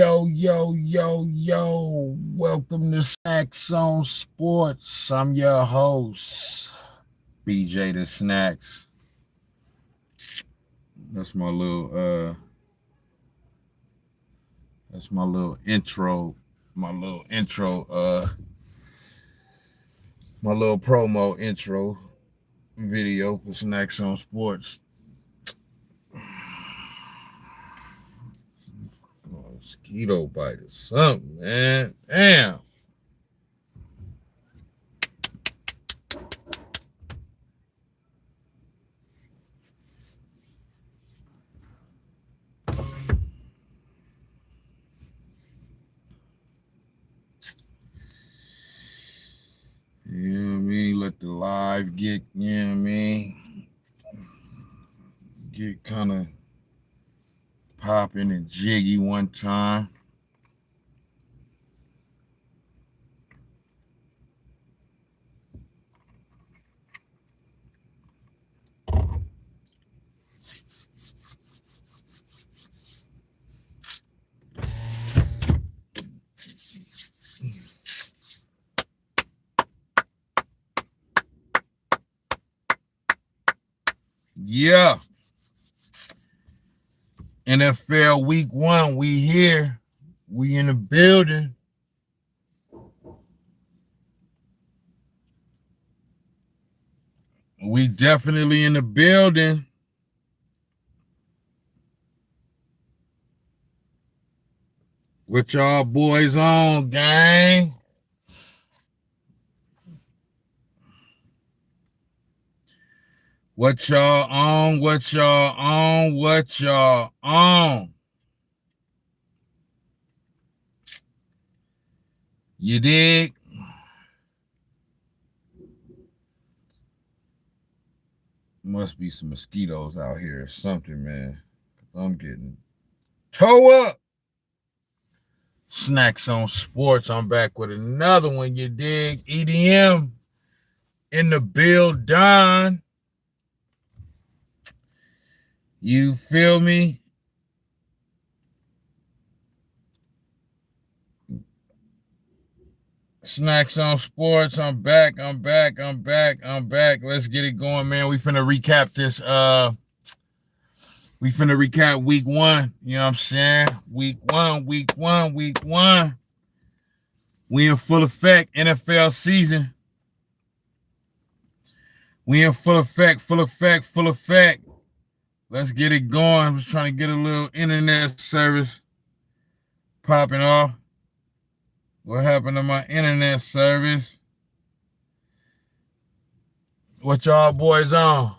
Yo. Welcome to Snax on Sports. I'm your host, Jada Snax. That's my little intro. My little promo intro video for Snax on Sports. Mosquito bite or something, man. Damn. You know what I mean? Let the live get, you know what I mean? Get kind of popping and jiggy one time. Yeah. NFL week 1, we here. We in the building. We definitely in the building. What y'all boys on, gang? What y'all on? You dig? Must be some mosquitoes out here or something, man. I'm getting toe up. Snax on Sports. I'm back with another one, you dig? EDM in the building. You feel me? Snax on Sports. I'm back. Let's get it going, man. We finna recap this. We finna recap week 1. You know what I'm saying? Week one. We in full effect. NFL season. We in full effect. Let's get it going. I'm just trying to get a little internet service popping off. What happened to my internet service? What y'all boys on?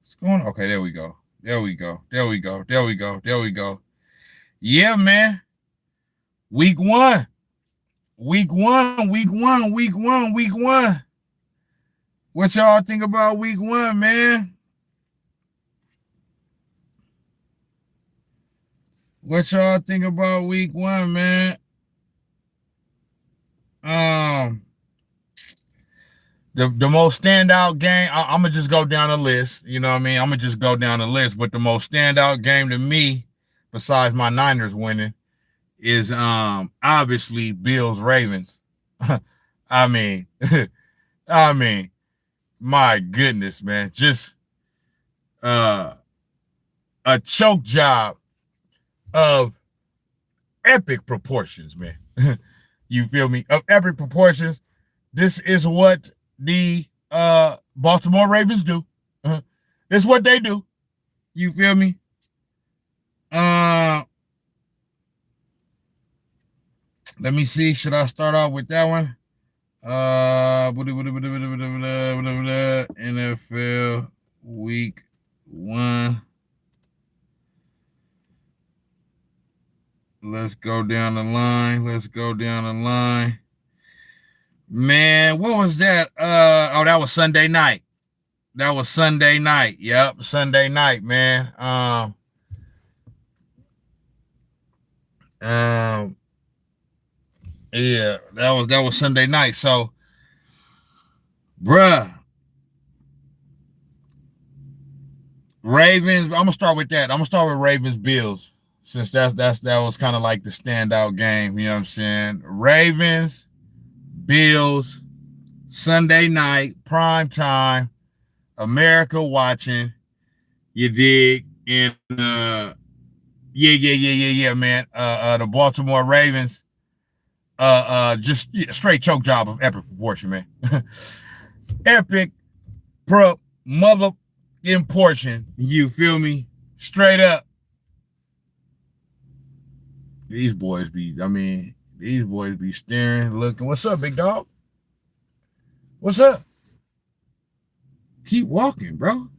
What's going on? Okay, there we go. Yeah, man. Week 1. What y'all think about week 1, man? What y'all think about week 1, man? The most standout game, I'm going to just go down the list. You know what I mean? I'm going to just go down the list. But the most standout game to me, besides my Niners winning, is obviously Bills-Ravens. I mean, my goodness, man. Just a choke job of epic proportions, man. You feel me? Of epic proportions. This is what the Baltimore Ravens do. This is what they do. You feel me? Let me see. Should I start off with that one? NFL week 1. Let's go down the line. Man, what was that? That was Sunday night. Yep, Sunday night, man. Yeah, that was Sunday night. So, bruh, Ravens. I'm gonna start with that. I'm gonna start with Ravens Bills, since that was kind of like the standout game. You know what I'm saying? Ravens Bills, Sunday night, prime time, America watching. You dig? And yeah, man. The Baltimore Ravens, just straight choke job of epic proportion, man. Epic pro mother in portion. You feel me? Straight up. These boys be staring, looking. What's up, big dog? What's up? Keep walking, bro.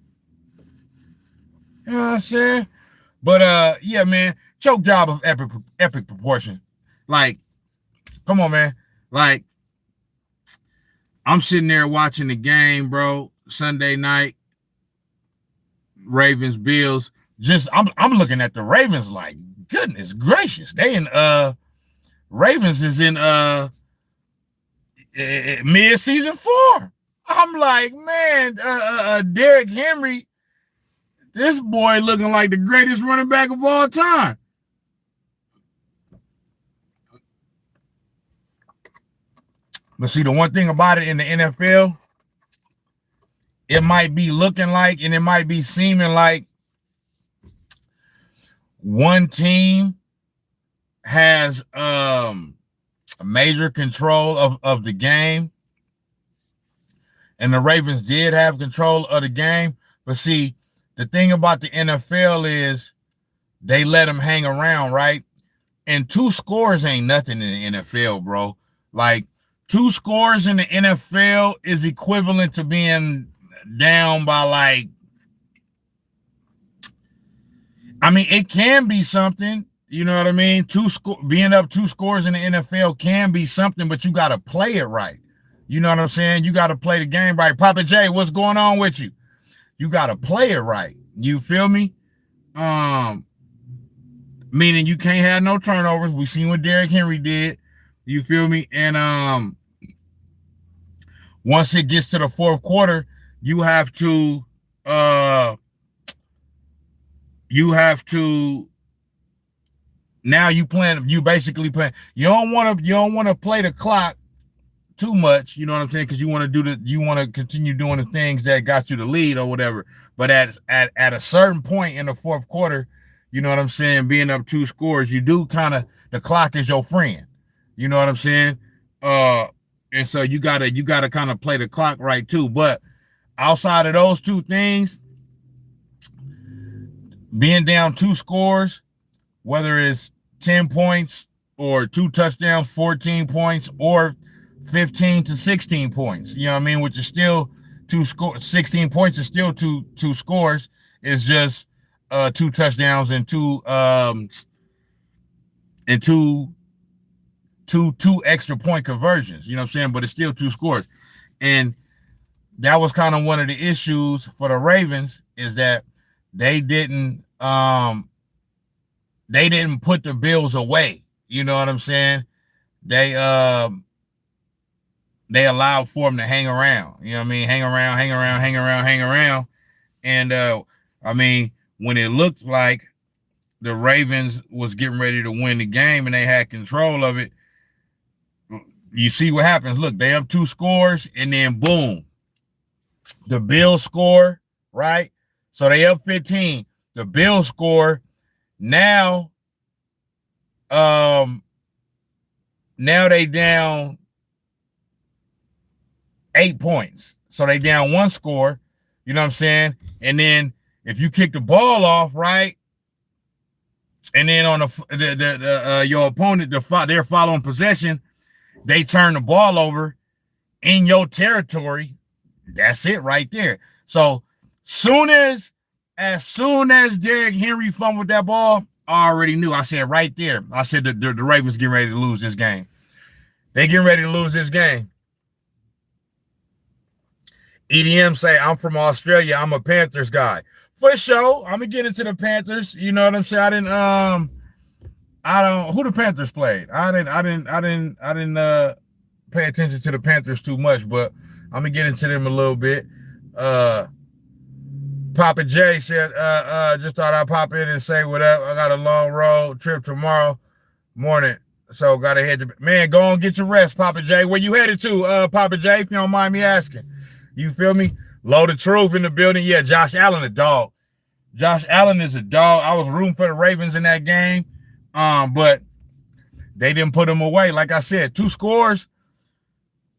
You know what I'm saying? But yeah, man, choke job of epic proportion. Like, come on, man. Like, I'm sitting there watching the game, bro. Sunday night, Ravens Bills. Just I'm looking at the Ravens like, goodness gracious. They in Ravens is in mid-season 4. I'm like, man, Derrick Henry, this boy looking like the greatest running back of all time. But see, the one thing about it in the NFL, it might be looking like, and it might be seeming like one team has major control of the game. And the Ravens did have control of the game. But see, the thing about the NFL is they let them hang around, right? And 2 scores ain't nothing in the NFL, bro. Like, 2 scores in the NFL is equivalent to being down by like, I mean, it can be something, you know what I mean? Being up 2 scores in the NFL can be something, but you got to play it right. You know what I'm saying? You got to play the game right. Papa J, what's going on with you? You got to play it right. You feel me? Meaning you can't have no turnovers. We seen what Derrick Henry did. You feel me? And once it gets to the 4th quarter, you have to now you basically plan. You don't want to play the clock too much, you know what I'm saying? Because you want to continue doing the things that got you the lead or whatever. But at a certain point in the 4th quarter, you know what I'm saying, being up 2 scores, you do kind of, the clock is your friend. You know what I'm saying? And so you gotta kind of play the clock right too. But outside of those 2 things, being down 2 scores, whether it's 10 points or 2 touchdowns, 14 points, or 15 to 16 points, you know what I mean? Which is still 16 points is still two scores. It's just 2 touchdowns and two extra point conversions. You know what I'm saying? But it's still 2 scores, and that was kind of one of the issues for the Ravens, is that they didn't put the Bills away. You know what I'm saying? They allowed for them to hang around. You know what I mean? Hang around. And I mean, when it looked like the Ravens was getting ready to win the game and they had control of it, you see what happens. Look, they up 2 scores, and then boom, the Bills score, right? So they up 15. The Bills score. Now they down 8 points. So they down 1 score, you know what I'm saying? And then if you kick the ball off, right, and then on your opponent, they're following possession, they turn the ball over in your territory. That's it right there. So as soon as Derrick Henry fumbled that ball, I already knew. I said right there, I said the Ravens getting ready to lose this game. They getting ready to lose this game. EDM say, I'm from Australia. I'm a Panthers guy. For sure. I'm going to get into the Panthers. You know what I'm saying? I don't who the Panthers played. I didn't pay attention to the Panthers too much, but I'm gonna get into them a little bit. Uh Papa J said, just thought I'd pop in and say what up. I got a long road trip tomorrow morning. So gotta head to man, go on get your rest, Papa J. Where you headed to, Papa J, if you don't mind me asking. You feel me? Load of truth in the building. Yeah, Josh Allen, a dog. Josh Allen is a dog. I was rooting for the Ravens in that game. But they didn't put him away. Like I said, two scores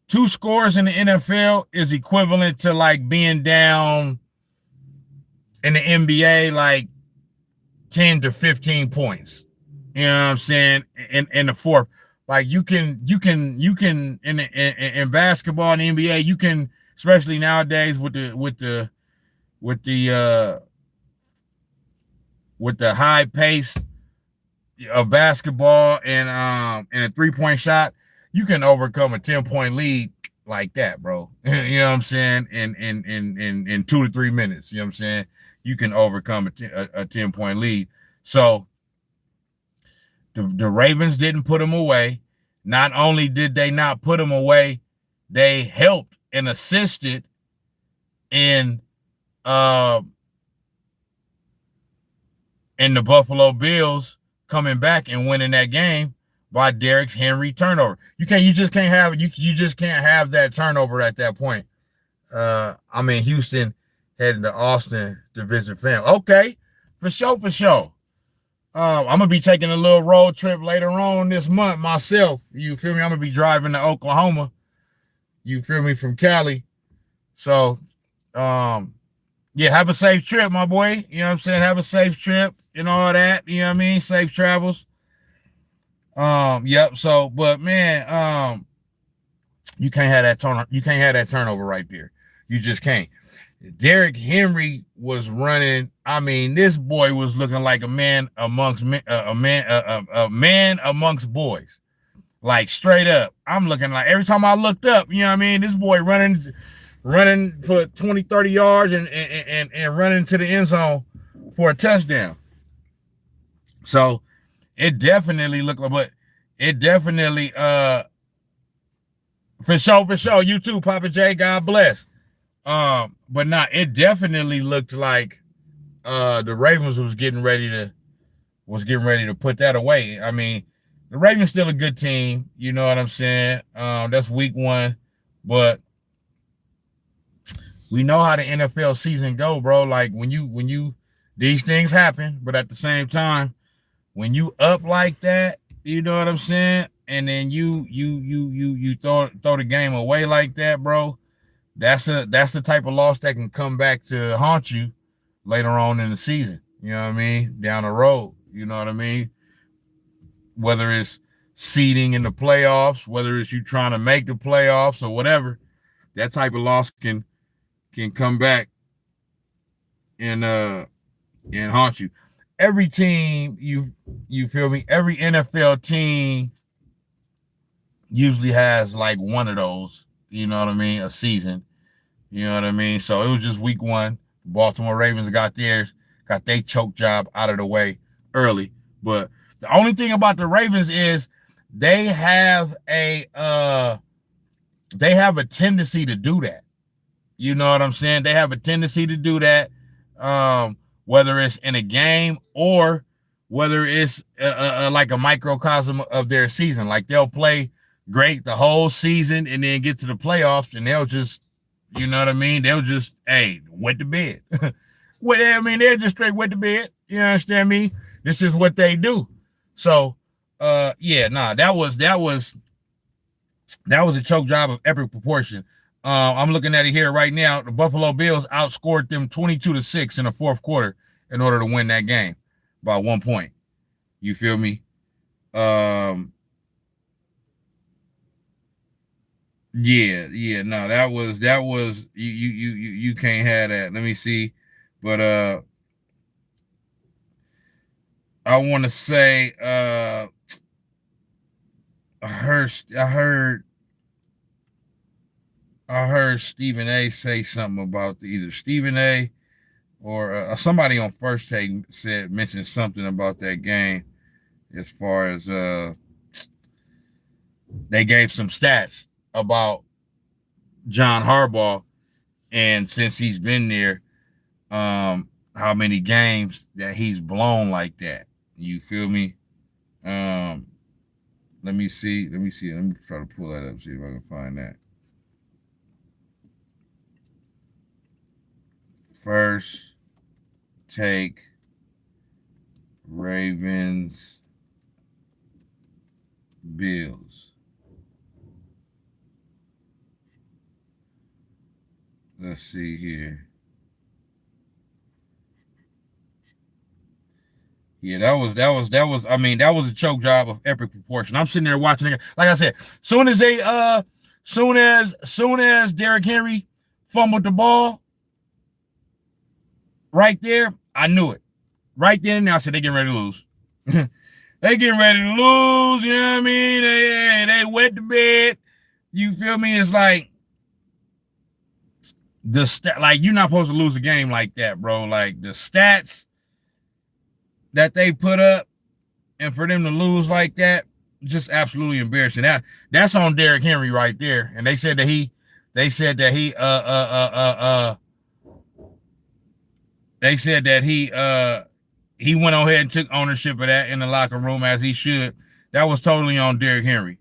in the NFL is equivalent to like being down in the NBA like 10 to 15 points. You know what I'm saying? In the fourth. Like you can in basketball and the NBA, you can, especially nowadays with the high pace of basketball and a 3-point shot, you can overcome a 10-point lead like that, bro. You know what I'm saying? In 2 to 3 minutes. You know what I'm saying? You can overcome a 10-point lead. So the Ravens didn't put them away. Not only did they not put them away, they helped and assisted in the Buffalo Bills coming back and winning that game by Derrick Henry turnover. You just can't have that turnover at that point. Houston heading to Austin to visit family. Okay, for sure. I'm gonna be taking a little road trip later on this month myself. You feel me? I'm gonna be driving to Oklahoma. You feel me, from Cali. So, yeah, have a safe trip, my boy. You know what I'm saying? Have a safe trip and all that. You know what I mean? Safe travels. Yep. So, but man, you can't have that turnover. You can't have that turnover right there. You just can't. Derrick Henry was running. I mean, this boy was looking like a man amongst boys, like straight up. I'm looking like every time I looked up, you know what I mean? This boy running for 20, 30 yards and running to the end zone for a touchdown. So it definitely looked like, but it definitely, for sure. You too, Papa J. God bless. But not, it definitely looked like the Ravens was getting ready to put that away. I mean, the Ravens still a good team, you know what I'm saying? That's week 1, but we know how the NFL season go, bro. Like when you these things happen, but at the same time, when you up like that, you know what I'm saying? And then you throw the game away like that, bro. That's the type of loss that can come back to haunt you later on in the season. You know what I mean? Down the road. You know what I mean? Whether it's seeding in the playoffs, whether it's you trying to make the playoffs or whatever, that type of loss can come back and haunt you. Every team, you feel me? Every NFL team usually has like one of those, you know what I mean, a season. You know what I mean? So it was just week 1. Baltimore Ravens got their choke job out of the way early. But the only thing about the Ravens is they have a tendency to do that. You know what I'm saying? They have a tendency to do that, whether it's in a game or whether it's like a microcosm of their season. Like they'll play great the whole season and then get to the playoffs and they'll just, you know what I mean? They'll just, wet the bed. They're just straight wet the bed. You understand me? This is what they do. So, that was a choke job of epic proportion. I'm looking at it here right now. The Buffalo Bills outscored them 22-6 in the fourth quarter in order to win that game by 1 point. You feel me? That was you can't have that. Let me see. But I want to say I heard Stephen A say something about either Stephen A or somebody on First Take mentioned something about that game. as far as they gave some stats about John Harbaugh, and since he's been there, how many games that he's blown like that. You feel me? Let me see. Let me try to pull that up, see if I can find that. First take Ravens Bills. Let's see here. Yeah, that was. I mean, that was a choke job of epic proportion. I'm sitting there watching it. Like I said, soon as Derrick Henry fumbled the ball, right there, I knew it. Right then and now, I said they getting ready to lose. They getting ready to lose. You know what I mean? They wet the bed. You feel me? It's like like you're not supposed to lose a game like that, bro. Like the stats that they put up, and for them to lose like that, just absolutely embarrassing. That's on Derrick Henry right there. And they said that he went on ahead and took ownership of that in the locker room, as he should. That was totally on Derrick Henry,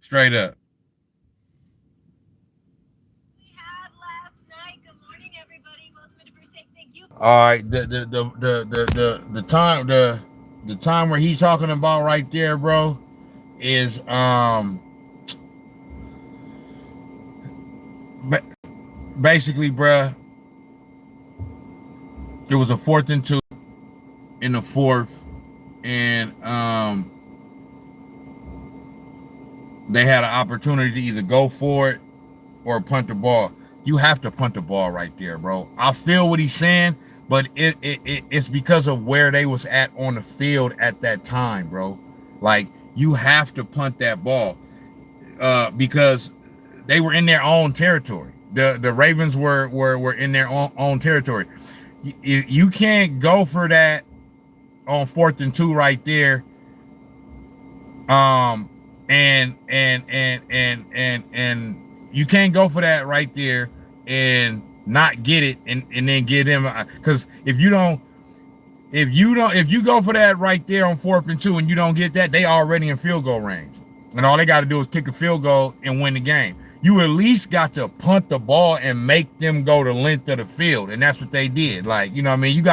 straight up. All right, the time where he's talking about right there, bro, is basically, bruh, it was a 4th and 2 in the 4th, and they had an opportunity to either go for it or punt the ball. You have to punt the ball right there, bro. I feel what he's saying, but it's because of where they was at on the field at that time, bro. Like, you have to punt that ball because they were in their own territory. The Ravens were in their own territory. You can't go for that on 4th and 2 right there. And you can't go for that right there and not get it and then get them, because if you go for that right there on 4th and 2 and you don't get that, they already in field goal range. And all they got to do is kick a field goal and win the game. You at least got to punt the ball and make them go the length of the field. And that's what they did. Like, you know what I mean? You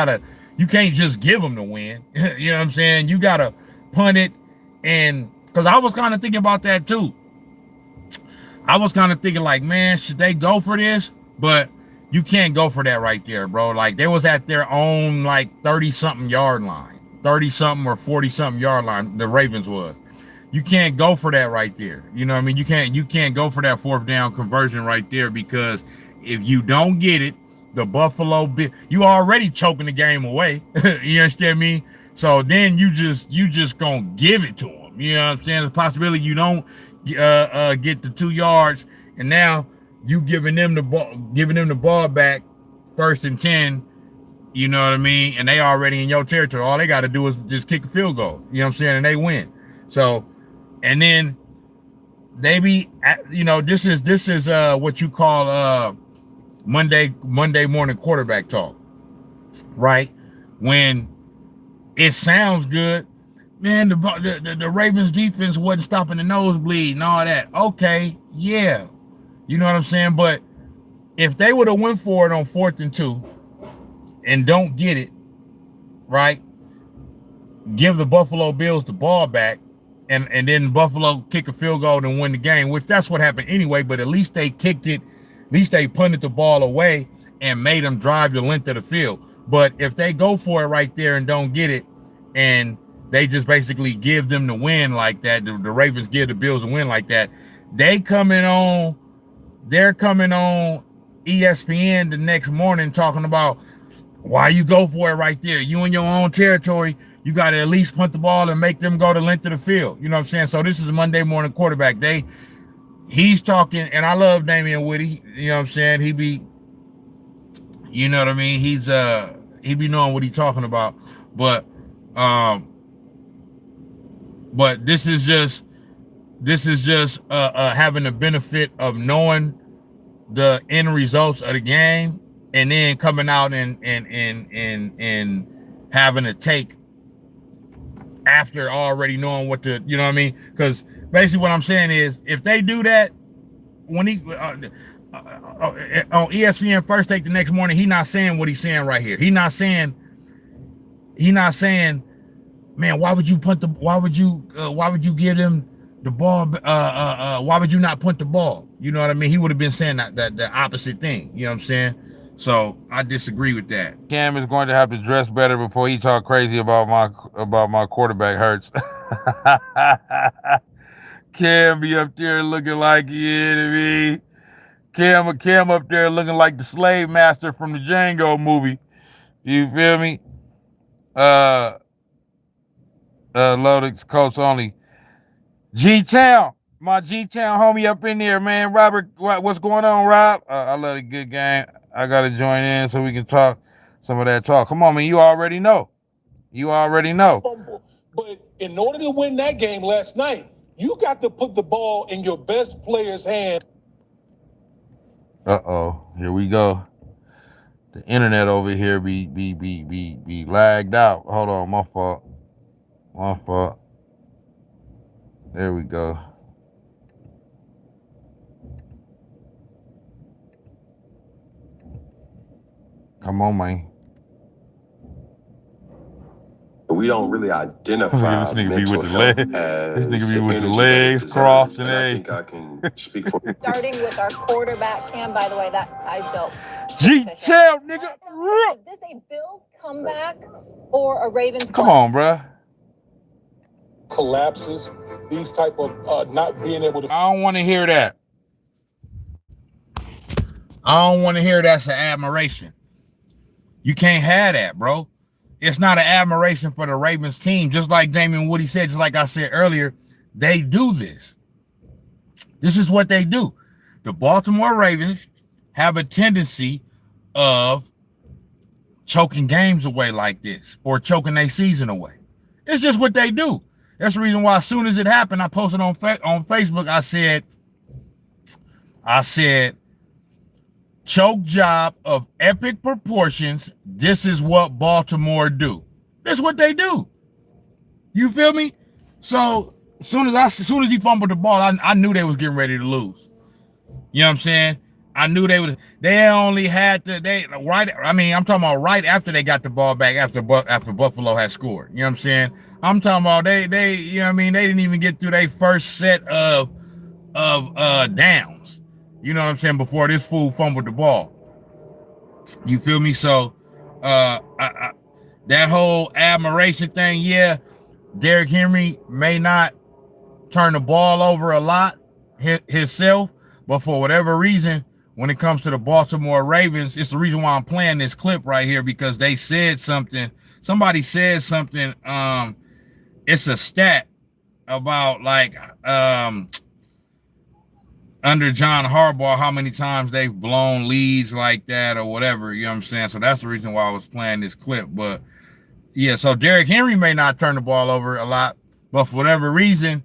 can't just give them the win. You know what I'm saying? You got to punt it. And because I was kind of thinking about that too. I was kind of thinking like, man, should they go for this? But you can't go for that right there, bro. Like, they was at their own like 30-something yard line, 30-something or 40-something yard line. The Ravens was. You can't go for that right there. You know what I mean? You can't go for that 4th down conversion right there, because if you don't get it, the Buffalo Bill, you already choking the game away. You understand me? So then you just gonna give it to them. You know what I'm saying? There's a possibility you don't get the 2 yards, and now you giving them the ball back, 1st and 10. You know what I mean? And they already in your territory. All they got to do is just kick a field goal. You know what I'm saying? And they win. So, and then they be, you know, this is what you call Monday morning quarterback talk, right? When it sounds good, man, the Ravens defense wasn't stopping the nosebleed and all that. Okay, yeah, you know what I'm saying? But if they would have went for it on 4th and 2 and don't get it, right, give the Buffalo Bills the ball back, and then Buffalo kick a field goal and win the game, which that's what happened anyway, but at least they kicked it, at least they punted the ball away and made them drive the length of the field. But if they go for it right there and don't get it, and they just basically give them the win like that, the Ravens give the Bills a win like that, they're coming on ESPN the next morning talking about why you go for it right there. You in your own territory, you got to at least punt the ball and make them go the length of the field. You know what I'm saying? So this is a Monday morning quarterback day. He's talking, and I love Damian Woody. You know what I'm saying? He be, you know what I mean? He be knowing what he's talking about. But But this is just having the benefit of knowing the end results of the game, and then coming out and having a take after already knowing what the, you know what I mean? Because basically what I'm saying is, if they do that when he on ESPN First Take the next morning, he's not saying what he's saying right here. He's not saying, man, why would you give them the ball? Why would you not punt the ball? You know what I mean? He would have been saying that the opposite thing. You know what I'm saying? So I disagree with that. Cam is going to have to dress better before he talk crazy about my quarterback Hurts. Cam be up there looking like, you know what I mean? Cam up there looking like the slave master from the Django movie. You feel me? Loaded Colts only. G-Town, my G-Town homie up in there, man. Robert, what's going on, Rob? I love a good game. I got to join in so we can talk some of that talk. Come on, man. You already know. But in order to win that game last night, you got to put the ball in your best player's hand. Uh-oh. Here we go. The internet over here be lagged out. Hold on, my fault. There we go. Come on, man. We don't really identify this nigga mental be with health the leg. as This nigga be with the energy legs that crossed and and I think I can speak for Starting with our quarterback, Cam, by the way, that guy's built. G-Champ, nigga. Is this a Bills comeback or a Ravens Come on, bruh. Collapses, these type of not being able to. I don't want to hear that. I don't want to hear that's an admiration. You can't have that, bro. It's not an admiration for the Ravens team. Just like Damian Woody said, just like I said earlier, they do this. This is what they do. The Baltimore Ravens have a tendency of choking games away like this, or choking their season away. It's just what they do. That's the reason why as soon as it happened, I posted on Facebook, I said, choke job of epic proportions. This is what Baltimore do. That's what they do. You feel me? So as soon as he fumbled the ball, I knew they was getting ready to lose. You know what I'm saying? I knew they would. They only had to. I'm talking about right after they got the ball back, after Buffalo had scored. You know what I'm saying? I'm talking about they. You know what I mean? They didn't even get through their first set of downs. You know what I'm saying? Before this fool fumbled the ball. You feel me? So, that whole admiration thing, yeah, Derrick Henry may not turn the ball over a lot himself, but for whatever reason, when it comes to the Baltimore Ravens, it's the reason why I'm playing this clip right here, because they said something. Somebody said something. It's a stat about under John Harbaugh, how many times they've blown leads like that or whatever, you know what I'm saying? So that's the reason why I was playing this clip. But yeah, so Derrick Henry may not turn the ball over a lot, but for whatever reason,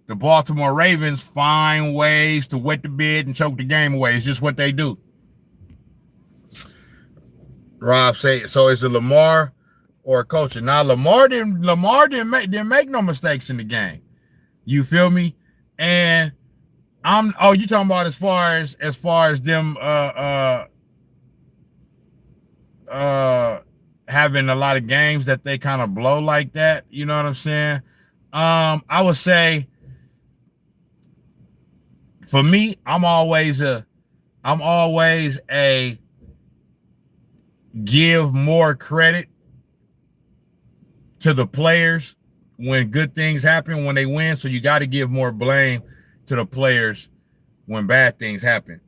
the Baltimore Ravens find ways to wet the bed and choke the game away. It's just what they do. Rob say, so is it Lamar or coaching? Now Lamar didn't make no mistakes in the game. You feel me? And you talking about as far as them having a lot of games that they kind of blow like that, you know what I'm saying? I would say for me, I'm always a give more credit to the players when good things happen, when they win. So you got to give more blame to the players when bad things happen,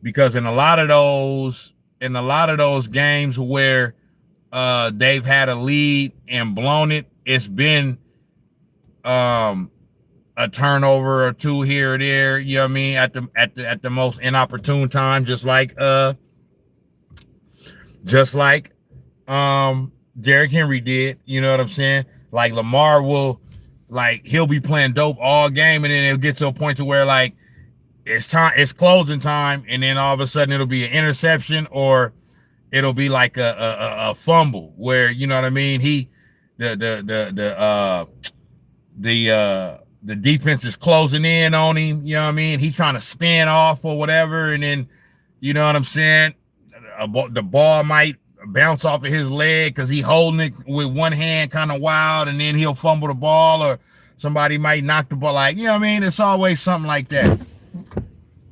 because in a lot of those games where they've had a lead and blown it, it's been a turnover or two here or there, you know what I mean, at the most inopportune time, just like Derrick Henry did, you know what I'm saying? Like Lamar will like he'll be playing dope all game, and then it'll get to a point to where like it's closing time, and then all of a sudden it'll be an interception or it'll be like a fumble where, you know what I mean, the defense is closing in on him, you know what I mean, he trying to spin off or whatever, and then, you know what I'm saying, the ball might bounce off of his leg because he holding it with one hand kind of wild, and then he'll fumble the ball, or somebody might knock the ball, like, you know what I mean, it's always something like that.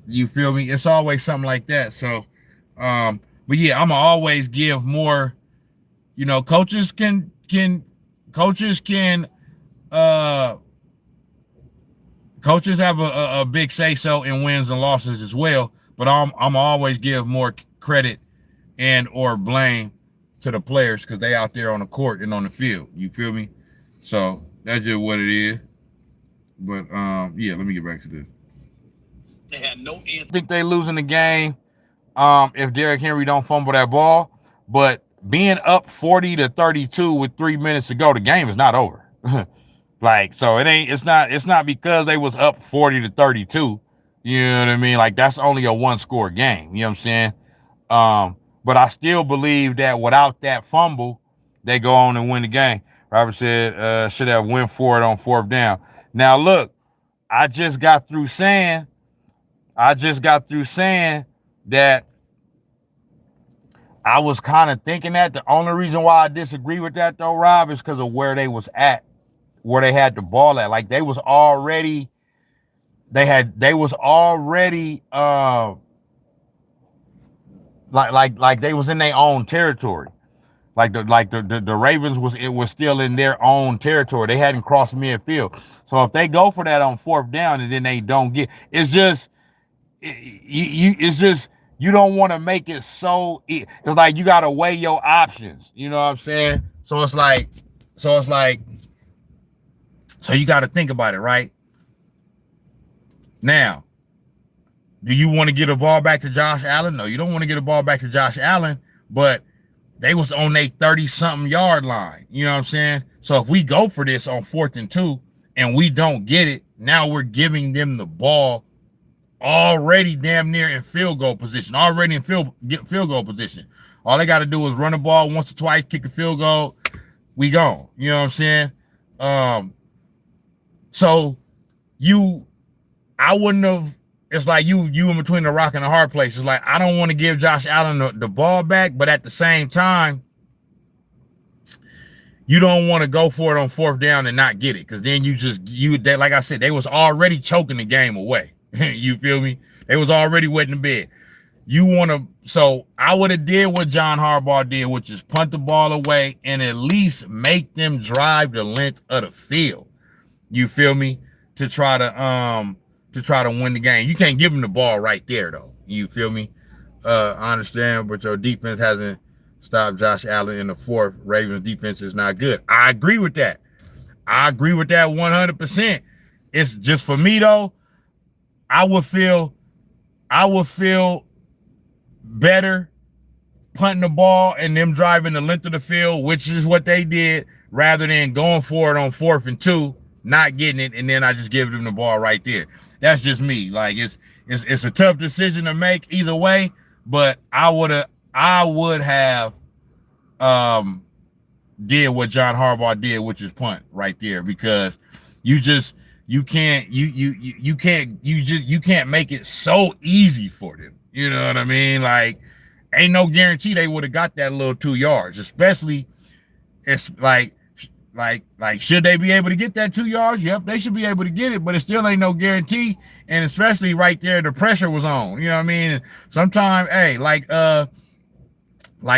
You feel me? It's always something like that. So but yeah, I'm gonna always give more, you know, coaches can coaches have a big say so in wins and losses as well, but I'm always give more credit and or blame to the players because they out there on the court and on the field. You feel me? So that's just what it is. But yeah, let me get back to this. They had no answer. I think they losing the game if Derrick Henry don't fumble that ball. But being up 40-32 with 3 minutes to go, the game is not over. Like, so it's not because they was up 40-32. You know what I mean? Like, that's only a one-score game. You know what I'm saying? But I still believe that without that fumble, they go on and win the game. Robert said should have went for it on 4th down. Now look, I just got through saying that I was kind of thinking that. The only reason why I disagree with that though, Rob, is because of where they was at, where they had the ball at. Like they was already like they was in their own territory. Like the Ravens was still in their own territory. They hadn't crossed midfield. So if they go for that on 4th down and then they don't get, it's just you don't want to make it so. It's like you got to weigh your options. You know what I'm saying? So you got to think about it, right? Now, do you want to get a ball back to Josh Allen? No, you don't want to get a ball back to Josh Allen, but they was on their 30-something yard line. You know what I'm saying? So if we go for this on 4th and 2 and we don't get it, now we're giving them the ball already damn near in field goal position, already in field goal position. All they got to do is run the ball once or twice, kick a field goal, we gone. You know what I'm saying? So I wouldn't have. It's like you in between the rock and the hard place. It's like I don't want to give Josh Allen the ball back, but at the same time, you don't want to go for it on 4th down and not get it, because then they, like I said, they was already choking the game away. You feel me? They was already wetting the bed. You want to, so I would have did what John Harbaugh did, which is punt the ball away and at least make them drive the length of the field. You feel me? To try to win the game. You can't give them the ball right there though. You feel me? I understand, but your defense hasn't stopped Josh Allen in the 4th. Ravens defense is not good. I agree with that. 100%. It's just for me though. I would feel better punting the ball and them driving the length of the field, which is what they did, rather than going for it on 4th and 2, not getting it, and then I just give them the ball right there. That's just me. Like it's a tough decision to make either way, but I would have did what John Harbaugh did, which is punt right there, because you can't make it so easy for them. You know what I mean? Like, ain't no guarantee they would have got that little 2 yards, especially it's like should they be able to get that 2 yards? Yep, they should be able to get it, but it still ain't no guarantee. And especially right there, the pressure was on. You know what I mean? Sometimes, hey, like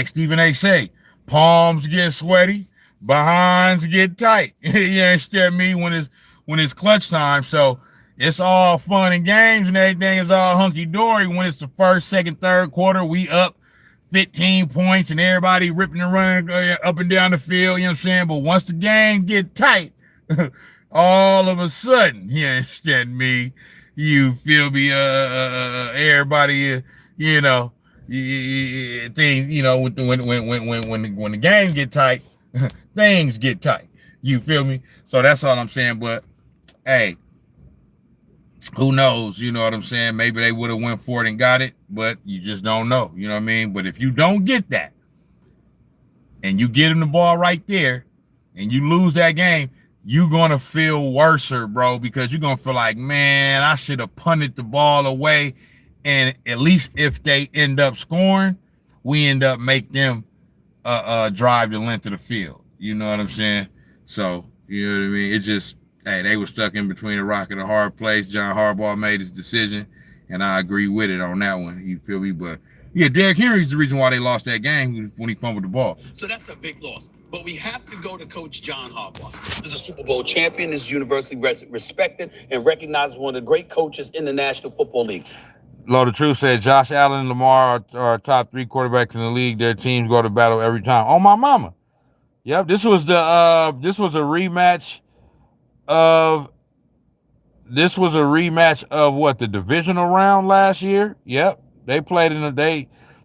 Stephen A. say, palms get sweaty, behinds get tight. You understand me? When it's clutch time. So it's all fun and games and everything is all hunky-dory when it's the 1st, 2nd, 3rd quarter. We up 15 points and everybody ripping and running up and down the field, you know what I'm saying? But once the game get tight, all of a sudden, you understand me? You feel me? Everybody, you know, things, you know, when the game get tight, things get tight. You feel me? So that's all I'm saying. But hey, who knows? You know what I'm saying? Maybe they would have went for it and got it, but you just don't know. You know what I mean? But if you don't get that and you get him the ball right there and you lose that game, you're going to feel worser, bro, because you're going to feel like, man, I should have punted the ball away. And at least if they end up scoring, we end up make them drive the length of the field. You know what I'm saying? So, you know what I mean? It just, hey, they were stuck in between a rock and a hard place. John Harbaugh made his decision, and I agree with it on that one. You feel me? But, yeah, Derrick Henry's the reason why they lost that game when he fumbled the ball. So that's a big loss. But we have to go to Coach John Harbaugh. He's a Super Bowl champion, is universally respected and recognized as one of the great coaches in the National Football League. Lord of Truth said Josh Allen and Lamar are top 3 quarterbacks in the league. Their teams go to battle every time. Oh, my mama. Yep, this was a rematch of what, the divisional round last year? Yep. They played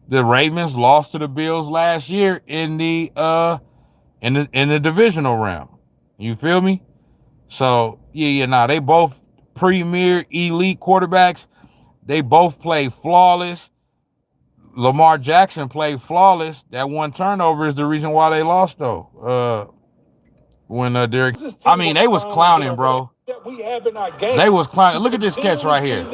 the Ravens lost to the Bills last year in the divisional round. You feel me? So, they both premier elite quarterbacks. They both played flawless. Lamar Jackson played flawless. That one turnover is the reason why they lost, though. When Derrick, I mean, they was clowning, bro. They was clowning. Look at this catch right here,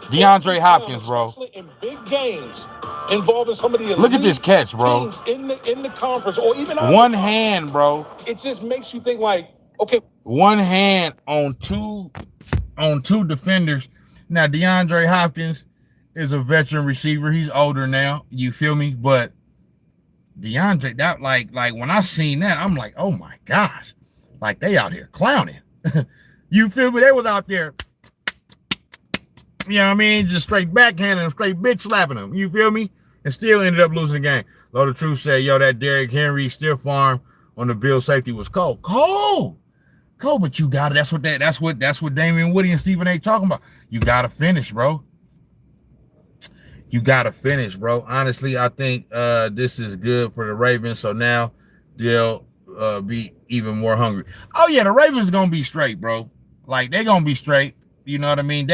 DeAndre Hopkins, bro. In big games involving some of the look at this catch, bro. In the conference or even one hand, bro. It just makes you think like, okay, one hand on two defenders. Now, DeAndre Hopkins is a veteran receiver. He's older now. You feel me? But DeAndre, that like when I seen that, I'm like, oh my gosh, like they out here clowning. You feel me? They was out there, you know what I mean? Just straight backhanding them, straight bitch slapping them. You feel me? And still ended up losing the game. Lord of Truth said, yo, that Derrick Henry stiff arm on the Bill safety was cold. Cold, but you got it. That's what Damian Woody and Stephen A. talking about. You gotta finish, bro. You gotta finish, bro. Honestly, I think this is good for the Ravens. So now they'll be even more hungry. Oh yeah, the Ravens gonna be straight, bro. Like they're gonna be straight. You know what I mean?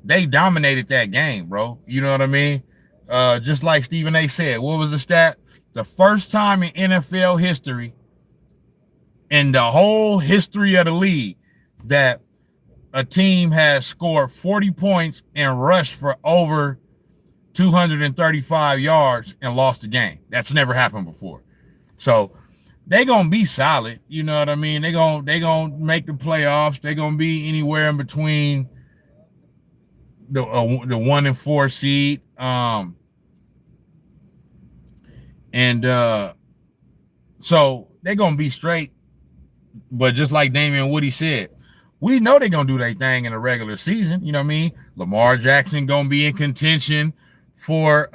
They dominated that game, bro. You know what I mean? Just like Stephen A. said, what was the stat? The first time in NFL history, in the whole history of the league, that a team has scored 40 points and rushed for over 235 yards and lost the game. That's never happened before. So they gonna be solid. You know what I mean? They gonna make the playoffs. They gonna be anywhere in between the 1 and 4 seed. So they're gonna be straight. But just like Damian Woody said, we know they're going to do their thing in the regular season. You know what I mean? Lamar Jackson going to be in contention for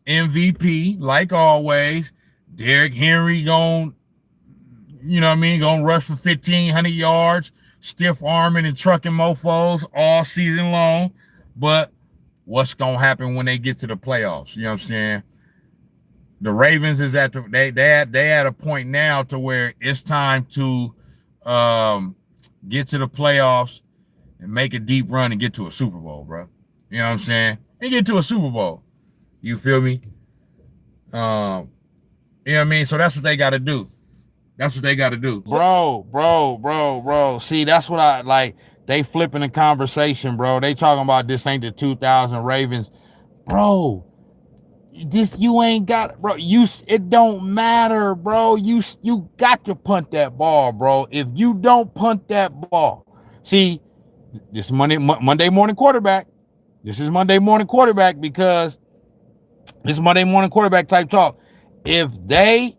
MVP, like always. Derrick Henry going, you know what I mean, going to rush for 1,500 yards, stiff arming and trucking mofos all season long. But what's going to happen when they get to the playoffs? You know what I'm saying? The Ravens is at they at a point now to where it's time to get to the playoffs and make a deep run and get to a Super Bowl, bro. You know what I'm saying? And get to a Super Bowl. You feel me? You know what I mean? So that's what they got to do. That's what they got to do. Bro. See, that's what I like. They flipping the conversation, bro. They talking about this ain't the 2000 Ravens. Bro. This you ain't got, bro. It don't matter, bro. You got to punt that ball, bro. If you don't punt that ball, see, this Monday morning quarterback. This is Monday morning quarterback because this Monday morning quarterback type talk. If they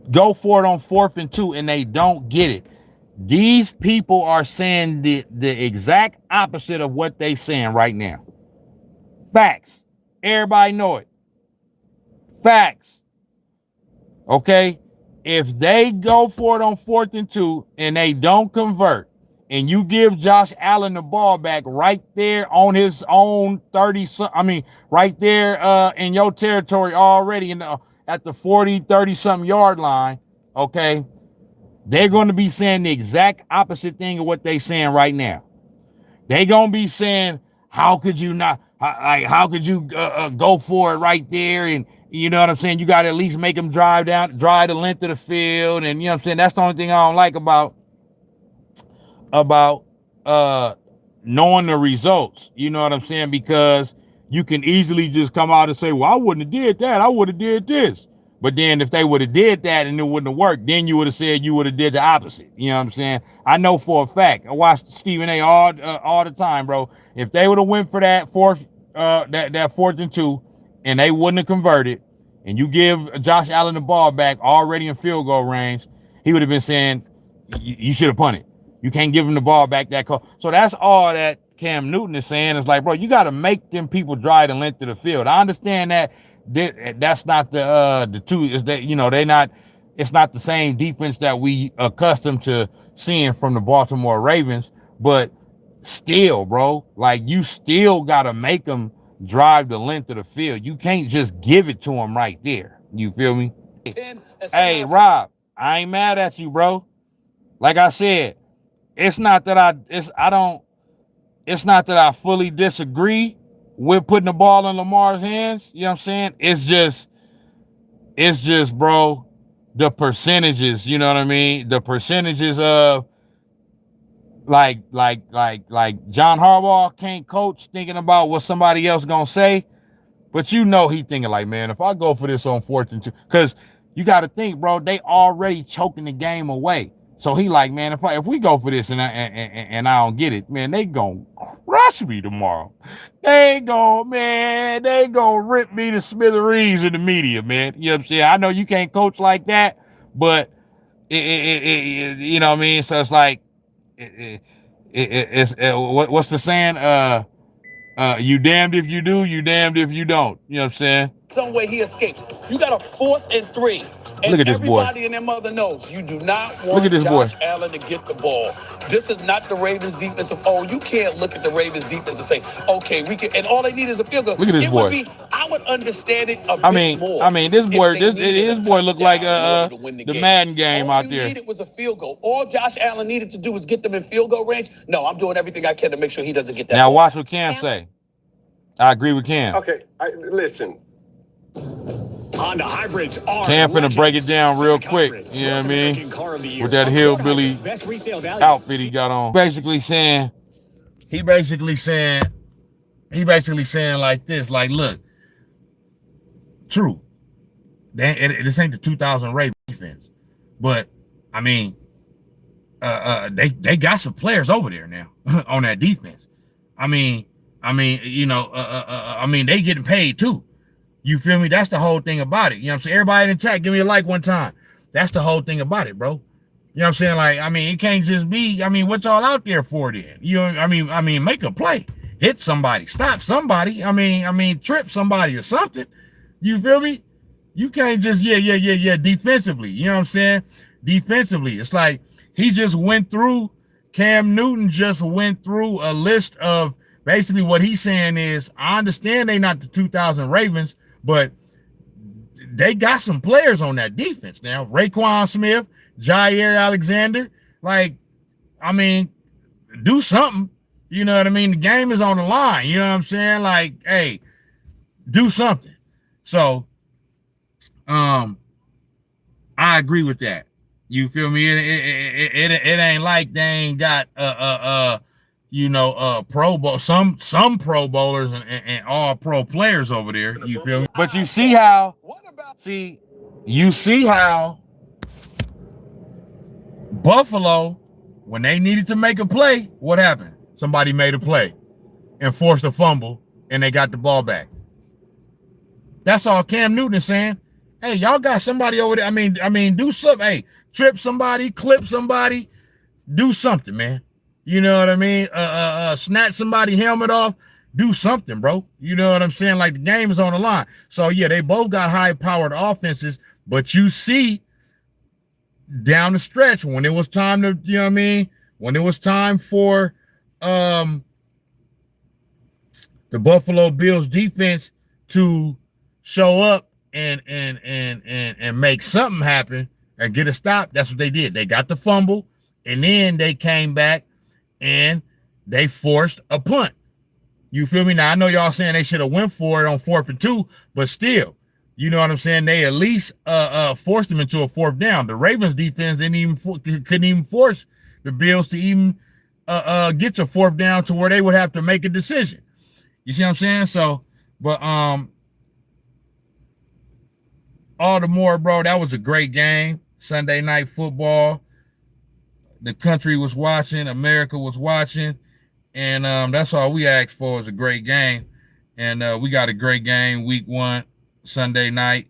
go for it on 4th and 2 and they don't get it, these people are saying the exact opposite of what they saying right now. Facts. Everybody know it. Facts. Okay? If they go for it on 4th and 2 and they don't convert, and you give Josh Allen the ball back right there on his own 30, right there in your territory already at the 40, 30-something yard line, okay, they're going to be saying the exact opposite thing of what they're saying right now. They're going to be saying, how could you not, how could you go for it right there? And you know what I'm saying? You got to at least make them drive the length of the field. And you know what I'm saying? That's the only thing I don't like about knowing the results. You know what I'm saying? Because you can easily just come out and say, well, I wouldn't have did that. I would have did this. But then if they would have did that and it wouldn't have worked, then you would have said you would have did the opposite. You know what I'm saying? I know for a fact. I watched Stephen A. all the time, bro. If they would have went for that fourth and 2 and they wouldn't have converted, and you give Josh Allen the ball back already in field goal range, he would have been saying, you should have punted. You can't give him the ball back that close. So that's all that Cam Newton is saying. Is like, bro, you got to make them people drive the length of the field. I understand that that's not the two. Is that, you know, it's not the same defense that we accustomed to seeing from the Baltimore Ravens, but still, bro, like you still got to make them drive the length of the field. You can't just give it to them right there. You feel me? Hey, Rob, I ain't mad at you, bro. Like I said, it's not that I fully disagree with putting the ball in Lamar's hands. You know what I'm saying? It's just, bro, the percentages, you know what I mean? The percentages of like John Harbaugh can't coach thinking about what somebody else gonna say, but you know he thinking like, man, if I go for this on 4th and 2, because you got to think, bro, they already choking the game away. So he like, man, if we go for this and I don't get it, man, they gonna crush me tomorrow. They gonna rip me to smithereens in the media, man. You know what I'm saying? I know you can't coach like that, but you know what I mean? So it's like, what's the saying? You damned if you do, you damned if you don't. You know what I'm saying? Some way he escapes. You got a 4th and 3. And look at this boy. Everybody and their mother knows you do not want Josh Allen to get the ball. This is not the Ravens defense. You can't look at the Ravens defense and say, okay, we can, and all they need is a field goal. Look at this boy. I would understand it a bit more. I mean, this boy looked like the Madden game out there. All you needed was a field goal. All Josh Allen needed to do was get them in field goal range. No, I'm doing everything I can to make sure he doesn't get that. Now ball. watch what Cam say. I agree with Cam. Okay, listen. On the hybrids are Cam finna break it down real quick. You know what I mean? With that hillbilly outfit he got on. He basically saying like this, like, look, true. This ain't the 2000 Ravens defense, but I mean, they got some players over there now on that defense. I mean, you know, they getting paid too. You feel me? That's the whole thing about it. You know what I'm saying? Everybody in the chat, give me a like one time. That's the whole thing about it, bro. You know what I'm saying? Like, I mean, it can't just be, I mean, what y'all out there for then? You know, I mean, make a play. Hit somebody. Stop somebody. I mean, trip somebody or something. You feel me? You can't just, defensively. You know what I'm saying? Defensively. It's like he just went through, Cam Newton just went through a list of basically what he's saying is, I understand they not the 2000 Ravens, but they got some players on that defense now. Raekwon Smith, Jair Alexander. Like, I mean, do something. You know what I mean? The game is on the line. You know what I'm saying? Like, hey, do something. So, I agree with that. You feel me? It ain't like they ain't got Pro Bowl, some Pro Bowlers and all pro players over there. You feel me? But you see how Buffalo, when they needed to make a play, what happened? Somebody made a play and forced a fumble, and they got the ball back. That's all Cam Newton is saying. Hey, y'all got somebody over there. I mean, do something. Hey, trip somebody, clip somebody, do something, man. You know what I mean? Snatch somebody helmet off, do something, bro. You know what I'm saying? Like, the game is on the line. So yeah, they both got high-powered offenses, but you see down the stretch when it was time to, you know what I mean? When it was time for the Buffalo Bills defense to show up and make something happen, and get a stop. That's what they did. They got the fumble, and then they came back and they forced a punt. You feel me? Now, I know y'all saying they should have went for it on 4th and 2, but still, you know what I'm saying? They at least forced them into a 4th down. The Ravens defense couldn't even force the Bills to even get to 4th down to where they would have to make a decision. You see what I'm saying? So, but all the more, bro, that was a great game. Sunday night football. The country was watching. America was watching. And that's all we asked for is a great game. And we got a great game week 1, Sunday night,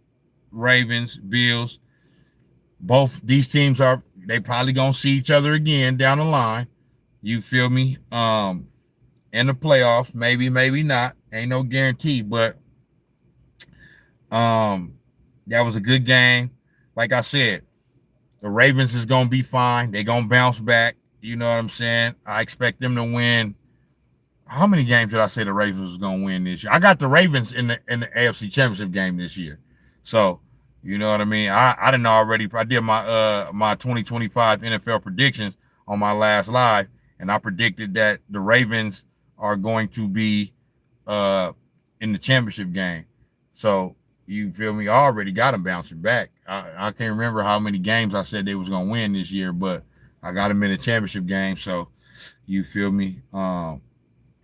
Ravens, Bills. Both these teams they probably going to see each other again down the line. You feel me? In the playoffs, maybe not. Ain't no guarantee, but that was a good game. Like I said, the Ravens is going to be fine. They're going to bounce back. You know what I'm saying? I expect them to win. How many games did I say the Ravens was going to win this year? I got the Ravens in the AFC Championship game this year. So, you know what I mean? I didn't already. I did my 2025 NFL predictions on my last live, and I predicted that the Ravens are going to be in the championship game. So, you feel me? I already got them bouncing back. I can't remember how many games I said they was going to win this year, but I got them in the championship game. So, you feel me?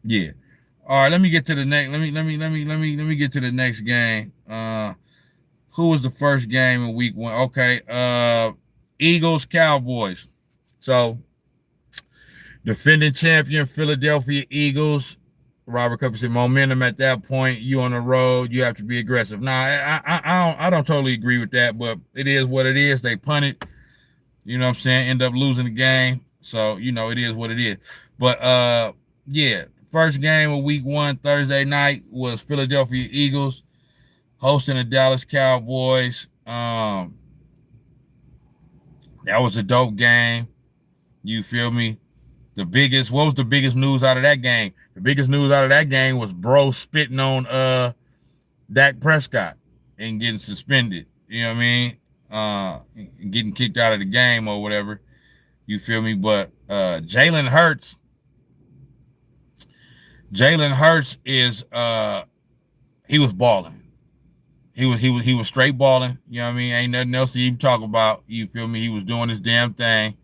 Yeah. All right, let me get to the next. Let me get to the next game. Who was the first game in week 1? Okay. Eagles, Cowboys. So, defending champion Philadelphia Eagles. Robert Cup said momentum at that point. You on the road, you have to be aggressive. Nah, I don't totally agree with that, but it is what it is. They punted. You know what I'm saying? End up losing the game. So, you know, it is what it is. But yeah, first game of week 1, Thursday night, was Philadelphia Eagles hosting the Dallas Cowboys. That was a dope game. You feel me? What was the biggest news out of that game? The biggest news out of that game was bro spitting on Dak Prescott and getting suspended. You know what I mean? Getting kicked out of the game or whatever. You feel me? But Jalen Hurts is he was balling. He was straight balling. You know what I mean? Ain't nothing else to even talk about. You feel me? He was doing his damn thing.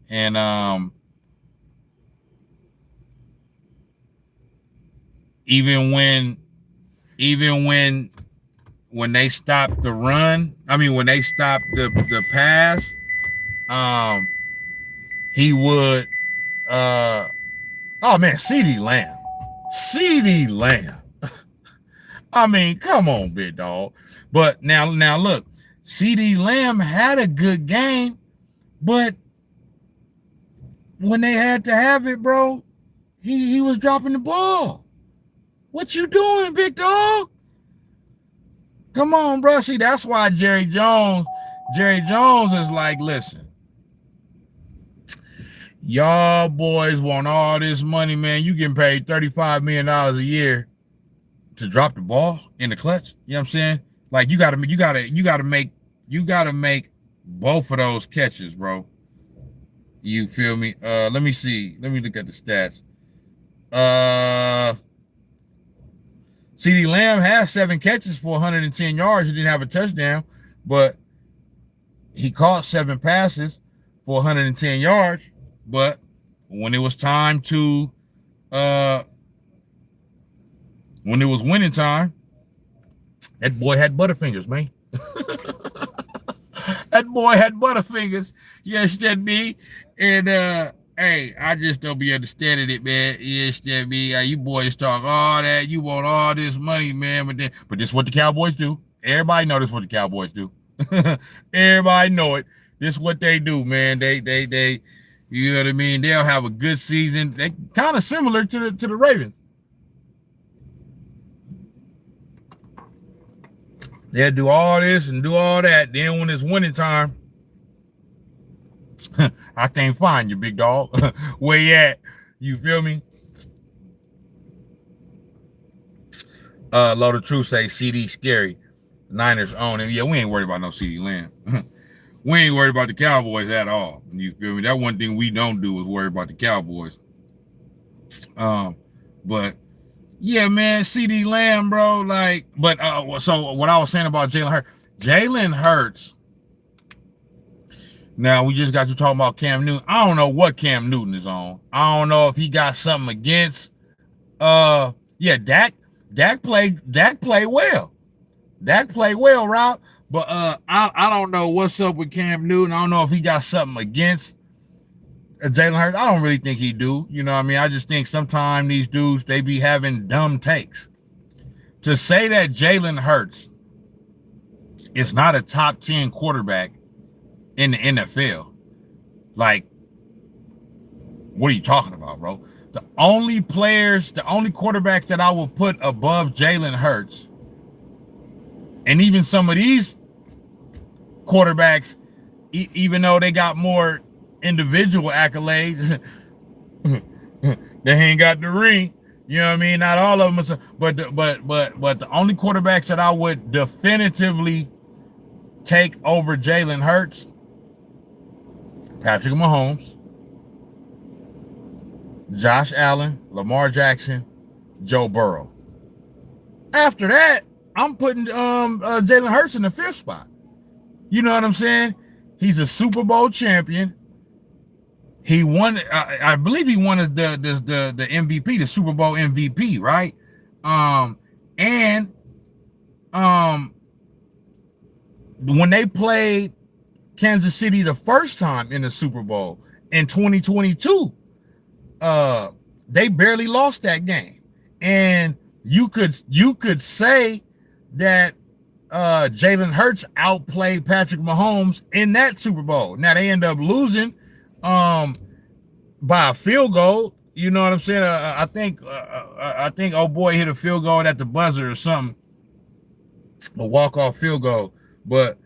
And even when they stopped the run, when they stopped the pass, he would oh man, CeeDee Lamb. I mean, come on, big dog. But now look, CeeDee Lamb had a good game, but when they had to have it, bro, he was dropping the ball. What you doing, big dog? Come on, bro. See, that's why Jerry Jones is like, listen, y'all boys want all this money, man. You getting paid $35 million a year to drop the ball in the clutch. You know what I'm saying? Like you gotta make both of those catches, bro. You feel me? Let me see. Let me look at the stats. CeeDee Lamb has 7 catches for 110 yards. He didn't have a touchdown, but he caught 7 passes for 110 yards. But when it was time to, when it was winning time, that boy had butterfingers, man. That boy had butterfingers. Yes, that me. And hey, I just don't be understanding it, man. Yes, that me. You boys talk all that. You want all this money, man. But this is what the Cowboys do. Everybody know this is what the Cowboys do. Everybody know it. This is what they do, man. They you know what I mean? They'll have a good season. They kind of similar to the Ravens. They'll do all this and do all that. Then when it's winning time, I can't find you, big dog. Where you at? You feel me? Load of Truth say CD scary. Niners own him. Yeah, we ain't worried about no CeeDee Lamb. We ain't worried about the Cowboys at all. You feel me? That one thing we don't do is worry about the Cowboys. But yeah, man, CD Lamb, bro. Like, but so what I was saying about Jalen Hurts. Now we just got to talk about Cam Newton. I don't know what Cam Newton is on. I don't know if he got something against. Yeah, Dak played well. Dak played well, Rob. But I don't know what's up with Cam Newton. I don't know if he got something against Jalen Hurts. I don't really think he do. You know what I mean? I just think sometimes these dudes, they be having dumb takes. To say that Jalen Hurts is not a top 10 quarterback in the NFL, like, what are you talking about, bro? The only quarterbacks that I will put above Jalen Hurts, and even some of these quarterbacks, even though they got more individual accolades, they ain't got the ring. You know what I mean? Not all of them, but the only quarterbacks that I would definitively take over Jalen Hurts, Patrick Mahomes, Josh Allen, Lamar Jackson, Joe Burrow. After that, I'm putting Jalen Hurts in the 5th spot. You know what I'm saying? He's a Super Bowl champion. He won. I believe he won the MVP, the Super Bowl MVP, right? When they played Kansas City the first time in the Super Bowl in 2022, they barely lost that game, and you could say that Jalen Hurts outplayed Patrick Mahomes in that Super Bowl. Now they end up losing by a field goal. You know what I'm saying? I think oh boy hit a field goal at the buzzer or something, a walk-off field goal. But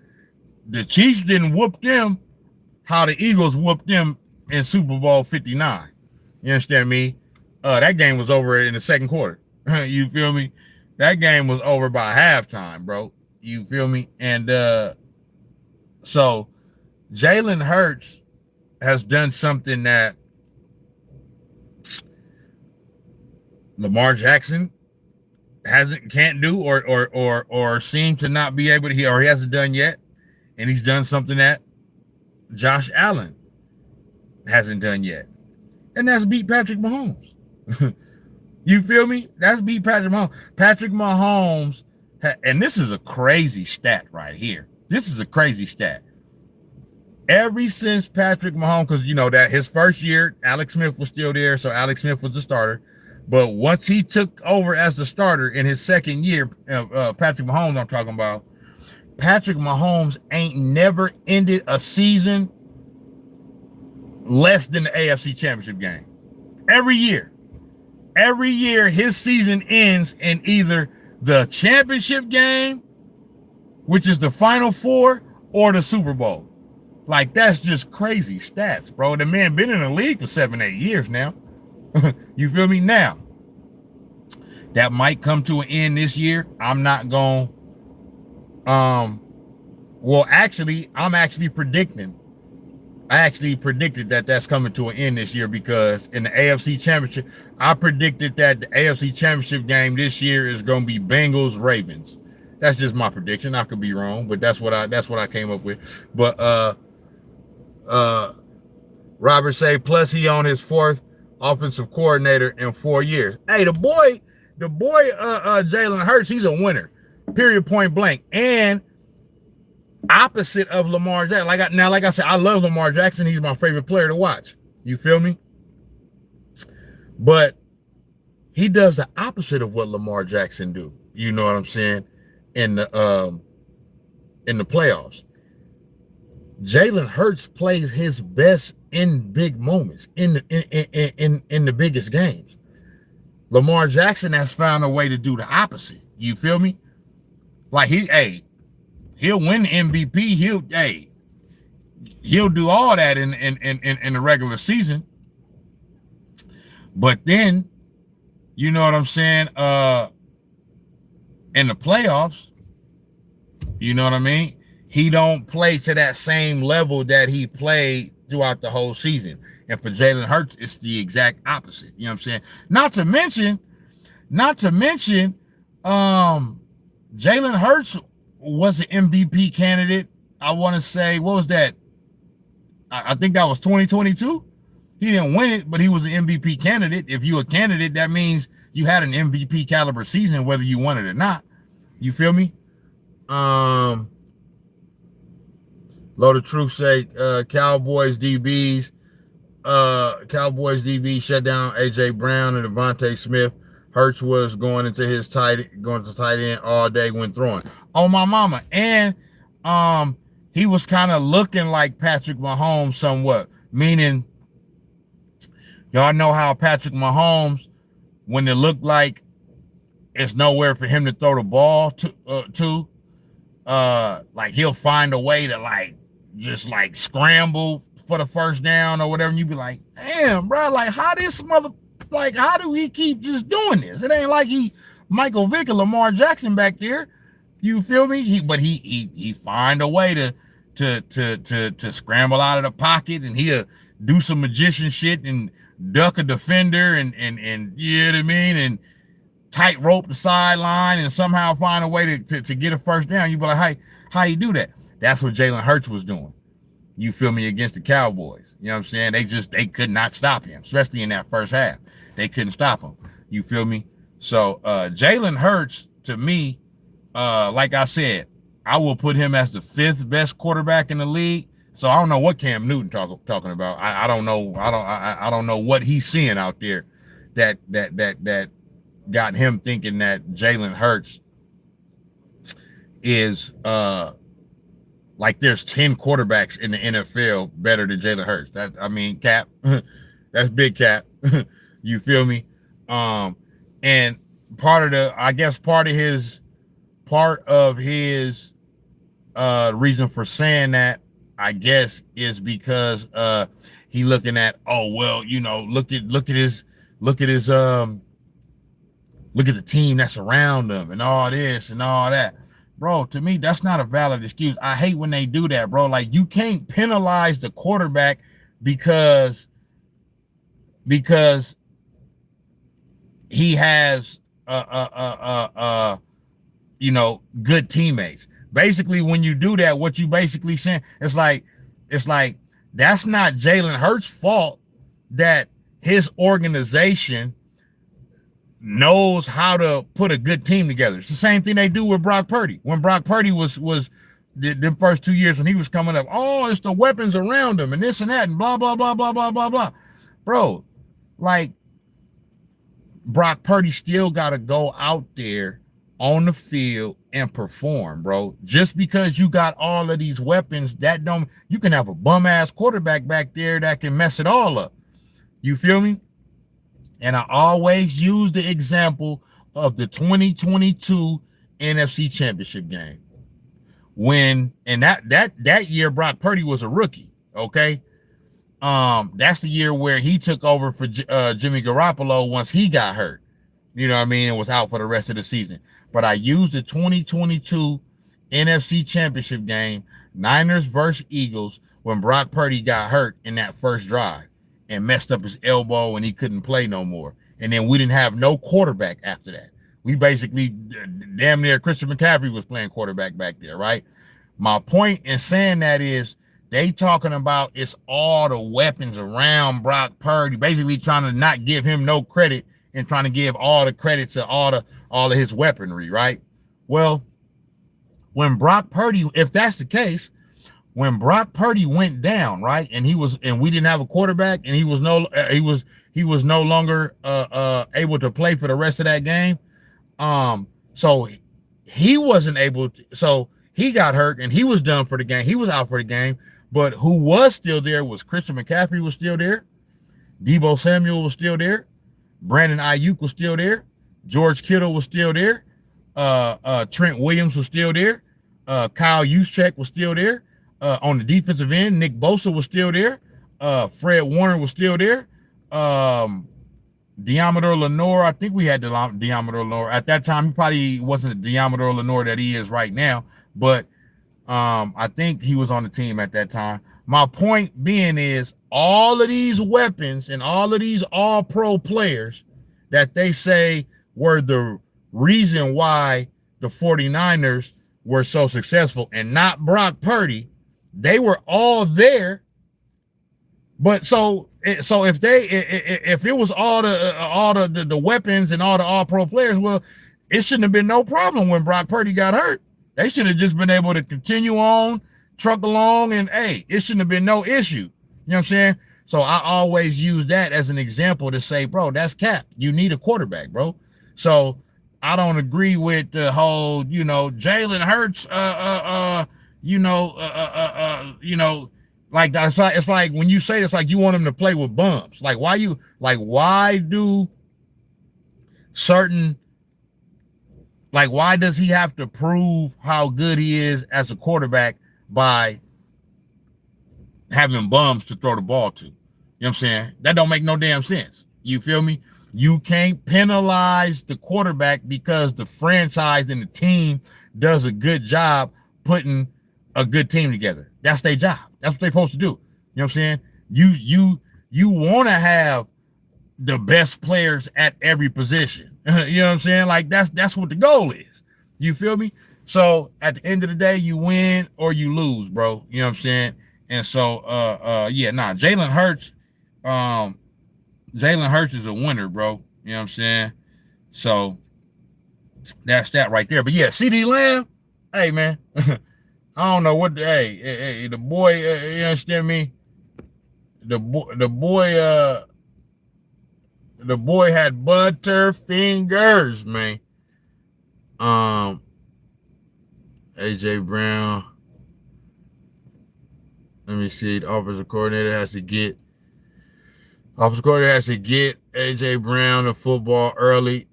the Chiefs didn't whoop them how the Eagles whooped them in Super Bowl 59. You understand me? That game was over in the second quarter. You feel me? That game was over by halftime, bro. You feel me? And so Jalen Hurts has done something that Lamar Jackson can't do or seem to not be able to, he hasn't done yet. And he's done something that Josh Allen hasn't done yet. And that's beat Patrick Mahomes. You feel me? That's beat Patrick Mahomes. Patrick Mahomes, and this is a crazy stat right here. This is a crazy stat. Ever since Patrick Mahomes, because you know that his first year, Alex Smith was still there, so Alex Smith was the starter. But once he took over as the starter in his second year, Patrick Mahomes I'm talking about, Patrick Mahomes ain't never ended a season less than the AFC Championship game. Every year his season ends in either the championship game, which is the Final Four, or the Super Bowl. Like, that's just crazy stats, bro. The man been in the league for 7-8 years now. You feel me? Now, that might come to an end this year. I'm not going well, actually, I'm actually predicting. I actually predicted that that's coming to an end this year, because in the AFC Championship, I predicted that the AFC Championship game this year is going to be Bengals Ravens. That's just my prediction. I could be wrong, but that's what I came up with. But Robert say, plus he on his 4th offensive coordinator in 4 years. Hey, the boy Jalen Hurts, he's a winner. Period, point blank. And opposite of Lamar Jackson. Like I said, I love Lamar Jackson. He's my favorite player to watch. You feel me? But he does the opposite of what Lamar Jackson do. You know what I'm saying? In the playoffs. Jalen Hurts plays his best in big moments, in the biggest games. Lamar Jackson has found a way to do the opposite. You feel me? Like he'll win the MVP. He'll do all that in the regular season. But then, you know what I'm saying? In the playoffs, you know what I mean? he don't play to that same level that he played throughout the whole season. And for Jalen Hurts, it's the exact opposite. You know what I'm saying? Not to mention, Jalen Hurts was an MVP candidate. I want to say, what was that? I think that was 2022. He didn't win it, but he was an MVP candidate. If you're a candidate, that means you had an MVP caliber season, whether you won it or not. You feel me? Load of Truth say Cowboys DBs shut down AJ Brown and Devontae Smith. Hurts was going to tight end all day when throwing. Oh my mama. And he was kind of looking like Patrick Mahomes somewhat, meaning y'all know how Patrick Mahomes, when it looked like it's nowhere for him to throw the ball to like he'll find a way to like just like scramble for the first down or whatever, and you be like, damn, bro, like how do he keep just doing this? It ain't like he Michael Vick or Lamar Jackson back there. You feel me? He find a way to scramble out of the pocket, and he'll do some magician shit and duck a defender and you know what I mean, and tightrope the sideline and somehow find a way to get a first down. You be like, how you do that? That's what Jalen Hurts was doing. You feel me, against the Cowboys. You know what I'm saying? They could not stop him, especially in that first half. They couldn't stop him. You feel me? So Jalen Hurts, to me, like I said, I will put him as the 5th best quarterback in the league. So I don't know what Cam Newton talking about. I don't know. I don't know what he's seeing out there that got him thinking that Jalen Hurts is like there's 10 quarterbacks in the NFL better than Jalen Hurts. Cap. That's big cap. You feel me? And part of his reason for saying that, I guess, is because he looking at, oh well, you know, look at the team that's around them and all this and all that. Bro, to me, that's not a valid excuse. I hate when they do that, bro. Like, you can't penalize the quarterback because he has good teammates. Basically, when you do that, what you basically saying, it's like that's not Jalen Hurts' fault that his organization knows how to put a good team together. It's the same thing they do with Brock Purdy. When Brock Purdy was the first 2 years when he was coming up, oh, it's the weapons around him and this and that and blah, blah, blah, blah, blah, blah, blah. Bro, like, Brock Purdy still got to go out there on the field and perform, bro. Just because you got all of these weapons, you can have a bum-ass quarterback back there that can mess it all up. You feel me? And I always use the example of the 2022 NFC Championship game. That year, Brock Purdy was a rookie, okay? That's the year where he took over for Jimmy Garoppolo once he got hurt. You know what I mean? And was out for the rest of the season. But I used the 2022 NFC Championship game, Niners versus Eagles, when Brock Purdy got hurt in that first drive and messed up his elbow and he couldn't play no more. And then we didn't have no quarterback after that. We basically, damn near Christian McCaffrey was playing quarterback back there, right? My point in saying that is they talking about it's all the weapons around Brock Purdy, basically trying to not give him no credit and trying to give all the credit to all of his weaponry, right? Well, when Brock Purdy, if that's the case, when Brock Purdy went down, right, and we didn't have a quarterback, and he was no longer able to play for the rest of that game. So he wasn't able to, so he got hurt and he was done for the game. He was out for the game. But who was still there was Christian McCaffrey was still there. Deebo Samuel was still there. Brandon Ayuk was still there. George Kittle was still there. Trent Williams was still there. Kyle Juszczyk was still there. On the defensive end, Nick Bosa was still there. Fred Warner was still there. Deommodore Lenoir, I think we had Deommodore Lenoir. At that time, he probably wasn't the Deommodore Lenoir that he is right now. But I think he was on the team at that time. My point being is all of these weapons and all of these all-pro players that they say were the reason why the 49ers were so successful and not Brock Purdy, they were all there. But so if it was all the weapons and all the all-pro players, well, it shouldn't have been no problem when Brock Purdy got hurt. They should have just been able to continue on, truck along, and hey, it shouldn't have been no issue. You know what I'm saying? So I always use that as an example to say, bro, that's cap. You need a quarterback, bro. So I don't agree with the whole, Jalen Hurts, like that's it's like when you say it's like you want him to play with bums. Like why does he have to prove how good he is as a quarterback by having bums to throw the ball to? You know what I'm saying? That don't make no damn sense. You feel me? You can't penalize the quarterback because the franchise and the team does a good job putting a good team together. That's their job. That's what they're supposed to do. You know what I'm saying? You want to have the best players at every position. You know what I'm saying? Like that's what the goal is. You feel me? So at the end of the day, you win or you lose, bro. You know what I'm saying? And so Jalen Hurts is a winner, bro. You know what I'm saying? So that's that right there. But yeah, CD Lamb, hey man. I don't know what the boy, you understand me? The boy had butter fingers, man. AJ Brown. Let me see. The offensive coordinator has to get AJ Brown the football early.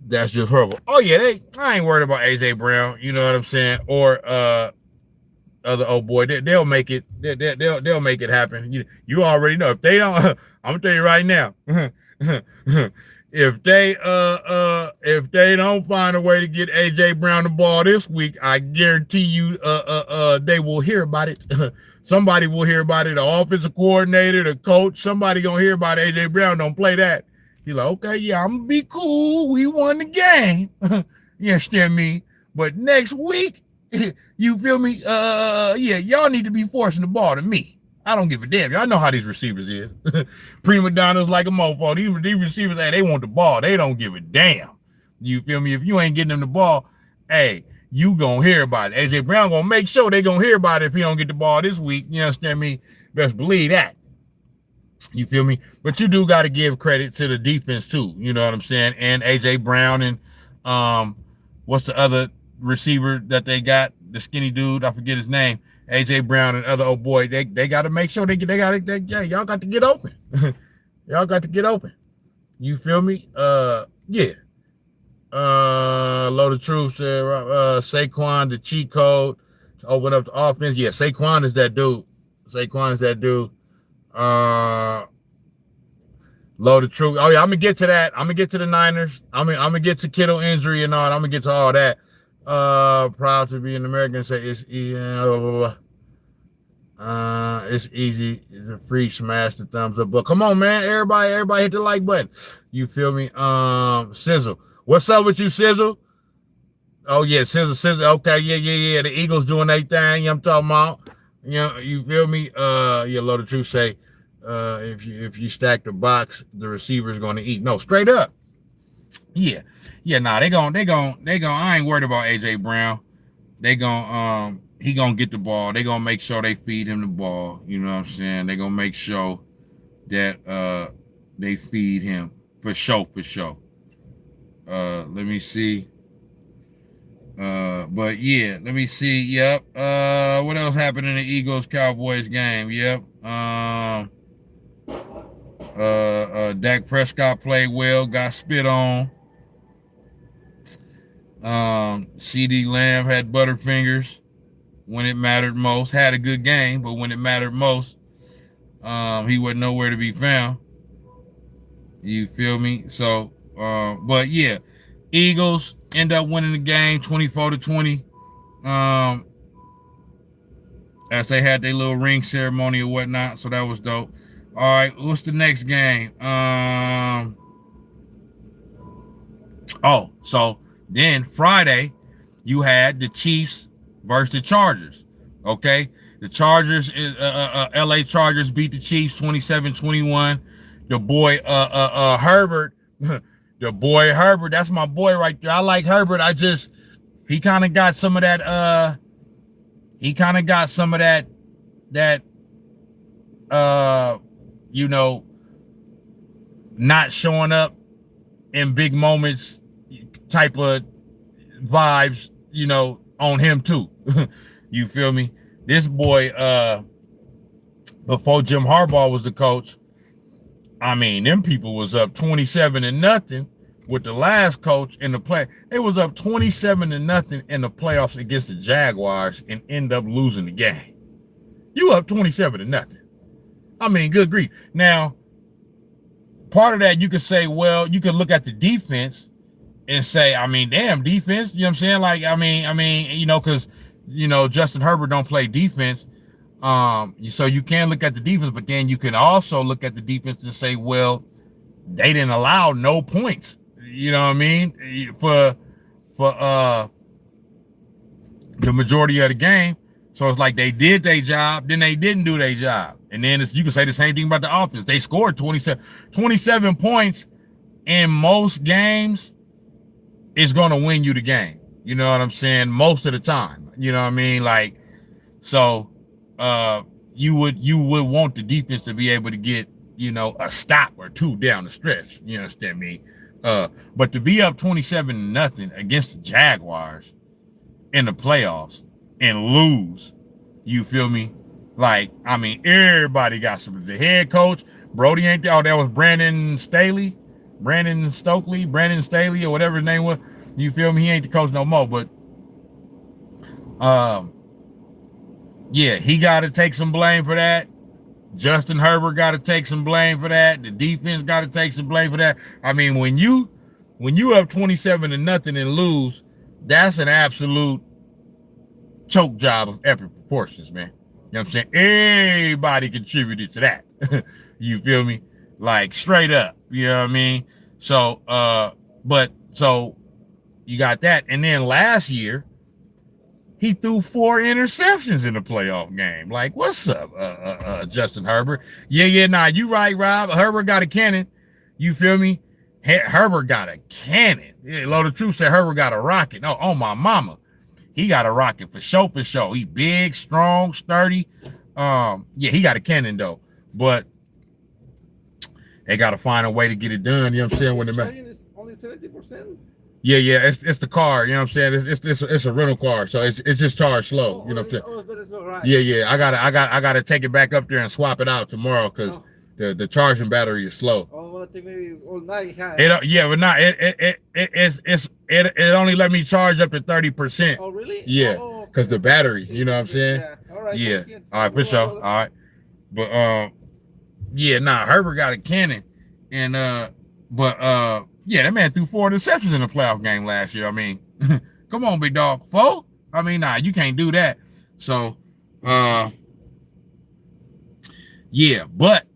That's just horrible. Oh yeah, I ain't worried about AJ Brown. You know what I'm saying? Or other old boy, they'll make it. They'll make it happen. You already know. If they don't, I'm gonna tell you right now. If they don't find a way to get AJ Brown the ball this week, I guarantee you, they will hear about it. Somebody will hear about it. The offensive coordinator, the coach, somebody gonna hear about AJ Brown. Don't play that. He's like, okay, yeah, I'm gonna be cool. We won the game. You understand me? But next week, you feel me? Y'all need to be forcing the ball to me. I don't give a damn. Y'all know how these receivers is. Prima donnas like a mofo. These receivers, hey, they want the ball. They don't give a damn. You feel me? If you ain't getting them the ball, hey, you gonna hear about it. AJ Brown gonna make sure they gonna hear about it if he don't get the ball this week. You understand me? Best believe that. You feel me? But you do got to give credit to the defense too. You know what I'm saying? And AJ Brown and what's the other receiver that they got? The skinny dude, I forget his name. AJ Brown and other old boy, they got to make sure y'all got to get open. Y'all got to get open. You feel me? Yeah. Load of truth said Saquon, the cheat code to open up the offense. Yeah, Saquon is that dude. Load of truth. Oh yeah, I'm gonna get to that. I'm gonna get to the Niners. I'm gonna get to Kittle injury and all. I'm gonna get to all that. Proud to be an American. Say it's easy. It's a free smash the thumbs up. But come on, man. Everybody hit the like button. You feel me? Sizzle. What's up with you, Sizzle? Oh yeah, Sizzle. Okay, yeah. The Eagles doing their thing. I'm talking about. You feel me? Load of truth say, if you stack the box, the receiver's gonna eat. No, straight up. Yeah, they gonna. I ain't worried about AJ Brown. He gonna get the ball. They gonna make sure they feed him the ball. You know what I'm saying? They gonna make sure that they feed him for sure. Let me see. But yeah, let me see. Yep. What else happened in the Eagles Cowboys game? Yep. Dak Prescott played well, got spit on. CD Lamb had butterfingers when it mattered most. Had a good game, but when it mattered most, he wasn't nowhere to be found. You feel me? So, but yeah, Eagles end up winning the game 24-20. as they had their little ring ceremony or whatnot. So that was dope. All right, what's the next game? So then Friday, you had the Chiefs versus the Chargers. Okay, the Chargers, LA Chargers beat the Chiefs 27-21. The boy, Herbert, the boy Herbert, that's my boy right there. I like Herbert. He kind of got some of that. Not showing up in big moments type of vibes, on him too. You feel me? This boy, before Jim Harbaugh was the coach, I mean, them people was up 27-0 with the last coach in the play. It was up 27-0 in the playoffs against the Jaguars and end up losing the game. You up 27-0. I mean, good grief. Now, part of that you could say, well, you could look at the defense and say, I mean, damn, defense, you know what I'm saying? Like, I mean, because Justin Herbert don't play defense. So you can look at the defense, but then you can also look at the defense and say, well, they didn't allow no points. You know what I mean? For the majority of the game. So it's like they did their job, then they didn't do their job. And then you can say the same thing about the offense. They scored 27 points in most games is going to win you the game. You know what I'm saying? Most of the time. You know what I mean? Like, so you would want the defense to be able to get, a stop or two down the stretch. You understand me? But to be up 27-0 against the Jaguars in the playoffs and lose, you feel me? Like, I mean, everybody got some. The head coach, Brody ain't there. Oh, that was Brandon Staley, or whatever his name was. You feel me? He ain't the coach no more. But, yeah, he got to take some blame for that. Justin Herbert got to take some blame for that. The defense got to take some blame for that. I mean, when you up 27-0 and lose, that's an absolute choke job of epic proportions, man. You know what I'm saying? Everybody contributed to that. You feel me? Like, straight up. You know what I mean? So, so you got that. And then last year, he threw 4 interceptions in the playoff game. Like, what's up, Justin Herbert? Yeah, you right, Rob. Herbert got a cannon. You feel me? Herbert got a cannon. The truth said Herbert got a rocket. Oh, my mama. He got a rocket for sure, for sure. He big, strong, sturdy. Yeah, he got a cannon, though. But they got to find a way to get it done. You know what I'm saying? When it's only 70%. Yeah, it's the car. You know what I'm saying? It's a rental car, so it's just charged slow. You know what I'm saying? But it's all right. Yeah. I gotta take it back up there and swap it out tomorrow because the charging battery is slow. Oh, I think maybe all night. But not it only let me charge up to 30%. Oh, really? Yeah, because the battery. You know what I'm saying? Yeah. All right. Yeah. All right, for sure. All right, but Herbert got a cannon, and yeah, that man threw 4 interceptions in the playoff game last year. I mean, come on, big dog. 4? I mean, you can't do that. So, yeah, but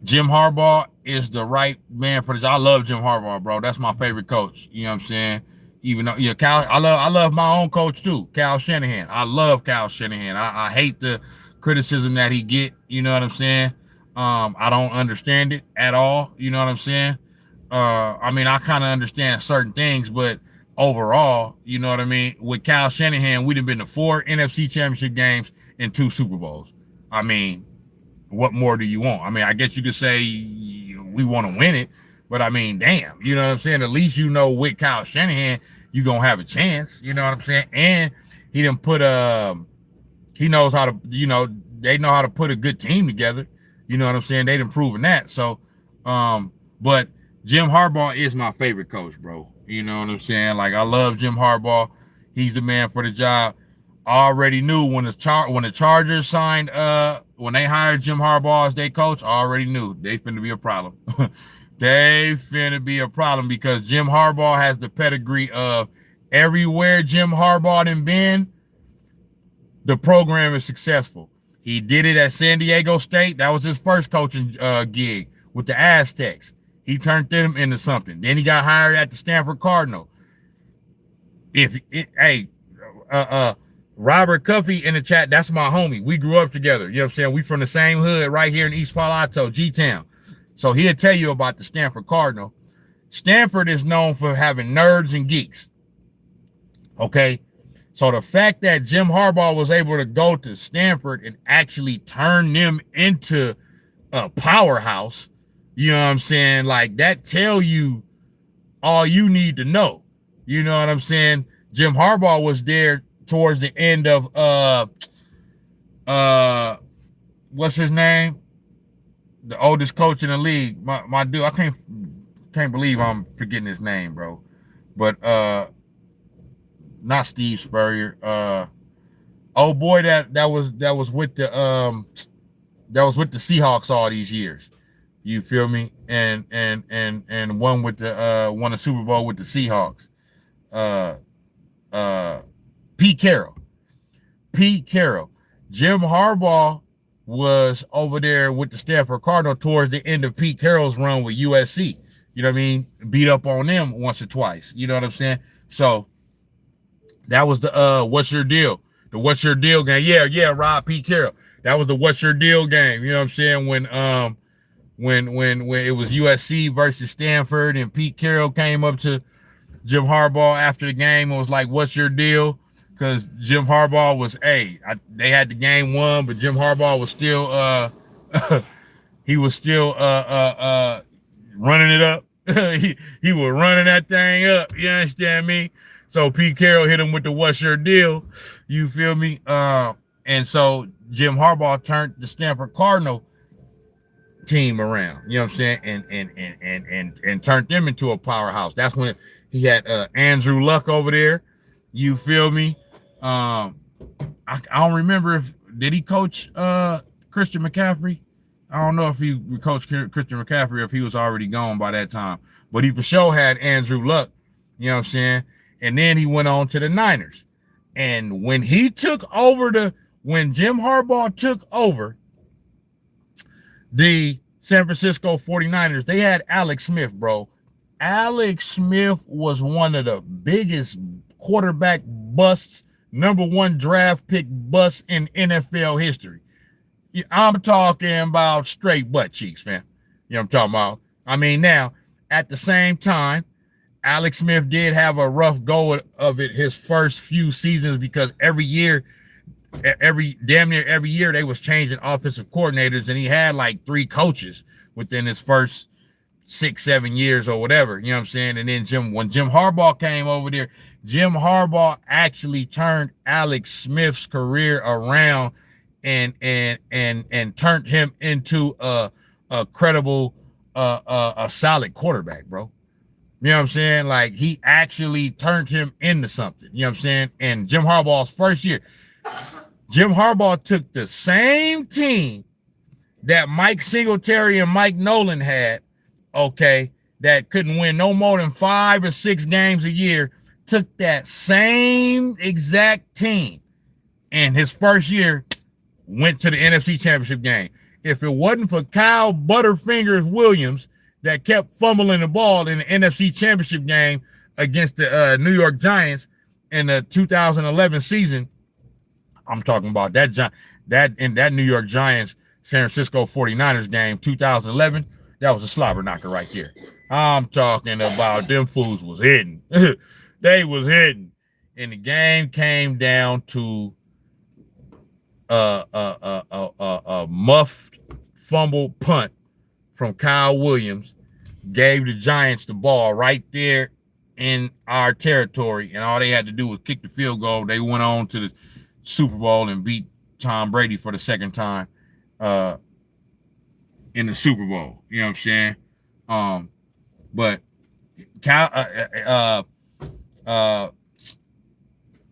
Jim Harbaugh is the right man for this. I love Jim Harbaugh, bro. That's my favorite coach. You know what I'm saying? Even though, Cal, I love my own coach too, Cal Shanahan. I love Cal Shanahan. I hate the criticism that he get. You know what I'm saying? I don't understand it at all. You know what I'm saying? I mean, I kind of understand certain things, but overall, you know what I mean? With Cal Shanahan, we'd have been to 4 NFC championship games and 2 Super Bowls. I mean, what more do you want? I mean, I guess you could say we want to win it, but I mean, damn, you know what I'm saying? At least with Kyle Shanahan, you're going to have a chance. You know what I'm saying? And he didn't put he knows how to, they know how to put a good team together. You know what I'm saying? They done proven that. So, but Jim Harbaugh is my favorite coach, bro. You know what I'm saying? Like, I love Jim Harbaugh. He's the man for the job. I already knew when the Chargers signed, when they hired Jim Harbaugh as their coach, I already knew they finna be a problem. They finna be a problem because Jim Harbaugh has the pedigree of everywhere Jim Harbaugh done been, the program is successful. He did it at San Diego State. That was his first coaching gig with the Aztecs. He turned them into something. Then he got hired at the Stanford Cardinal. Robert Cuffey in the chat, that's my homie. We grew up together. You know what I'm saying? We from the same hood right here in East Palo Alto, G-Town. So he'll tell you about the Stanford Cardinal. Stanford is known for having nerds and geeks. Okay? So the fact that Jim Harbaugh was able to go to Stanford and actually turn them into a powerhouse, you know what I'm saying? Like, that tell you all you need to know. You know what I'm saying? Jim Harbaugh was there towards the end of what's his name? The oldest coach in the league. My dude, I can't believe I'm forgetting his name, bro. But not Steve Spurrier. Oh boy, that was with the Seahawks all these years. You feel me? And won a Super Bowl with the Seahawks. Pete Carroll. Jim Harbaugh was over there with the Stanford Cardinal towards the end of Pete Carroll's run with USC. You know what I mean? Beat up on them once or twice. You know what I'm saying? So that was the what's your deal? The what's your deal game. Yeah, Rob, Pete Carroll. That was the what's your deal game. You know what I'm saying? When it was USC versus Stanford and Pete Carroll came up to Jim Harbaugh after the game and was like, what's your deal? Because Jim Harbaugh was, they had the game won, but Jim Harbaugh was still he was still running it up. he was running that thing up. You understand me? So Pete Carroll hit him with the what's your deal? You feel me? And so Jim Harbaugh turned the Stanford Cardinal team around. You know what I'm saying? And turned them into a powerhouse. That's when he had Andrew Luck over there. You feel me? I don't remember did he coach Christian McCaffrey? I don't know if he coached Christian McCaffrey or if he was already gone by that time. But he for sure had Andrew Luck. You know what I'm saying? And then he went on to the Niners. And when he took over when Jim Harbaugh took over the San Francisco 49ers, they had Alex Smith, bro. Alex Smith was one of the biggest quarterback busts, #1 draft pick busts in NFL history. I'm talking about straight butt cheeks, man. You know what I'm talking about? I mean, now, at the same time, Alex Smith did have a rough go of it his first few seasons because damn near every year they was changing offensive coordinators, and he had like 3 coaches within his first 6-7 years or whatever. You know what I'm saying? And then when Jim Harbaugh came over there, Jim Harbaugh actually turned Alex Smith's career around and turned him into a credible, a solid quarterback, bro. You know what I'm saying? Like, he actually turned him into something. You know what I'm saying? And Jim Harbaugh's first year, Jim Harbaugh took the same team that Mike Singletary and Mike Nolan had, that couldn't win no more than 5 or 6 games a year, took that same exact team, and his first year went to the NFC Championship game. If it wasn't for Kyle Butterfingers Williams that kept fumbling the ball in the NFC Championship game against the New York Giants in the 2011 season, I'm talking about that New York Giants San Francisco 49ers game 2011, that was a slobber knocker right there. I'm talking about them fools was hitting. They was hitting. And the game came down to a muffed fumble punt from Kyle Williams, gave the Giants the ball right there in our territory, and all they had to do was kick the field goal. They went on to the Super Bowl and beat Tom Brady for the second time in the Super Bowl. You know what I'm saying? But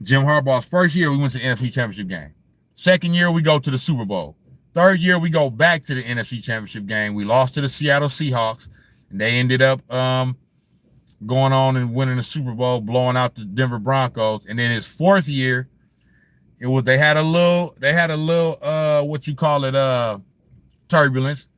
Jim Harbaugh's first year, we went to the NFC Championship game. Second year, we go to the Super Bowl. Third year, we go back to the NFC Championship game. We lost to the Seattle Seahawks, and they ended up going on and winning the Super Bowl, blowing out the Denver Broncos. And then his fourth year, they had a little what you call it, turbulence.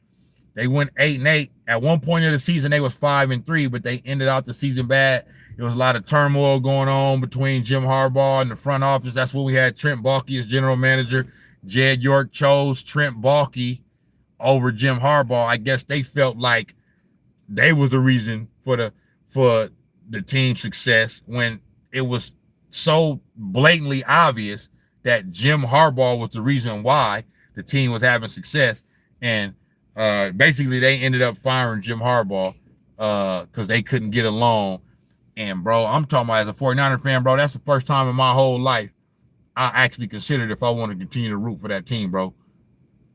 They went 8-8. At one point of the season, they was 5-3, but they ended out the season bad. There was a lot of turmoil going on between Jim Harbaugh and the front office. That's when we had Trent Baalke as general manager. Jed York chose Trent Baalke over Jim Harbaugh. I guess they felt like they was the reason for the team's success when it was so blatantly obvious that Jim Harbaugh was the reason why the team was having success. And basically they ended up firing Jim Harbaugh because they couldn't get along. And, bro, I'm talking about as a 49er fan, bro, that's the first time in my whole life I actually considered if I want to continue to root for that team, bro.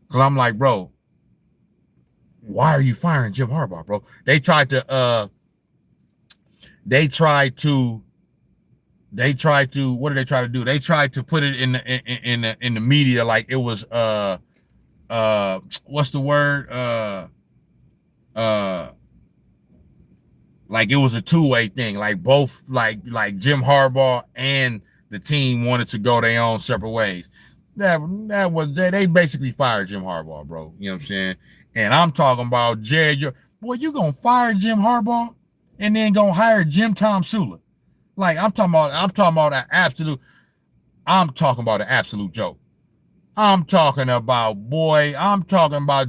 Because I'm like, bro, why are you firing Jim Harbaugh, bro? They tried to what did they try to do? They tried to put it in the media like it was what's the word? Like it was a two-way thing. Like both like Jim Harbaugh and the team wanted to go their own separate ways. That was they basically fired Jim Harbaugh, bro. You know what I'm saying? And I'm talking about Jed. Boy, you gonna fire Jim Harbaugh and then gonna hire Jim Tom Sula? Like I'm talking about an absolute joke. I'm talking about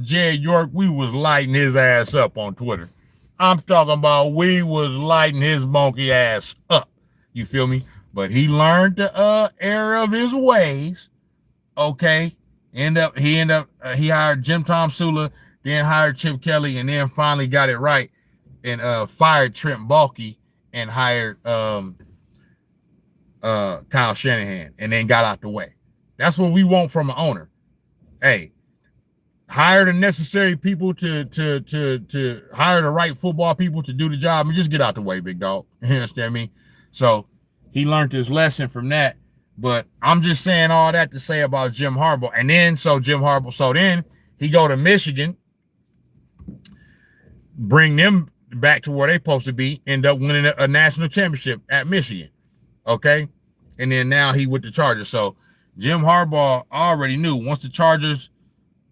Jed York. We was lighting his ass up on Twitter. I'm talking about we was lighting his monkey ass up. You feel me? But he learned the error of his ways. Okay. He hired Jim Tom Sula, then hired Chip Kelly, and then finally got it right and fired Trent Baalke and hired Kyle Shanahan and then got out the way. That's what we want from an owner. Hey, hire the necessary people to hire the right football people to do the job and just get out the way, big dog. You understand me? So he learned his lesson from that. But I'm just saying all that to say about Jim Harbaugh. And then then he go to Michigan, bring them back to where they supposed to be, end up winning a national championship at Michigan. Okay. And then now he with the Chargers. So Jim Harbaugh already knew once the Chargers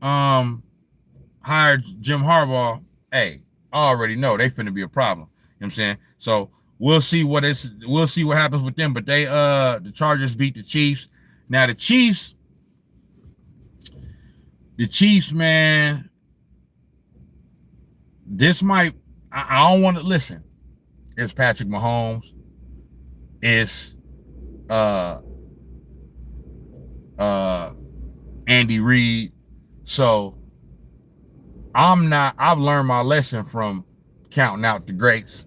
hired Jim Harbaugh, hey, I already know they finna be a problem. You know what I'm saying? So we'll see what happens with them. But they the Chargers beat the Chiefs. Now the Chiefs, man, this might I don't want to listen. It's Patrick Mahomes. It's Andy Reid. So I've learned my lesson from counting out the greats.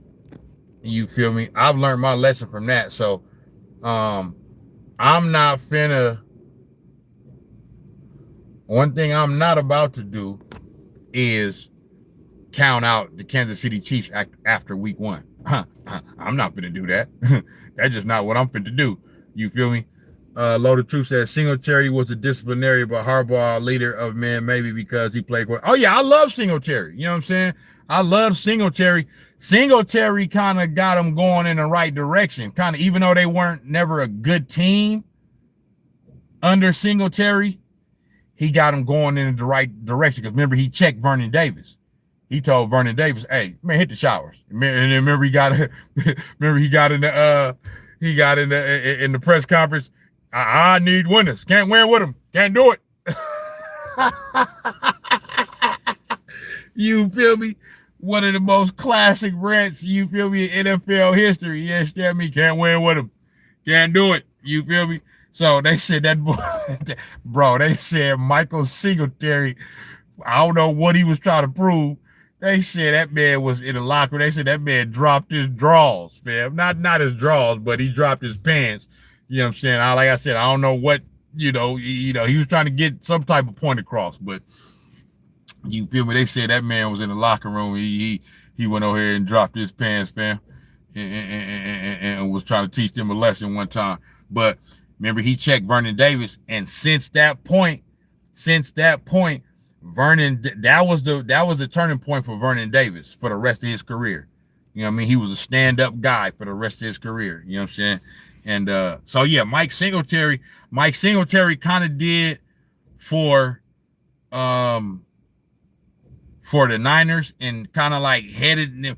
You feel me? I've learned my lesson from that. So I'm not finna. One thing I'm not about to do is count out the Kansas City Chiefs after week 1. I'm not finna do that. That's just not what I'm finna do. You feel me? Loaded Truth says Singletary was a disciplinary, but Harbaugh a leader of men, maybe because he played. Oh yeah, I love Singletary. You know what I'm saying? I love Singletary. Singletary kind of got them going in the right direction. Kind of, even though they weren't never a good team under Singletary, he got them going in the right direction. Because remember, he checked Vernon Davis. He told Vernon Davis, "Hey, man, hit the showers." And then remember, he got in the press conference. I need winners. Can't win with them. Can't do it. You feel me? One of the most classic rants, you feel me, in NFL history. You understand me? Can't win with them. Can't do it. You feel me? So they said that, bro, they said Michael Singletary, I don't know what he was trying to prove. They said that man was in the locker room. They said that man dropped his drawers, fam. Not his drawers, but he dropped his pants. You know what I'm saying? Like I said, I don't know what, he was trying to get some type of point across, but you feel me? They said that man was in the locker room. He went over here and dropped his pants, fam, and was trying to teach them a lesson one time. But remember, he checked Vernon Davis, and since that point, Vernon, that was the turning point for Vernon Davis for the rest of his career. You know what I mean? He was a stand-up guy for the rest of his career. You know what I'm saying? And so yeah, Mike Singletary kind of did for the Niners and kind of like heading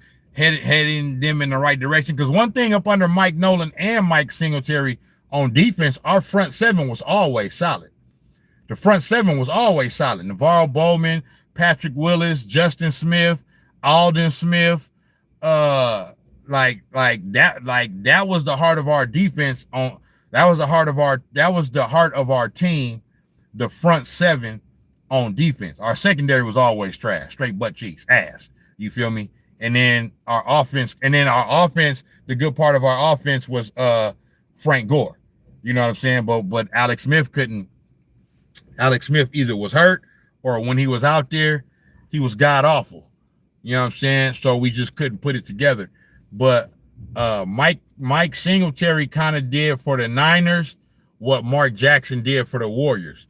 them in the right direction. Because one thing up under Mike Nolan and Mike Singletary on defense, our front seven was always solid. The front seven was always solid. Navarro Bowman, Patrick Willis, Justin Smith, Alden Smith, that was the heart of our defense. That was the heart of our team, the front seven on defense. Our secondary was always trash, straight butt cheeks, ass. You feel me? And then our offense, the good part of our offense was Frank Gore. You know what I'm saying? But Alex Smith either was hurt or when he was out there, he was god awful. You know what I'm saying? So we just couldn't put it together. But Mike Singletary kind of did for the Niners what Mark Jackson did for the Warriors,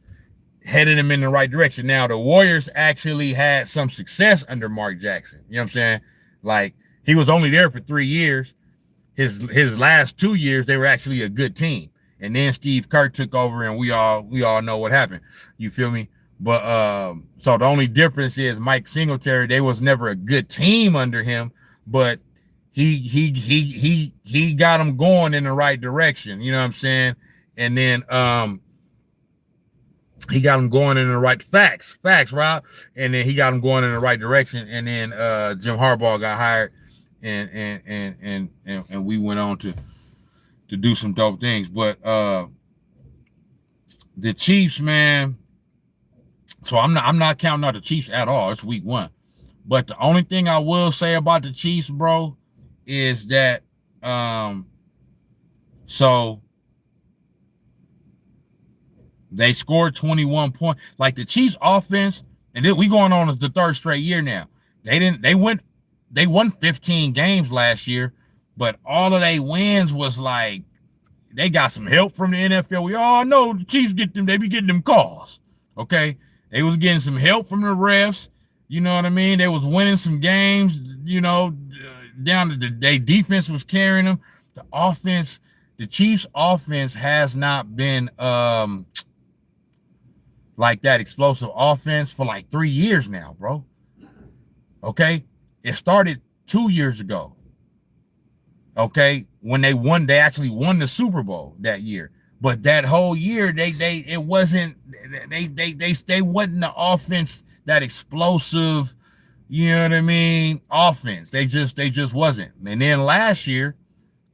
headed them in the right direction. Now, the Warriors actually had some success under Mark Jackson. You know what I'm saying? Like, he was only there for 3 years. His last 2 years, they were actually a good team. And then Steve Kerr took over, and we all know what happened. You feel me? But so the only difference is Mike Singletary, they was never a good team under him, but he got them going in the right direction. You know what I'm saying? And then he got them going in the right facts, Rob. And then he got them going in the right direction. And then Jim Harbaugh got hired, and we went on to do some dope things. But the Chiefs, man. So I'm not counting out the Chiefs at all. It's week 1. But the only thing I will say about the Chiefs, bro, is that so they scored 21 points. Like the Chiefs offense, and then we going on as the 3rd straight year now. They won 15 games last year, but all of their wins was like they got some help from the NFL. We all know the Chiefs they be getting them calls. Okay. They was getting some help from the refs. You know what I mean? They was winning some games, down to their defense was carrying them. The Chiefs offense has not been like that explosive offense for like 3 years now, bro. Okay? It started 2 years ago. Okay? When they actually won the Super Bowl that year. But that whole year, they wasn't the offense that explosive, you know what I mean, offense. They just wasn't. And then last year,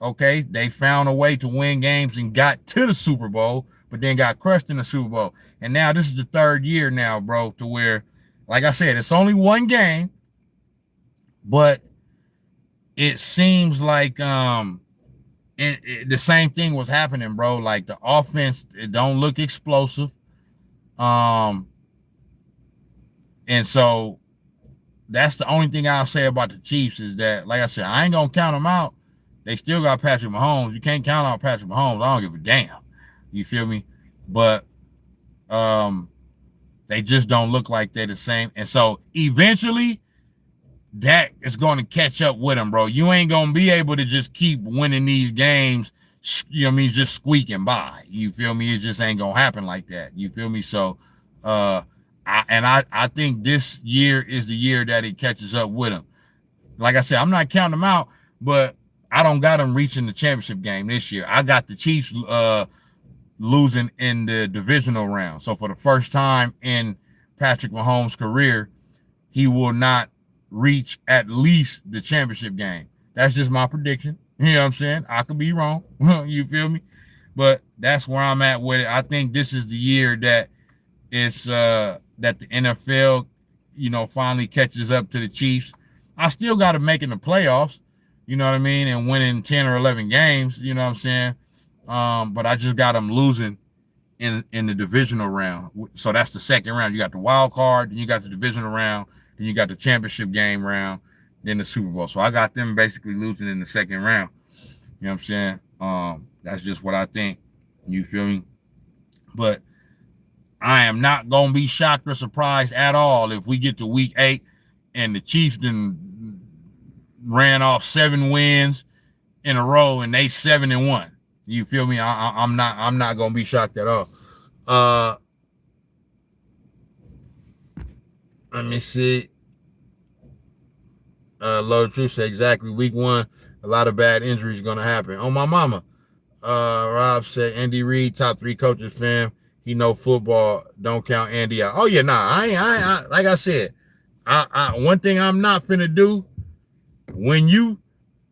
okay, they found a way to win games and got to the Super Bowl, but then got crushed in the Super Bowl. And now this is the 3rd year now, bro, to where, like I said, it's only 1 game, but it seems like the same thing was happening, bro. Like the offense, it don't look explosive. And so that's the only thing I'll say about the Chiefs is that, like I said, I ain't gonna count them out. They still got Patrick Mahomes. You can't count out Patrick Mahomes. I don't give a damn. You feel me? But they just don't look like they're the same. And so eventually that is going to catch up with them, bro. You ain't going to be able to just keep winning these games, you know what I mean, just squeaking by. You feel me? It just ain't going to happen like that. You feel me? So, I think this year is the year that it catches up with them. Like I said, I'm not counting them out, but I don't got them reaching the championship game this year. I got the Chiefs losing in the divisional round. So for the first time in Patrick Mahomes' career, he will not reach at least the championship game. That's just my prediction. You know what I'm saying? I could be wrong. You feel me? But that's where I'm at with it. I think this is the year that it's that the NFL, finally catches up to the Chiefs. I still got to make in the playoffs, you know what I mean, and winning 10 or 11 games, you know what I'm saying? But I just got them losing in the divisional round. So that's the second round. You got the wild card, then you got the divisional round, then you got the championship game round, then the Super Bowl. So I got them basically losing in the second round. You know what I'm saying? That's just what I think. You feel me? But I am not going to be shocked or surprised at all if we get to week 8 and the Chiefs then ran off 7 wins in a row and they 7-1. You know You feel me? I'm not gonna be shocked at all. Let me see. Low Truth said exactly. Week 1, a lot of bad injuries gonna happen. On my mama. Rob said Andy Reid, top 3 coaches, fam. He know football. Don't count Andy out. Oh yeah, nah. I like I said. One thing I'm not finna do.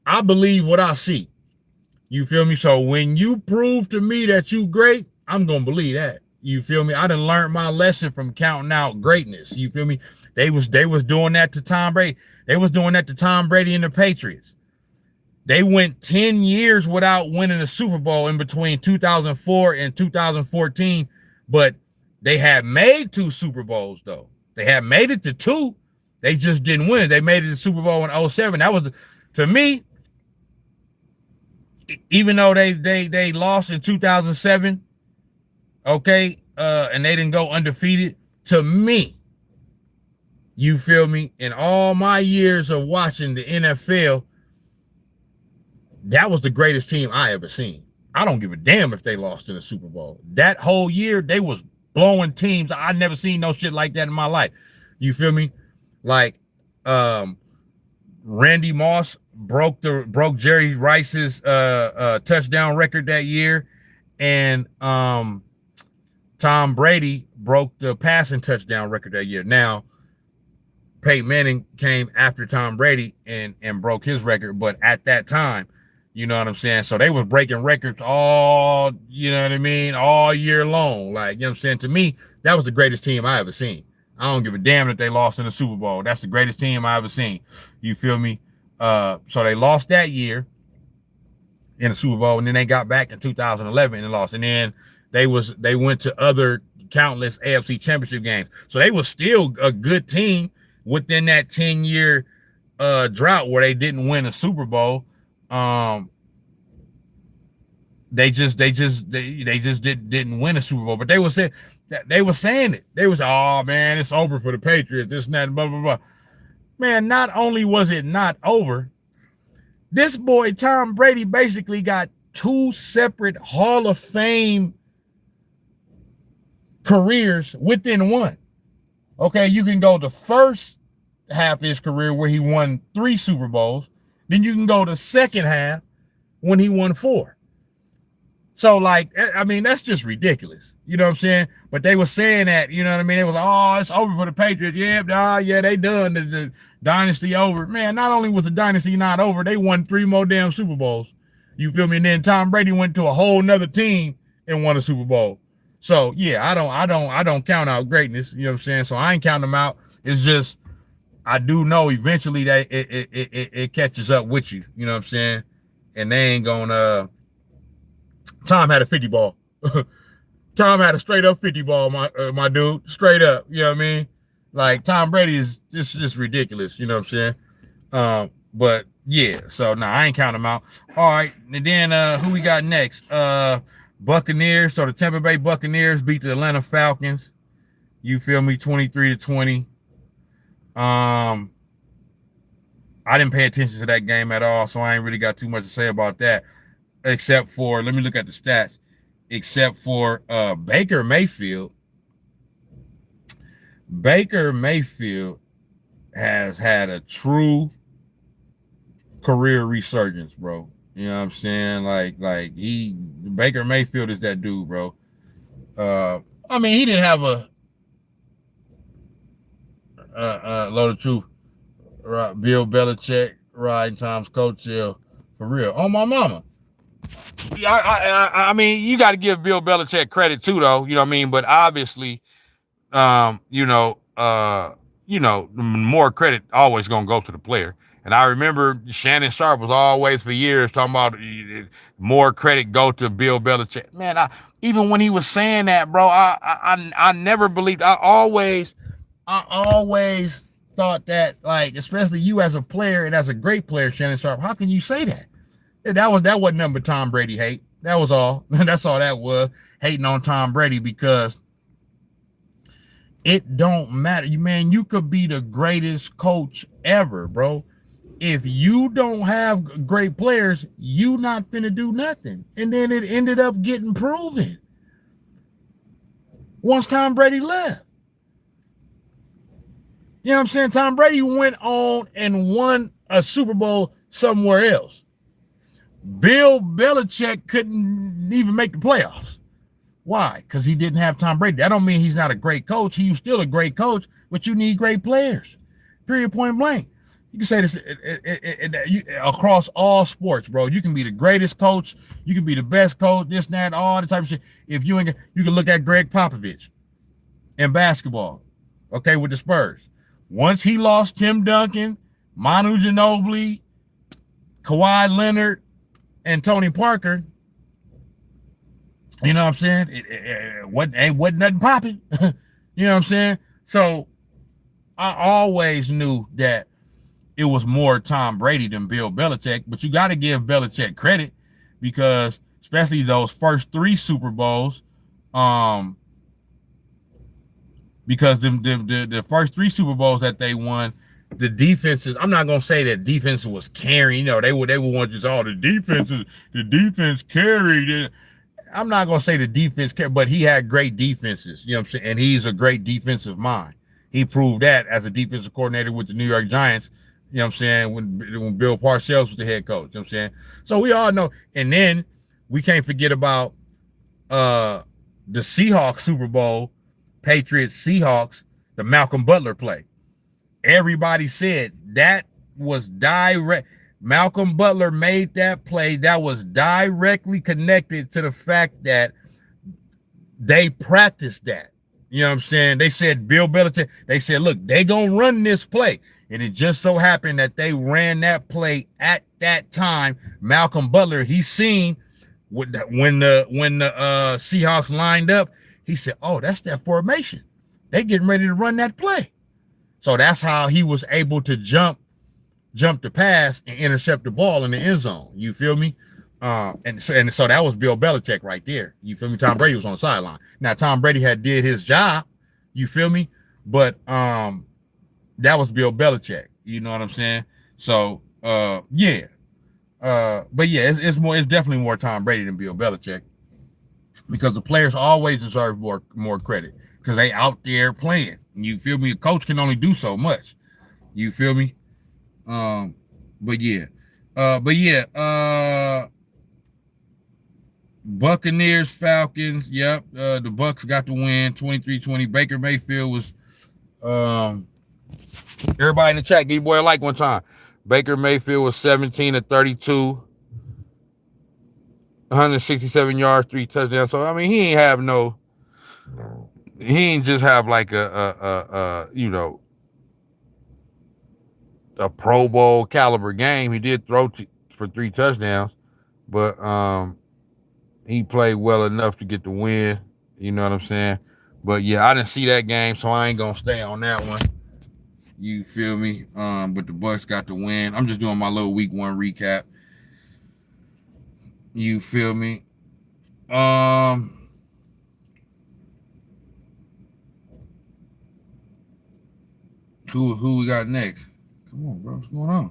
I believe what I see. You feel me? So when you prove to me that you great, I'm gonna believe that. You feel me? I done learned my lesson from counting out greatness. You feel me? They was doing that to Tom Brady. They was doing that to Tom Brady and the Patriots. They went 10 years without winning a Super Bowl in between 2004 and 2014, but they had made 2 Super Bowls though. They had made it to 2. They just didn't win it. They made it to Super Bowl in 2007. That was, to me, even though they lost in 2007, okay, and they didn't go undefeated, to me, you feel me, in all my years of watching the NFL, that was the greatest team I ever seen. I don't give a damn if they lost in the Super Bowl. That whole year, they was blowing teams. I never seen no shit like that in my life. You feel me? Like, Randy Moss broke Jerry Rice's touchdown record that year, and Tom Brady broke the passing touchdown record that year. Now, Peyton Manning came after Tom Brady and broke his record, but at that time, you know what I'm saying? So they was breaking records all, you know what I mean, all year long. Like, you know what I'm saying? To me, that was the greatest team I ever seen. I don't give a damn that they lost in the Super Bowl. That's the greatest team I ever seen. You feel me? So they lost that year in the Super Bowl, and then they got back in 2011 and lost. And then they went to other countless AFC championship games. So they was still a good team within that 10-year drought where they didn't win a Super Bowl. They just didn't win a Super Bowl, but they were saying it. They was, oh man, it's over for the Patriots. This and that, blah blah blah. Man, not only was it not over, this boy Tom Brady basically got 2 separate Hall of Fame careers within one. Okay, you can go the first half of his career where he won 3 Super Bowls. Then you can go the second half when he won 4. So, like, I mean, that's just ridiculous. You know what I'm saying? But they were saying that, you know what I mean? It was, oh, it's over for the Patriots. Yeah, they done. The dynasty over. Man, not only was the dynasty not over, they won 3 more damn Super Bowls. You feel me? And then Tom Brady went to a whole nother team and won a Super Bowl. So, yeah, I don't count out greatness. You know what I'm saying? So I ain't counting them out. It's just, I do know eventually that it catches up with you. You know what I'm saying? And they ain't gonna. Tom had a 50 ball. Tom had a straight up 50 ball, my dude. Straight up. You know what I mean? Like, Tom Brady is just ridiculous. You know what I'm saying? But yeah, so no, I ain't counting them out. All right, and then who we got next? Buccaneers. So the Tampa Bay Buccaneers beat the Atlanta Falcons. You feel me? 23-20. I didn't pay attention to that game at all, so I ain't really got too much to say about that. Except for, let me look at the stats. Except for Baker Mayfield. Baker Mayfield has had a true career resurgence, bro. You know what I'm saying? Like Baker Mayfield is that dude, bro. I mean, he didn't have a load of truth. Bill Belichick riding Tom's coattail for real. On my mama. I mean, you got to give Bill Belichick credit too, though. You know what I mean? But obviously, more credit always gonna go to the player. And I remember Shannon Sharp was always for years talking about more credit go to Bill Belichick. Man, even when he was saying that, bro, I never believed. I always thought that, like, especially you as a player and as a great player, Shannon Sharp, how can you say that? That wasn't nothing but Tom Brady hate. That was all. That's all that was, hating on Tom Brady, because it don't matter. You could be the greatest coach ever, bro. if you don't have great players, you not finna do nothing. And then it ended up getting proven once Tom Brady left. You know what I'm saying? Tom Brady went on and won a Super Bowl somewhere else. Bill Belichick couldn't even make the playoffs. Why? Because he didn't have Tom Brady. That don't mean he's not a great coach. He was still a great coach, but you need great players. Period, point blank. You can say this across all sports, bro. You can be the greatest coach. You can be the best coach, this, that, all the type of shit. If you ain't, you can look at Greg Popovich in basketball, okay, with the Spurs. Once he lost Tim Duncan, Manu Ginobili, Kawhi Leonard, and Tony Parker, you know what I'm saying? It wasn't nothing popping. You know what I'm saying? So I always knew that it was more Tom Brady than Bill Belichick, but you got to give Belichick credit because especially those first 3 Super Bowls, because the first 3 Super Bowls that they won, the defenses, I'm not gonna say that defense was carrying, you know, they would want just all the defense carried it. I'm not gonna say the defense carried, but he had great defenses, you know what I'm saying? And he's a great defensive mind. He proved that as a defensive coordinator with the New York Giants, you know what I'm saying, when Bill Parcells was the head coach, you know what I'm saying? So we all know, and then we can't forget about the Seahawks Super Bowl, Patriots Seahawks, the Malcolm Butler play. Everybody said that was direct. Malcolm Butler made that play that was directly connected to the fact that they practiced that. You know what I'm saying? They said Bill Belichick, they said, look, they gonna run this play. And it just so happened that they ran that play at that time. Malcolm Butler, he seen when the Seahawks lined up, he said, oh, that's that formation. They getting ready to run that play. So that's how he was able to jump the pass and intercept the ball in the end zone. You feel me? And so that was Bill Belichick right there. You feel me? Tom Brady was on the sideline. Now Tom Brady had did his job. You feel me? But that was Bill Belichick. You know what I'm saying? So yeah. But yeah, it's definitely more Tom Brady than Bill Belichick because the players always deserve more credit because they out there playing. You feel me? A coach can only do so much. You feel me? But yeah. Buccaneers, Falcons. Yep. The Bucs got the win 23-20. Baker Mayfield was everybody in the chat, give your boy a like one time. Baker Mayfield was 17 of 32, 167 yards, 3 touchdowns. So I mean, he ain't just have like a Pro Bowl caliber game. He did throw for 3 touchdowns, but he played well enough to get the win. You know what I'm saying? But yeah, I didn't see that game, so I ain't gonna stay on that one. You feel me? But the Bucs got the win. I'm just doing my little week 1 recap. You feel me? Who we got next? Come on, bro. What's going on?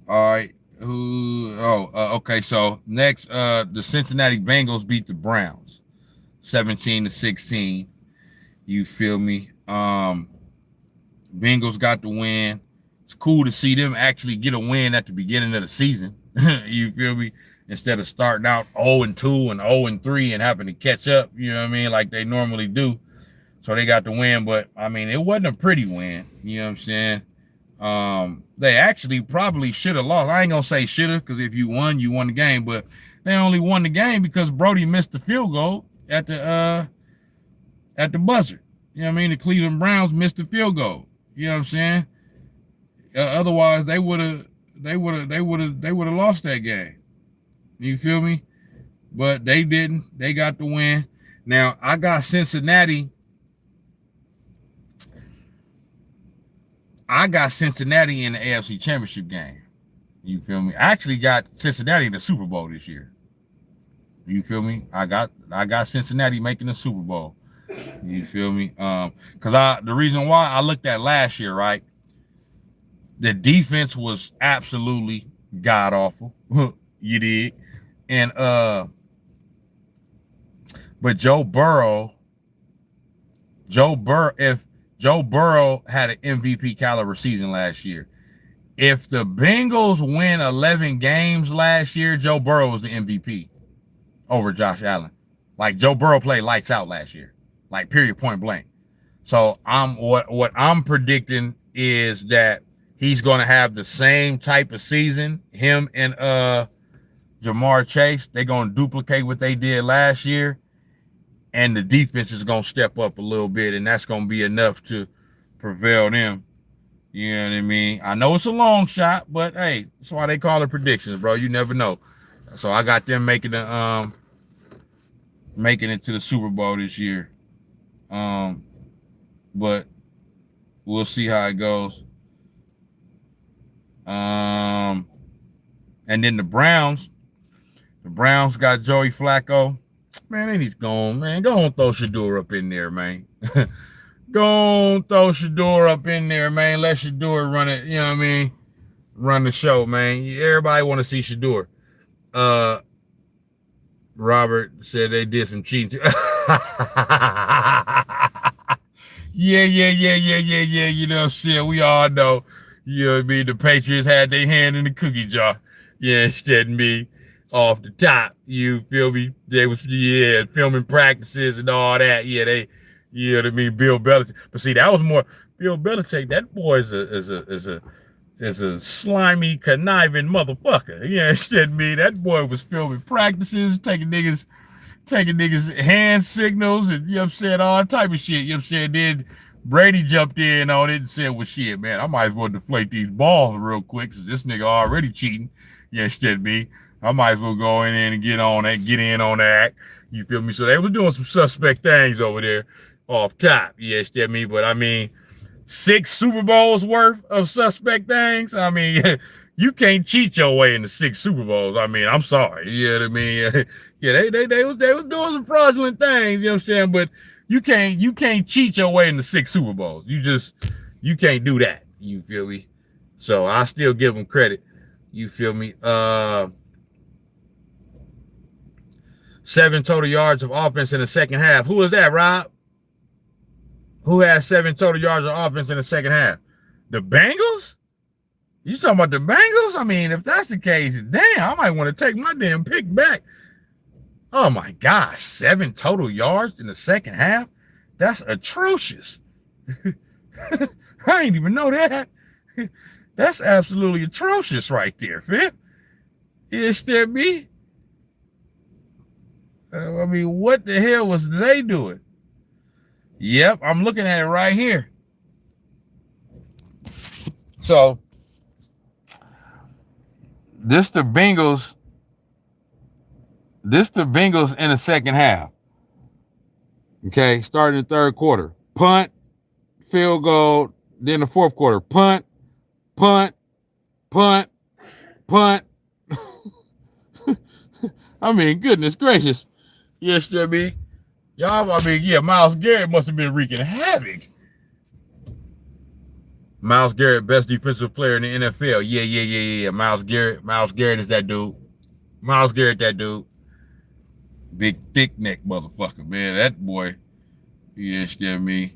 All right. Okay. So next, the Cincinnati Bengals beat the Browns 17-16. You feel me? Bengals got the win. It's cool to see them actually get a win at the beginning of the season. You feel me? Instead of starting out 0-2 and 0-3 and having to catch up, you know what I mean, like they normally do. So they got the win, but I mean, it wasn't a pretty win. You know what I'm saying? They actually probably should have lost. I ain't gonna say should have, because if you won the game, but they only won the game because Brody missed the field goal at the buzzer. You know what I mean? The Cleveland Browns missed the field goal. You know what I'm saying? Otherwise, they would have lost that game. You feel me? But they didn't. They got the win. Now I got Cincinnati. in the AFC Championship game. You feel me? I actually got Cincinnati in the Super Bowl this year. You feel me? I got Cincinnati making the Super Bowl. You feel me? Because the reason why I looked at last year, right? The defense was absolutely god awful. You did. And but if Joe Burrow had an MVP caliber season last year, if the Bengals win 11 games last year, Joe Burrow was the MVP over Josh Allen. Like, Joe Burrow played lights out last year, like, period, point blank. So what I'm predicting is that he's going to have the same type of season. Him and Jamar Chase, they're going to duplicate what they did last year, and the defense is going to step up a little bit, and that's going to be enough to prevail them. You know what I mean? I know it's a long shot, but hey, that's why they call it predictions, bro. You never know. So I got them making it to the Super Bowl this year. But we'll see how it goes. And then the Browns got Joey Flacco. Man, they need to go on, man. Go on, throw Shador up in there, man. Go on, throw Shador up in there, man. Let Shador run it, you know what I mean? Run the show, man. Everybody want to see Shador. Robert said they did some cheating. Yeah. You know what I'm saying? We all know. You know what I mean? The Patriots had their hand in the cookie jar. Yeah, instead of me off the top. You feel me? They was, filming practices and all that. Yeah, you know what I mean? Bill Belichick. But see, that was more Bill Belichick. That boy is a slimy, conniving motherfucker. You understand me? That boy was filming practices, taking niggas hand signals, and you know what I'm saying, all type of shit. You know what I'm saying? Then Brady jumped in on it and said, well, shit, man, I might as well deflate these balls real quick because this nigga already cheating. You understand me? I might as well go in and get in on that. You feel me? So they was doing some suspect things over there off top. You understand me? But I mean, 6 Super Bowls worth of suspect things. I mean, you can't cheat your way into 6 Super Bowls. I mean, I'm sorry. You know what I mean? Yeah, they was doing some fraudulent things, you know what I'm saying? But you can't cheat your way into 6 Super Bowls. You can't do that. You feel me? So I still give them credit. You feel me? 7 total yards of offense in the second half. Who was that, Rob? Who had 7 total yards of offense in the second half? The Bengals? You talking about the Bengals? I mean, if that's the case, damn, I might want to take my damn pick back. Oh my gosh, 7 total yards in the second half? That's atrocious. I didn't even know that. That's absolutely atrocious right there, fam. Is that me? I mean, what the hell was they doing? Yep, I'm looking at it right here. So, This the Bengals in the second half. Okay, starting the third quarter. Punt, field goal, then the fourth quarter. Punt. I mean, goodness gracious. Yes, Jimmy. Y'all, I mean, yeah, Myles Garrett must have been wreaking havoc. Myles Garrett, best defensive player in the NFL. Yeah. Myles Garrett is that dude. Myles Garrett, that dude. Big, thick neck motherfucker, man. That boy. You understand me?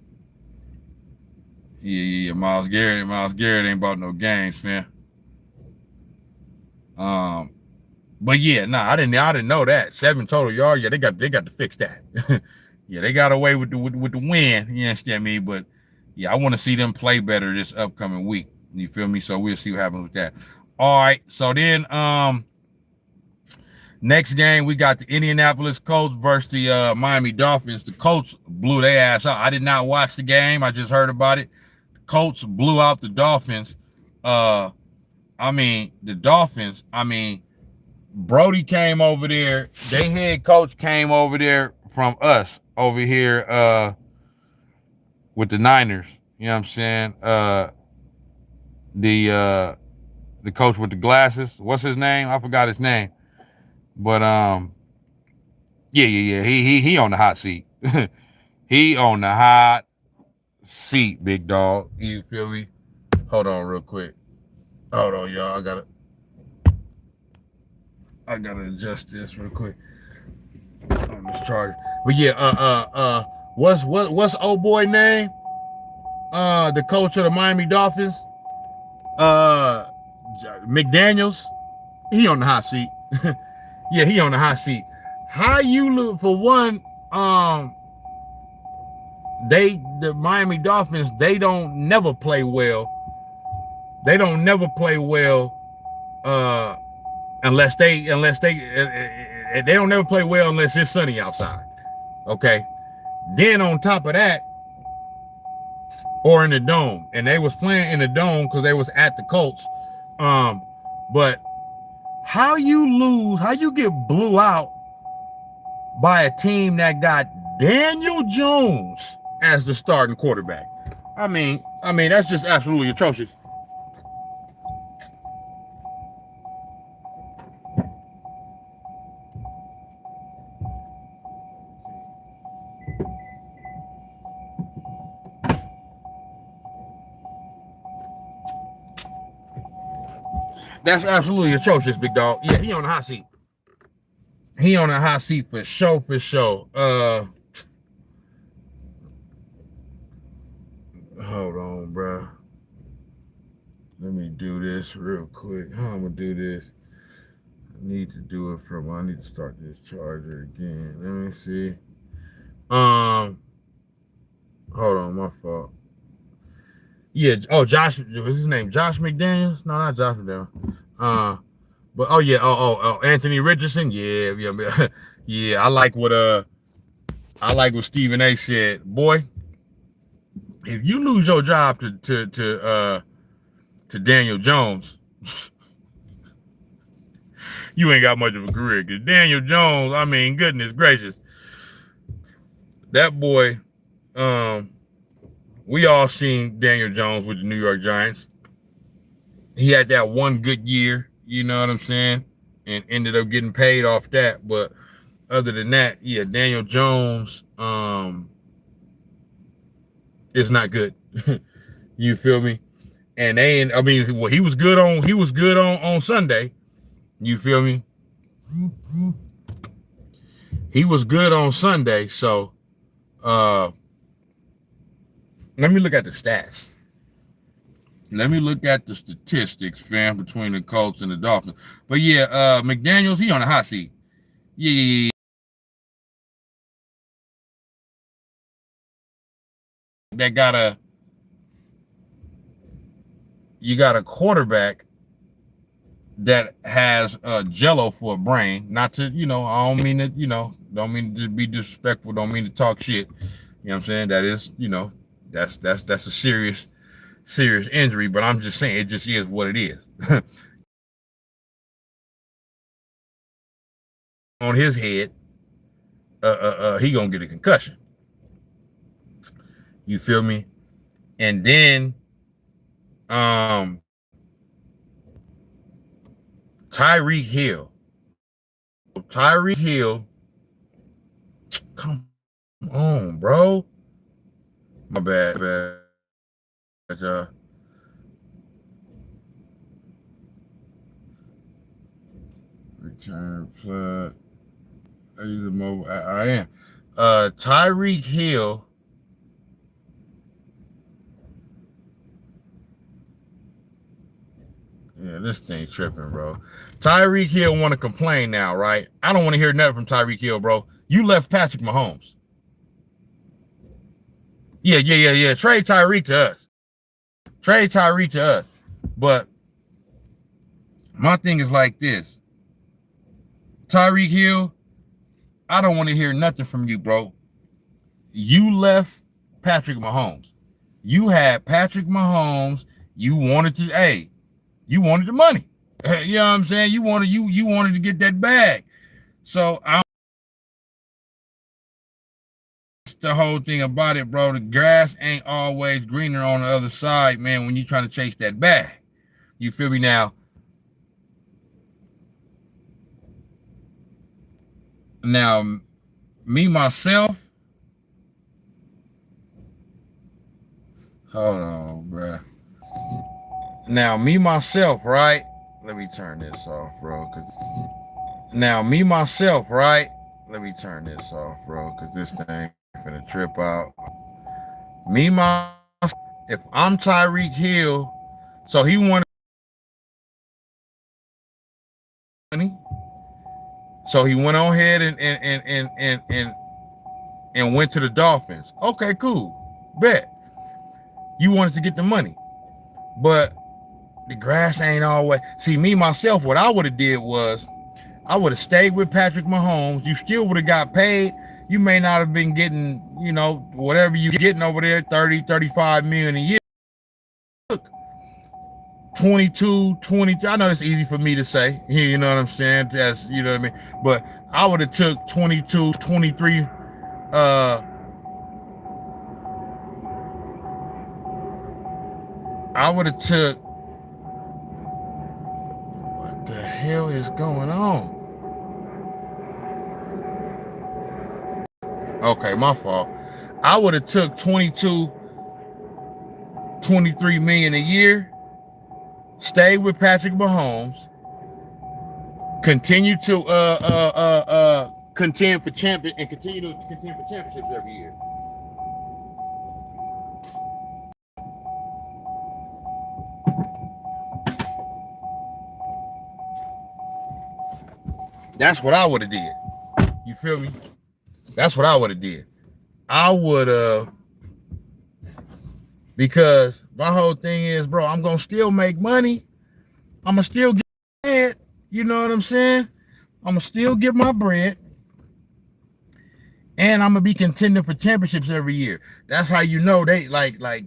Yeah. Myles Garrett ain't about no games, man. But yeah, I didn't know that. 7 total yards. Yeah, they got to fix that. Yeah, they got away with the win. You understand me? But yeah, I want to see them play better this upcoming week. You feel me? So we'll see what happens with that. All right. So then next game, we got the Indianapolis Colts versus the Miami Dolphins. The Colts blew their ass out. I did not watch the game. I just heard about it. The Colts blew out the Dolphins. The Dolphins, Brody came over there. Their head coach came over there from us over here with the Niners. You know what I'm saying? The coach with the glasses. What's his name? I forgot his name. But yeah. He on the hot seat. He on the hot seat, big dog. You feel me? Hold on real quick. Hold on, y'all. I gotta adjust this real quick on this charger. But yeah, what's old boy name? The coach of the Miami Dolphins, McDaniels. He on the hot seat. Yeah, he on the hot seat. How you look for one? The Miami Dolphins, they don't never play well. They don't never play well unless they don't never play well unless it's sunny outside. Okay. Then on top of that, or in the dome, and they was playing in the dome because they was at the Colts. But how you get blew out by a team that got Daniel Jones as the starting quarterback? I mean, that's just absolutely atrocious. That's absolutely atrocious, big dog. Yeah, he on the hot seat. He on the hot seat for sure, for sure. Hold on, bro. Let me do this real quick. How I'm gonna do this? I need to do it I need to start this charger again. Let me see. Hold on, my fault. Yeah, Josh, what's his name? Josh McDaniels? No, not Josh McDaniels. But Anthony Richardson. Yeah. Yeah, I like what Stephen A said. Boy, if you lose your job to Daniel Jones, you ain't got much of a career. Because Daniel Jones, I mean, goodness gracious. That boy, we all seen Daniel Jones with the New York Giants. He had that one good year, you know what I'm saying? And ended up getting paid off that. But other than that, yeah, Daniel Jones is not good. You feel me? And he was good on Sunday. You feel me? He was good on Sunday, so let me look at the stats. Let me look at the statistics, fam, between the Colts and the Dolphins. But yeah, McDaniels, he on the hot seat. Yeah. You got a quarterback that has jello for a brain. Not to, I don't mean to, don't mean to be disrespectful, don't mean to talk shit. You know what I'm saying? That is, that's a serious injury, but I'm just saying it just is what it is. On his head, he gonna get a concussion. You feel me? And then Tyreek Hill, come on, bro. My bad. Return plug. I use a mobile. I am. Tyreek Hill. Yeah, this thing tripping, bro. Tyreek Hill want to complain now, right? I don't want to hear nothing from Tyreek Hill, bro. You left Patrick Mahomes. Yeah. Trade Tyreek to us. But my thing is like this. Tyreek Hill, I don't want to hear nothing from you, bro. You left Patrick Mahomes. You had Patrick Mahomes. You wanted the money. You know what I'm saying? You wanted to get that bag. So that's the whole thing about it, bro. The grass ain't always greener on the other side, man, when you're trying to chase that bag. You feel me now? Now, me, myself, Hold on, bruh. Now, me myself, right? Let me turn this off, bro. Now, me myself, right? Let me turn this off, bro, because this thing finna trip out. Me myself, if I'm Tyreek Hill, so he wanted money, so he went on ahead and went to the Dolphins. Okay, cool, bet. You wanted to get the money, but the grass ain't always. See, me myself, what I would have did was I would have stayed with Patrick Mahomes. You still would have got paid. You may not have been getting, whatever you're getting over there, 30, 35 million a year. Look, 22, 23. I know it's easy for me to say. You know what I'm saying? That's, you know what I mean? But I would have took 22, 23. I would have took. What the hell is going on? Okay, my fault. I would have took 22, 23 million a year, stayed with Patrick Mahomes, continue to contend for championships every year. That's what I would have did. You feel me? That's what I would have did. I would have, because my whole thing is, bro, I'm going to still make money. I'm going to still get bread. You know what I'm saying? I'm going to still get my bread. And I'm going to be contending for championships every year. That's how you know they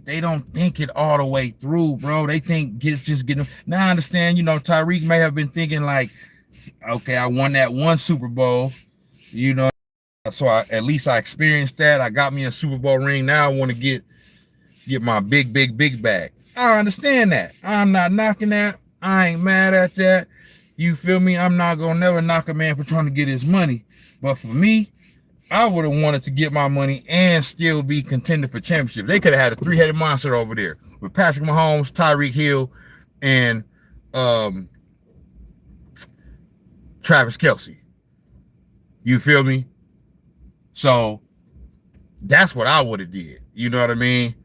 they don't think it all the way through, bro. They think just getting. Now I understand, Tyreek may have been thinking like, okay, I won that one Super Bowl, so at least I experienced that. I got me a Super Bowl ring. Now I want to get my big bag. I understand that. I'm not knocking that. I ain't mad at that. You feel me? I'm not gonna never knock a man for trying to get his money. But for me, I would have wanted to get my money and still be contending for championship. They could have had a three-headed monster over there with Patrick Mahomes, Tyreek Hill, and Travis Kelce. You feel me? So that's what I would have did. You know what I mean?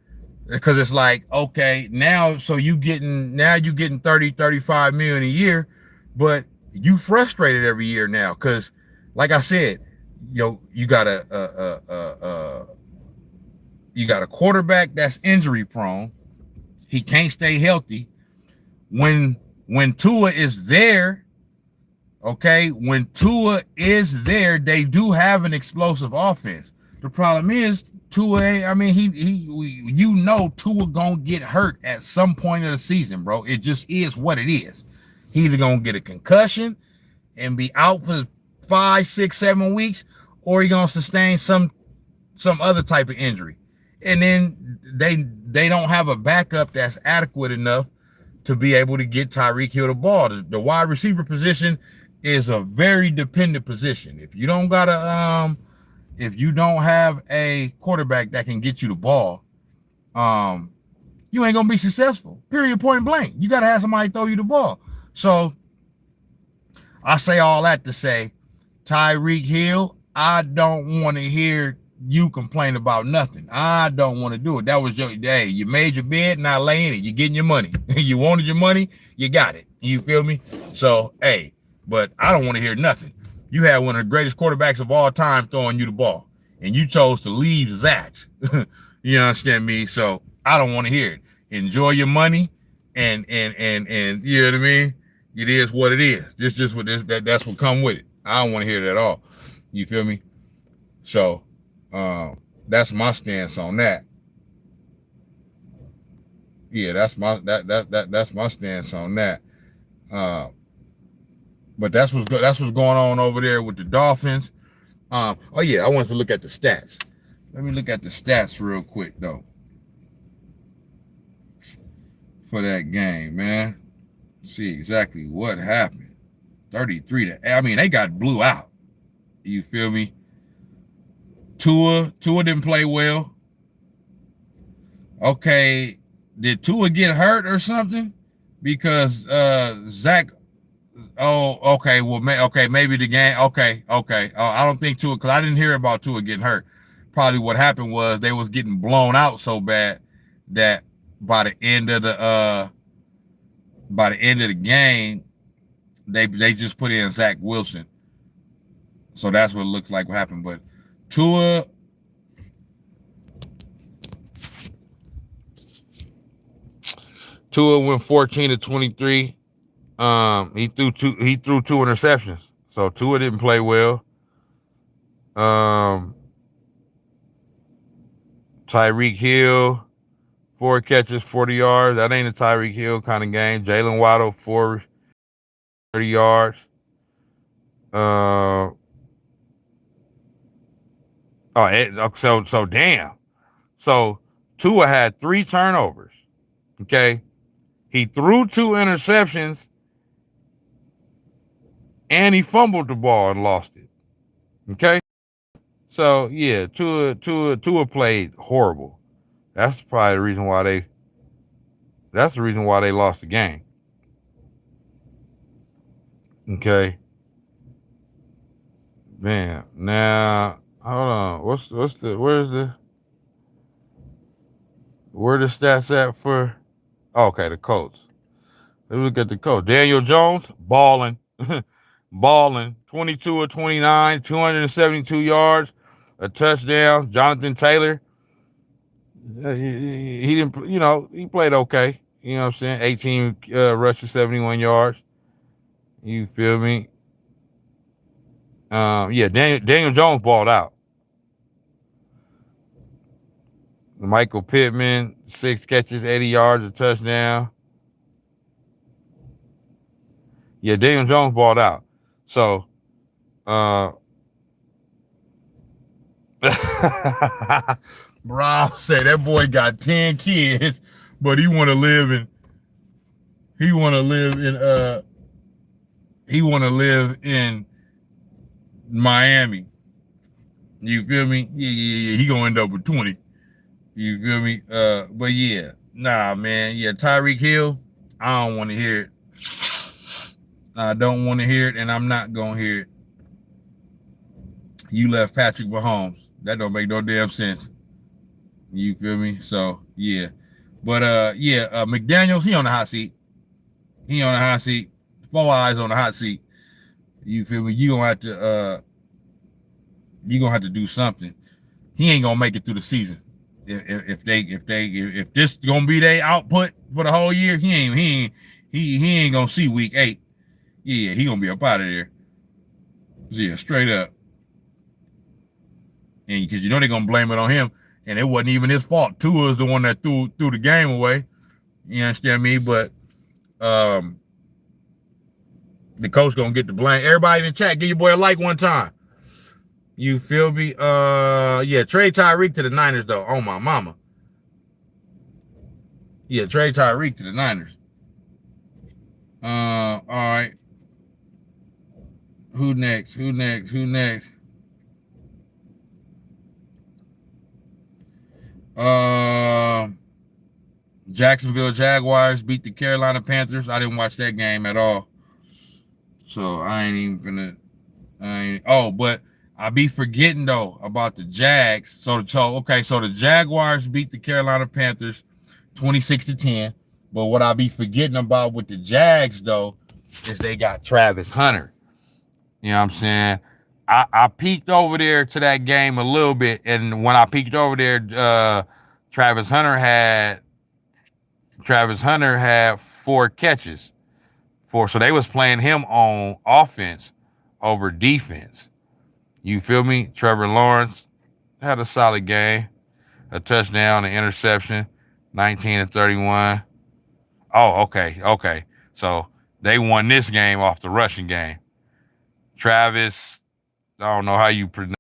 Because it's like, okay, now you getting 30, 35 million a year, but you frustrated every year now. Because like I said, you got a quarterback that's injury prone. He can't stay healthy. When Tua is there, okay, when Tua is there, they do have an explosive offense. The problem is Tua, I mean, Tua gonna get hurt at some point of the season, bro. It just is what it is. He either gonna get a concussion and be out for 5, 6, 7 weeks, or he gonna sustain some other type of injury. And then they don't have a backup that's adequate enough to be able to get Tyreek Hill the ball. The wide receiver position is a very dependent position. If you don't have a quarterback that can get you the ball, you ain't gonna be successful. Period, point blank. You gotta have somebody throw you the ball. So I say all that to say, Tyreek Hill, I don't want to hear you complain about nothing. I don't want to do it. That was your day. You made your bed, now lay in it. You're getting your money. You wanted your money, you got it. You feel me? So, hey, but I don't want to hear nothing. You had one of the greatest quarterbacks of all time throwing you the ball, and you chose to leave that. You understand me? So I don't want to hear it. Enjoy your money, and you know what I mean? It is what it is. Just what that's what come with it. I don't want to hear it at all. You feel me? So that's my stance on that. Yeah, that's my stance on that. But that's what's going on over there with the Dolphins. Oh yeah, I wanted to look at the stats. Let me look at the stats real quick though for that game, man. See exactly what happened. 33 to, I mean, they got blew out. You feel me? Tua didn't play well. Okay, did Tua get hurt or something? Because Zach. Oh, okay. Well, maybe the game. Okay. I don't think Tua, because I didn't hear about Tua getting hurt. Probably what happened was they was getting blown out so bad that by the end of the game, they just put in Zach Wilson. So that's what it looks like what happened. But Tua. Tua went 14-23. He threw two interceptions. So Tua didn't play well. Tyreek Hill, 4 catches, 40 yards. That ain't a Tyreek Hill kind of game. Jalen Waddle, 30 yards. So damn. So Tua had 3 turnovers. Okay. He threw 2 interceptions and he fumbled the ball and lost it. Okay. So yeah, Tua played horrible. That's probably the reason why they lost the game. Okay. Man, now hold on. Where the stats at for? Oh, okay, the Colts. Let's look at the Colts. Daniel Jones, balling. 22 of 29, 272 yards, a touchdown. Jonathan Taylor, he didn't, he played okay. You know what I'm saying? 18 rushes, 71 yards. You feel me? Daniel Jones balled out. Michael Pittman, 6 catches, 80 yards, a touchdown. Yeah, Daniel Jones balled out. So, Rob say that boy got 10 kids, but he want to live in Miami. You feel me? Yeah. He gonna end up with 20. You feel me? But yeah, nah, man. Yeah, Tyreek Hill, I don't want to hear it. I don't want to hear it, and I'm not gonna hear it. You left Patrick Mahomes. That don't make no damn sense. You feel me? So yeah. But McDaniels, he on the hot seat. 4 eyes on the hot seat. You feel me? You're gonna have to do something. He ain't gonna make it through the season. If this gonna be their output for the whole year, he ain't gonna see week 8. Yeah, he gonna be up out of there. Yeah, straight up. And because they're gonna blame it on him, and it wasn't even his fault. Tua is the one that threw the game away. You understand me? But the coach gonna get the blame. Everybody in the chat, give your boy a like one time. You feel me? Trade Tyreek to the Niners though. Oh my mama. Yeah, trade Tyreek to the Niners. All right. Who next? Jacksonville Jaguars beat the Carolina Panthers. I didn't watch that game at all. So I ain't even gonna but I be forgetting though about the Jags. So the Jaguars beat the Carolina Panthers 26-10. But what I be forgetting about with the Jags though is they got Travis Hunter. You know what I'm saying? I peeked over there to that game a little bit, and when I peeked over there, Travis Hunter had 4 catches. So they was playing him on offense over defense. You feel me? Trevor Lawrence had a solid game, a touchdown, an interception, 19-31. Oh, okay. So they won this game off the rushing game. Travis, I don't know how you pronounce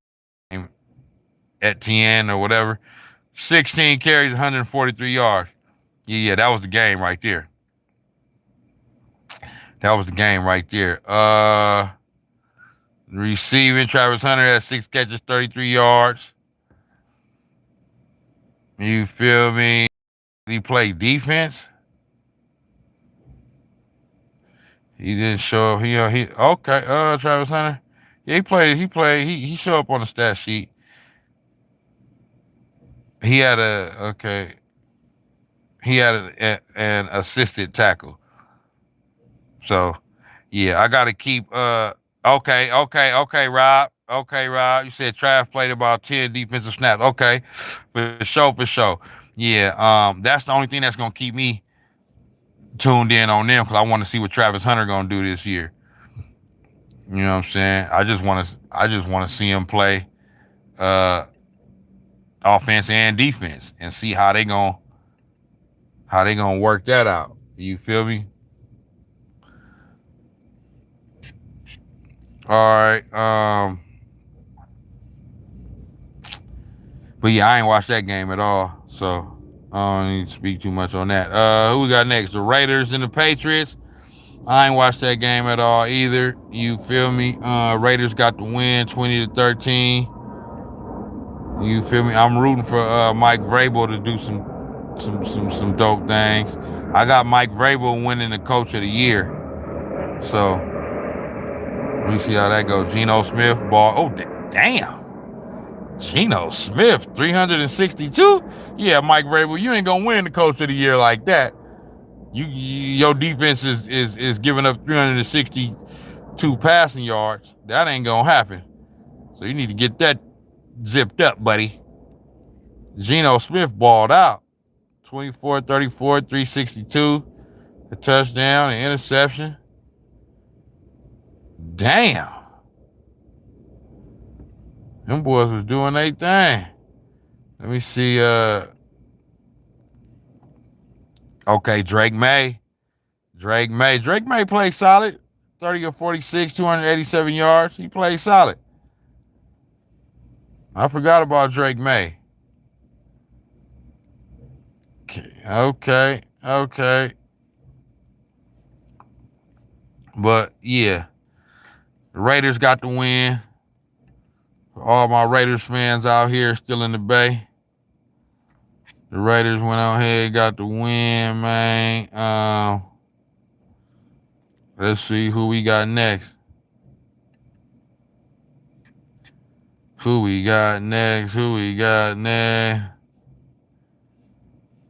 his name, Etienne or whatever, 16 carries, 143 yards. Yeah, that was the game right there. Receiving, Travis Hunter had 6 catches, 33 yards. You feel me? he play defense? He didn't show up. He okay. Travis Hunter. Yeah, he played. He showed up on the stat sheet. He had an assisted tackle. So, yeah, I got to keep. Okay, Rob. Okay, Rob. You said Trav played about 10 defensive snaps. Okay, for sure. Yeah. That's the only thing that's gonna keep me tuned in on them because I want to see what Travis Hunter gonna do this year. You know what I'm saying? I just want to see him play offense and defense and see how they gonna work that out. You feel me? All right. But yeah, I ain't watched that game at all, so I don't need to speak too much on that. Who we got next? The Raiders and the Patriots. I ain't watched that game at all either. You feel me? Raiders got the win, 20-13. You feel me? I'm rooting for Mike Vrabel to do some dope things. I got Mike Vrabel winning the Coach of the Year. So let me see how that goes. Geno Smith ball. Oh damn. Geno Smith 362. Yeah, Mike Vrabel, you ain't gonna win the Coach of the Year like that. Your defense is giving up 362 passing yards. That ain't gonna happen. So you need to get that zipped up, buddy. Geno Smith balled out. 24-34, 362. A touchdown, an interception. Damn. Them boys was doing their thing. Let me see. Okay, Drake May played solid. 30 or 46, 287 yards. He played solid. I forgot about Drake May. Okay. But yeah, the Raiders got the win. For all my Raiders fans out here still in the Bay, the Raiders went out here, got the win, man. Let's see who we got next. Who we got next?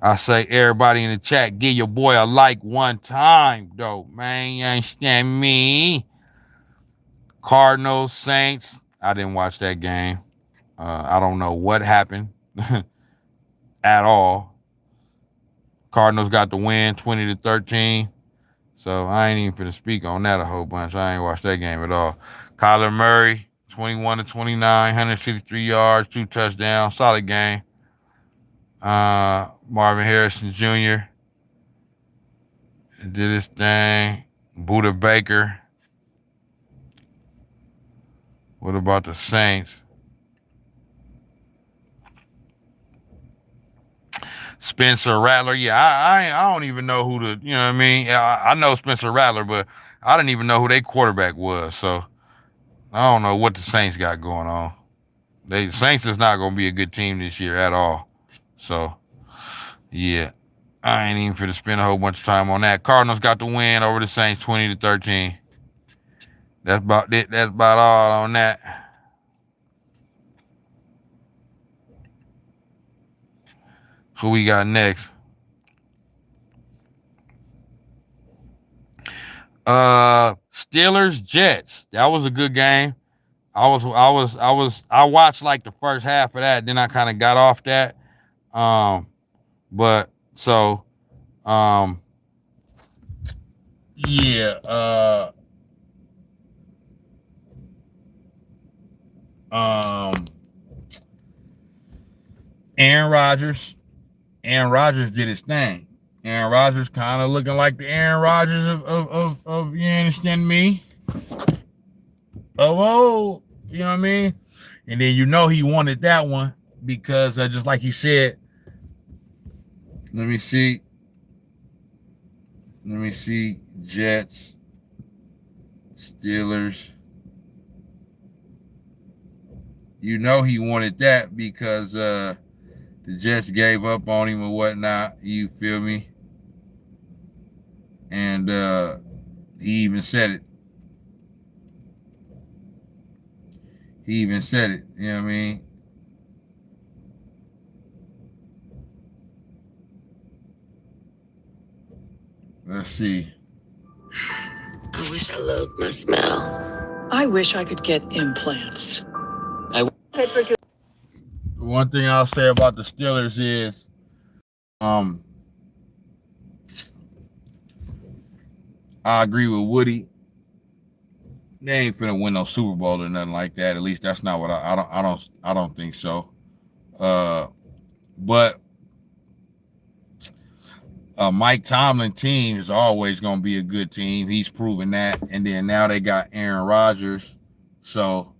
I say everybody in the chat, give your boy a like one time, though, man. You understand me? Cardinals, Saints. I didn't watch that game. I don't know what happened at all. Cardinals got the win, 20-13. So I ain't even finna speak on that a whole bunch. I ain't watched that game at all. Kyler Murray, 21-29, 153 yards, 2 touchdowns. Solid game. Marvin Harrison Jr. did his thing. Buda Baker. What about the Saints? Spencer Rattler. Yeah, I don't even know who the, you know what I mean? I know Spencer Rattler, but I didn't even know who their quarterback was. So I don't know what the Saints got going on. Saints is not going to be a good team this year at all. So, yeah, I ain't even finna spend a whole bunch of time on that. Cardinals got the win over the Saints, 20-13. That's about it. That's about all on that. Who we got next? Steelers Jets. That was a good game. I watched like the first half of that, then I kind of got off that. Yeah, Aaron Rodgers did his thing. Aaron Rodgers kind of looking like the Aaron Rodgers of you understand me? Oh, you know what I mean? And then he wanted that one because just like he said, let me see, Jets, Steelers. He wanted that because the Jets gave up on him or whatnot. You feel me? And he even said it. You know what I mean? Let's see. I wish I loved my smell. I wish I could get implants. One thing I'll say about the Steelers is, I agree with Woody. They ain't finna win no Super Bowl or nothing like that. At least that's not what I don't think so. But Mike Tomlin team is always going to be a good team. He's proven that. And then now they got Aaron Rodgers. So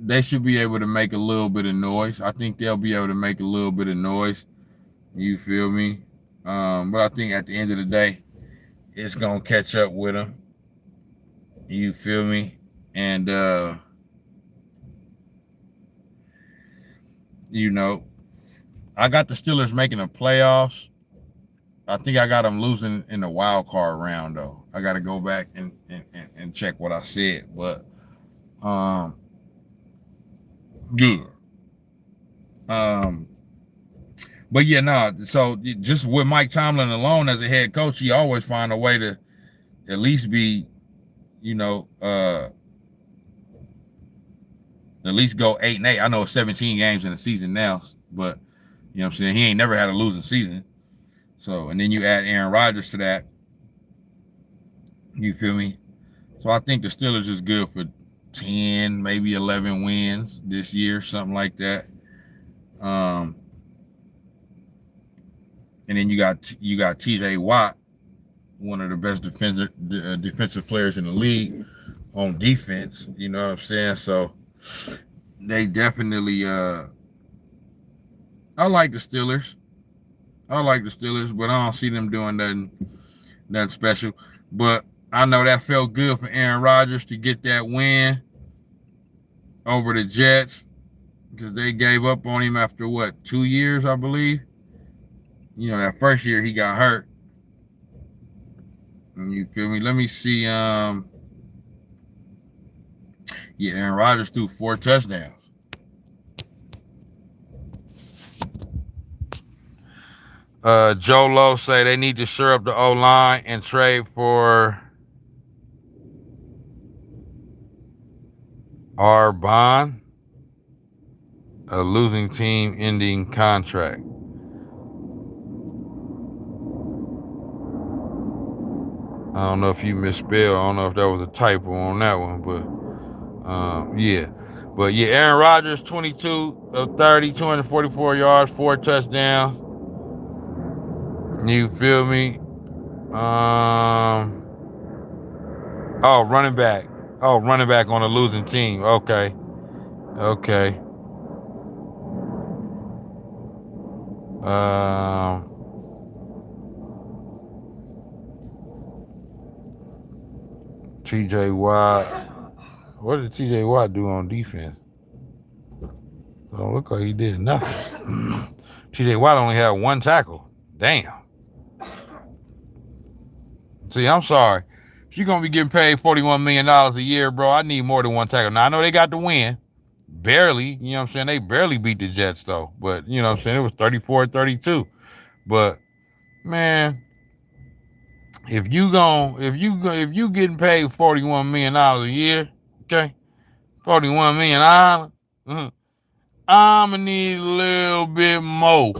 they should be able to make a little bit of noise. I think they'll be able to make a little bit of noise. You feel me? But I think at the end of the day, it's going to catch up with them. You feel me? And, you know, I got the Steelers making the playoffs. I think I got them losing in the wild card round, though. I got to go back and check what I said. But, yeah. But yeah, no. So just with Mike Tomlin alone as a head coach, he always find a way to at least be, you know, at least go 8-8. I know it's 17 games in the season now, but you know what I'm saying? He ain't never had a losing season. So, and then you add Aaron Rodgers to that. You feel me? So I think the Steelers is good for 10, maybe 11 wins this year, something like that. And then you got TJ Watt, one of the best defensive players in the league on defense. You know what I'm saying? So they definitely I like the Steelers. But I don't see them doing nothing special. But I know that felt good for Aaron Rodgers to get that win over the Jets because they gave up on him after, 2 years, I believe. You know, that first year he got hurt. You feel me? Let me see. Yeah, Aaron Rodgers threw 4 touchdowns. Joe Lowe say they need to shore up the O-line and trade for Arbonne, a losing team ending contract. I don't know if you misspelled. I don't know if that was a typo on that one, but yeah. But yeah, Aaron Rodgers, 22 of 30, 244 yards, 4 touchdowns. You feel me? Running back. Running back on a losing team. Okay. TJ Watt. What did TJ Watt do on defense? Don't look like he did nothing. TJ Watt only had 1 tackle. Damn. See, I'm sorry. If you're going to be getting paid $41 million a year, bro, I need more than 1 tackle. Now, I know they got the win. Barely. You know what I'm saying? They barely beat the Jets, though. But, you know what I'm saying? It was 34-32. But, man, if you getting paid $41 million a year, okay, $41 million, I'm gonna need a little bit more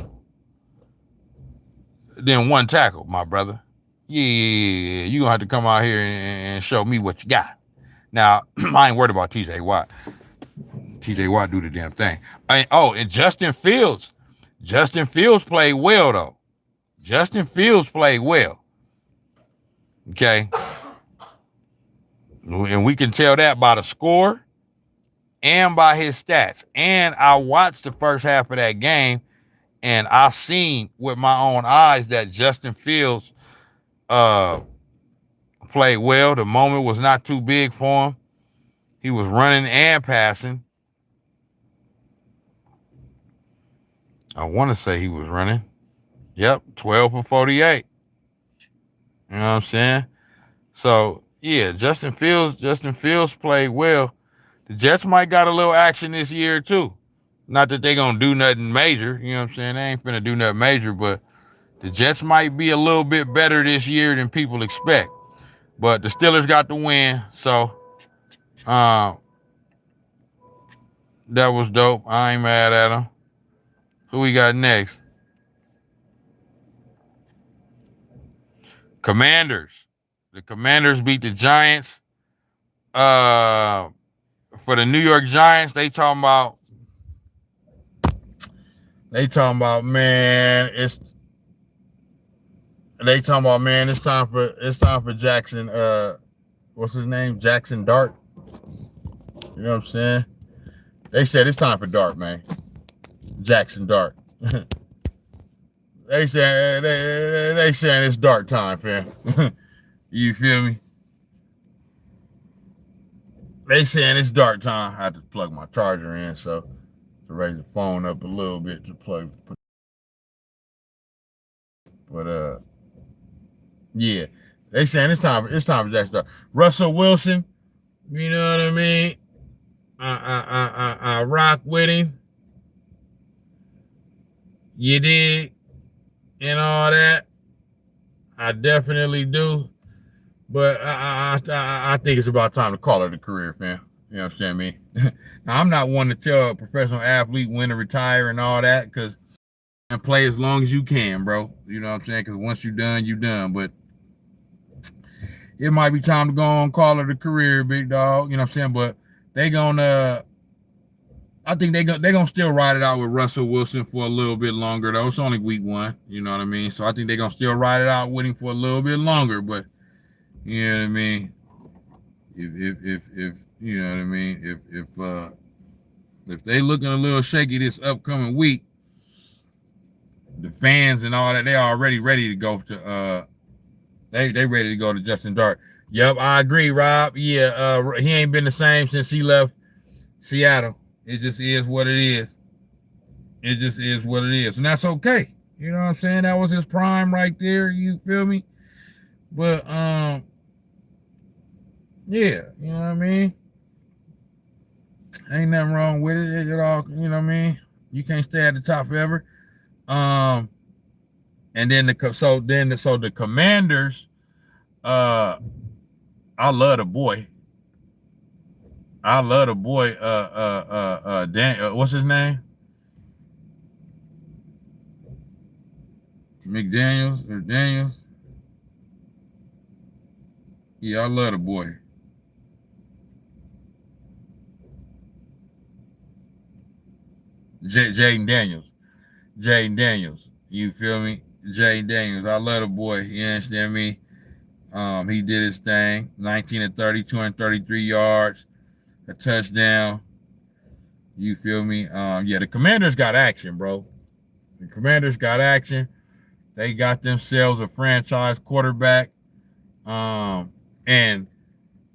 than 1 tackle, my brother. Yeah, you gonna have to come out here and show me what you got. Now, I ain't worried about TJ Watt. TJ Watt do the damn thing. And Justin Fields. Justin Fields played well, though. Okay. And we can tell that by the score and by his stats. And I watched the first half of that game, and I seen with my own eyes that Justin Fields played well. The moment was not too big for him. He was running and passing. I want to say he was running. Yep, 12 for 48. You know what I'm saying? So yeah, Justin Fields played well. The Jets might got a little action this year too. Not that they gonna do nothing major, you know what I'm saying? They ain't finna do nothing major, but the Jets might be a little bit better this year than people expect. But the Steelers got the win, so that was dope. I ain't mad at them. Who we got next? Commanders. The Commanders beat the Giants. For the New York Giants, they talking about, man, it's time for Jackson, what's his name? Jackson Dart. You know what I'm saying? They said it's time for Dart, man. Jackson Dart. they saying it's Dart time, fam. You feel me? They saying it's Dart time. I had to plug my charger in, so to raise the phone up a little bit to plug. But yeah, they saying it's time for Jackson Dart. Russell Wilson, you know what I mean? I rock with him. You dig? And all that. I definitely do. But I think it's about time to call it a career, fam. You know what I'm saying, me? Now, I'm not one to tell a professional athlete when to retire and all that, because and play as long as you can, bro. You know what I'm saying? Because once you're done, you're done. But it might be time to go on, call it a career, big dog. You know what I'm saying? But they gonna, I think they gonna still ride it out with Russell Wilson for a little bit longer, though. It's only week 1. You know what I mean? So I think they gonna still ride it out with him for a little bit longer. But you know what I mean? If you know what I mean? If they looking a little shaky this upcoming week, the fans and all that, they already ready to go to they ready to go to Justin Dart. Yep, I agree, Rob. Yeah, he ain't been the same since he left Seattle. It just is what it is. It just is what it is. And that's okay. You know what I'm saying? That was his prime right there. You feel me? But yeah, you know what I mean? Ain't nothing wrong with it. It all, you know what I mean? You can't stay at the top forever. And then the Commanders, I love the boy. What's his name? McDaniels or Daniels? Yeah, I love the boy. Jaden Daniels. You feel me? Jaden Daniels. I love the boy. You understand me? He did his thing. 19 and 30, 233 yards, a touchdown. You feel me? Yeah, the Commanders got action, bro. The Commanders got action. They got themselves a franchise quarterback. And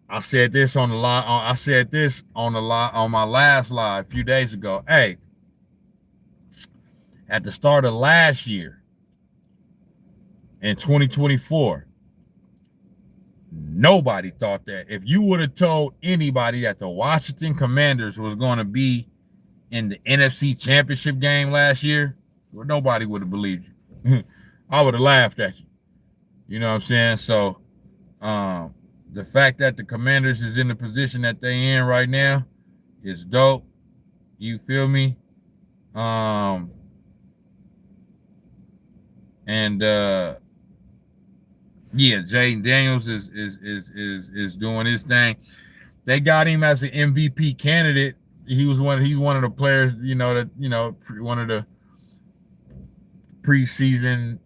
I said this on the live. I said this on my last live a few days ago. Hey, at the start of last year, in 2024, nobody thought that. If you would have told anybody that the Washington Commanders was going to be in the NFC Championship game last year, well, nobody would have believed you. I would have laughed at you. You know what I'm saying? So, the fact that the Commanders is in the position that they in right now is dope. You feel me? Yeah, Jaden Daniels is doing his thing. They got him as an MVP candidate. He's one of the players, one of the preseason,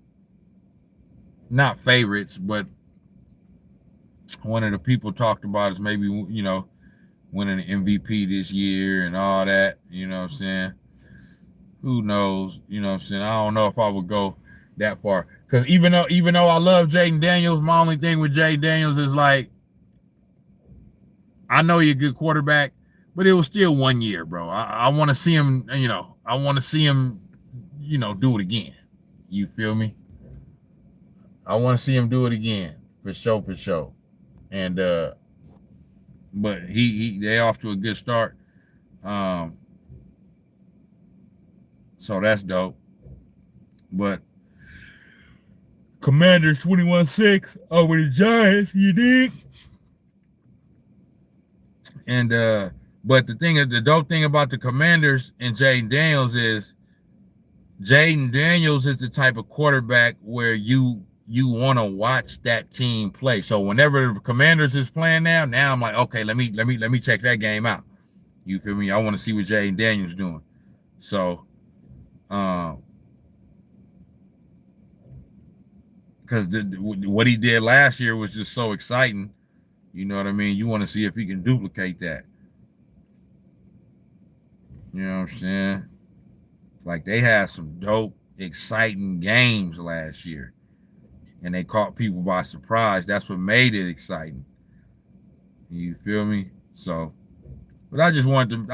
not favorites, but one of the people talked about is maybe, winning an MVP this year and all that, you know what I'm saying? Who knows? You know what I'm saying? I don't know if I would go that far. Because even though I love Jaden Daniels, my only thing with Jaden Daniels is like, I know you're a good quarterback, but it was still 1 year, bro. I want to see him, I want to see him, do it again. You feel me? I want to see him do it again for sure. And but they off to a good start. So that's dope. But Commanders 21-6 over the Giants, you dig? And but the dope thing about the Commanders and Jaden Daniels is the type of quarterback where you want to watch that team play. So whenever the Commanders is playing now I'm like, okay, let me check that game out. You feel me? I want to see what Jaden Daniels doing. So because what he did last year was just so exciting. You know what I mean? You want to see if he can duplicate that. You know what I'm saying? Like, they had some dope, exciting games last year. And they caught people by surprise. That's what made it exciting. You feel me? So, but I just wanted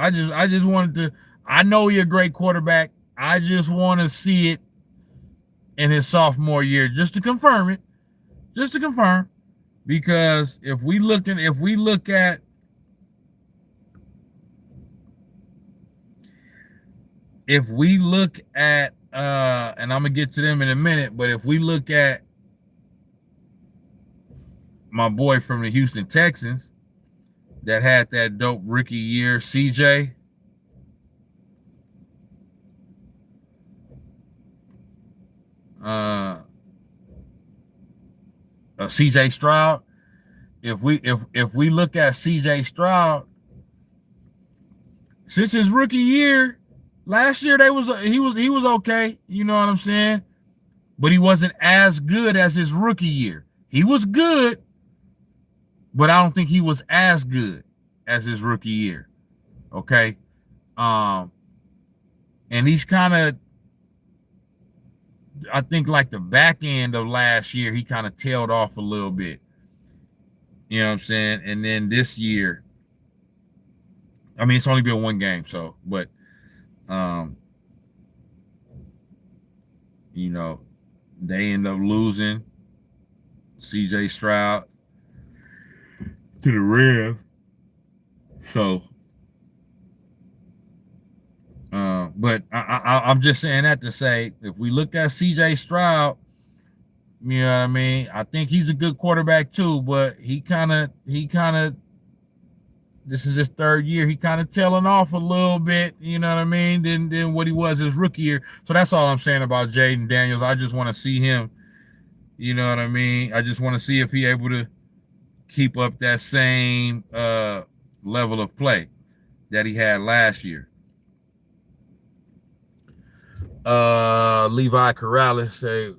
to, I know you're a great quarterback. I just want to see it in his sophomore year, just to confirm it. Just to confirm. Because if we look at and I'm gonna get to them in a minute, but if we look at my boy from the Houston Texans that had that dope rookie year, CJ. CJ Stroud. If we look at CJ Stroud, since his rookie year, last year he was okay, you know what I'm saying? But he wasn't as good as his rookie year. He was good, but I don't think he was as good as his rookie year. Okay. And he's kind of, I think, like the back end of last year, he kind of tailed off a little bit. You know what I'm saying? And then this year, I mean, it's only been one game, so, but, you know, they end up losing CJ Stroud to the Rams. So, but I'm just saying that to say, if we look at CJ Stroud, you know what I mean? I think he's a good quarterback too, but he kind of, this is his third year. He kind of tailing off a little bit, you know what I mean, than what he was his rookie year. So that's all I'm saying about Jaden Daniels. I just want to see him, you know what I mean? I just want to see if he able to keep up that same level of play that he had last year. Levi Corrales say,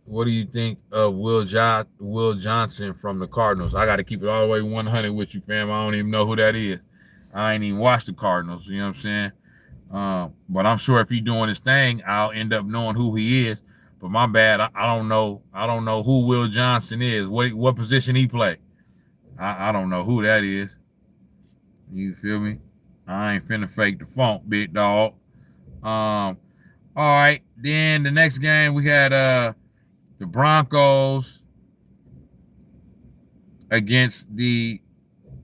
what do you think of Will Johnson from the Cardinals? I got to keep it all the way 100 with you, fam. I don't even know who that is. I ain't even watched the Cardinals, you know what I'm saying? But I'm sure if he's doing his thing, I'll end up knowing who he is. But my bad, I don't know who Will Johnson is. What position he play? I don't know who that is. You feel me? I ain't finna fake the funk, big dog. All right, then the next game we had the Broncos against the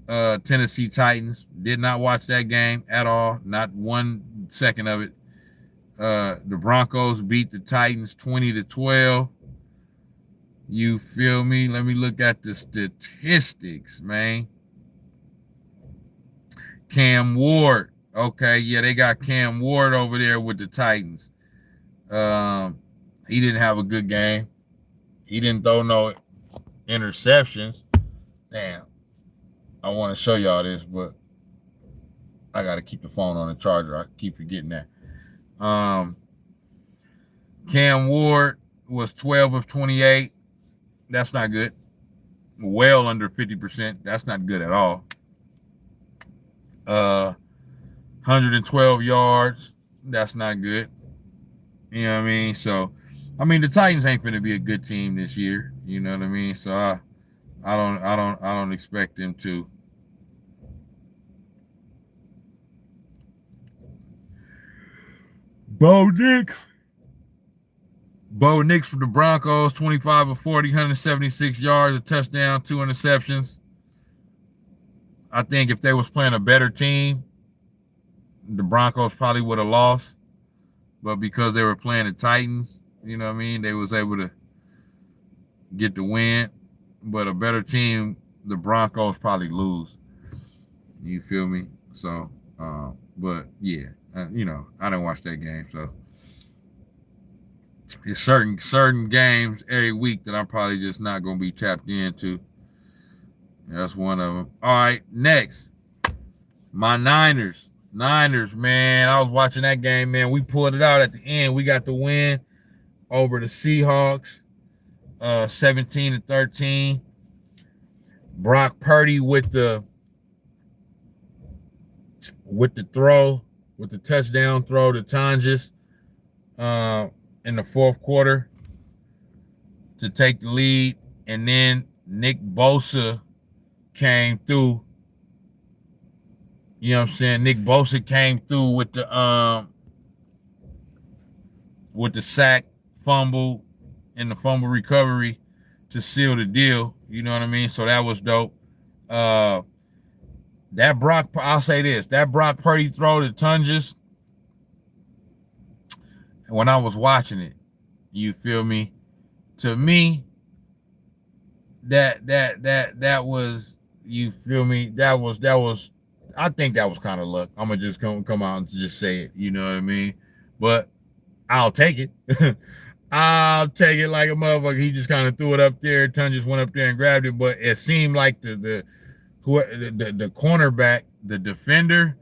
Tennessee Titans. Did not watch that game at all. Not 1 second of it. The Broncos beat the Titans 20-12. You feel me? Let me look at the statistics, man. Cam Ward. Okay, yeah, they got Cam Ward over there with the Titans. He didn't have a good game. He didn't throw no interceptions. Damn. I want to show y'all this, but I got to keep the phone on the charger. I keep forgetting that. Cam Ward was 12 of 28. That's not good. Well under 50%. That's not good at all. 112 yards. That's not good. You know what I mean? So, I mean, the Titans ain't going to be a good team this year. You know what I mean? So I don't expect them to. Bo Nix Bo Nix from the Broncos, 25 of 40, 176 yards, a touchdown, 2 interceptions. I think if they was playing a better team, the Broncos probably would have lost. But because they were playing the Titans, you know what I mean, they was able to get the win. But a better team, the Broncos probably lose. You feel me? So, but yeah, you know, I didn't watch that game, so it's certain games every week that I'm probably just not gonna be tapped into. That's one of them. All right, next, my Niners, man. I was watching that game, man. We pulled it out at the end. We got the win over the Seahawks, 17-13. Brock Purdy with the touchdown throw to Tonjes in the fourth quarter to take the lead, and then Nick Bosa came through. You know what I'm saying? Nick Bosa came through with the sack, fumble, and the fumble recovery to seal the deal. You know what I mean? So that was dope. I'll say this, that Brock Purdy throw to Tonjes, when I was watching it, you feel me? To me, that was, you feel me? That was, I think that was kind of luck. I'm gonna just come out and just say it, you know what I mean? But I'll take it. I'll take it like a motherfucker. He just kind of threw it up there. Tonjes went up there and grabbed it, but it seemed like the cornerback, the defender,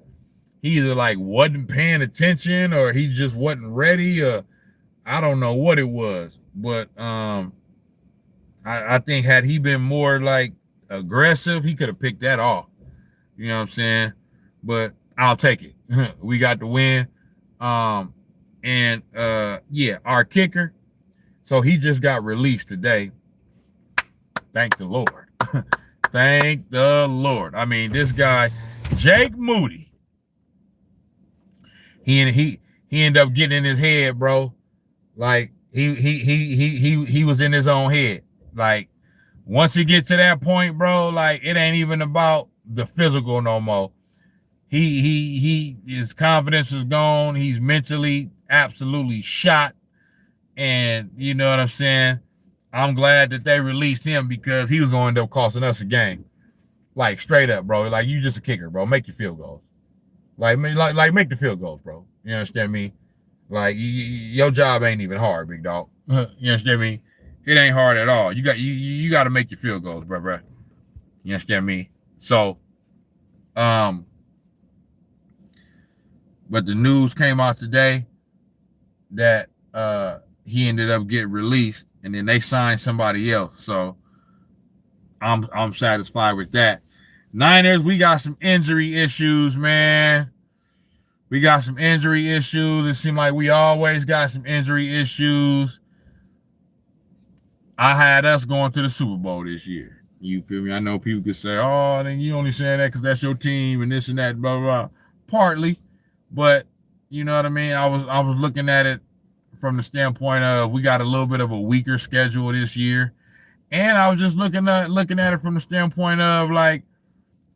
he either like wasn't paying attention or he just wasn't ready, or I don't know what it was. But I think had he been more like aggressive, he could have picked that off. You know what I'm saying? But I'll take it. We got the win. Yeah, our kicker. So he just got released today. Thank the Lord. Thank the Lord. I mean, this guy, Jake Moody, he ended up getting in his head, bro. Like he was in his own head. Like once you get to that point, bro, like it ain't even about the physical no more. His confidence is gone. He's mentally absolutely shot. And you know what I'm saying? I'm glad that they released him because he was going to end up costing us a game. Like straight up, bro. Like you just a kicker, bro. Make your field goals. Like make the field goals, bro. You understand me? Like your job ain't even hard, big dog. You understand me? It ain't hard at all. You got to make your field goals, bro. You understand me? So, but the news came out today that he ended up getting released, and then they signed somebody else. So I'm satisfied with that. Niners, we got some injury issues, man. We got some injury issues. It seems like we always got some injury issues. I had us going to the Super Bowl this year. You feel me? I know people could say, oh, then you only saying that because that's your team and this and that, blah, blah, blah. Partly, but you know what I mean? I was looking at it from the standpoint of we got a little bit of a weaker schedule this year. And I was just looking at it from the standpoint of like,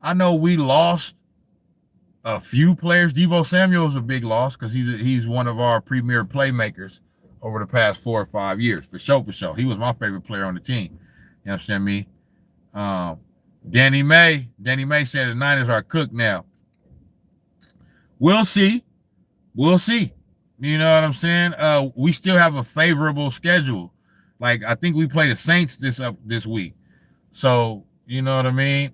I know we lost a few players. Deebo Samuel is a big loss because he's one of our premier playmakers over the past 4 or 5 years. For sure. He was my favorite player on the team. You understand me? Danny May said the Niners are cooked now. We'll see. You know what I'm saying? We still have a favorable schedule. Like I think we play the Saints this week. So, you know what I mean?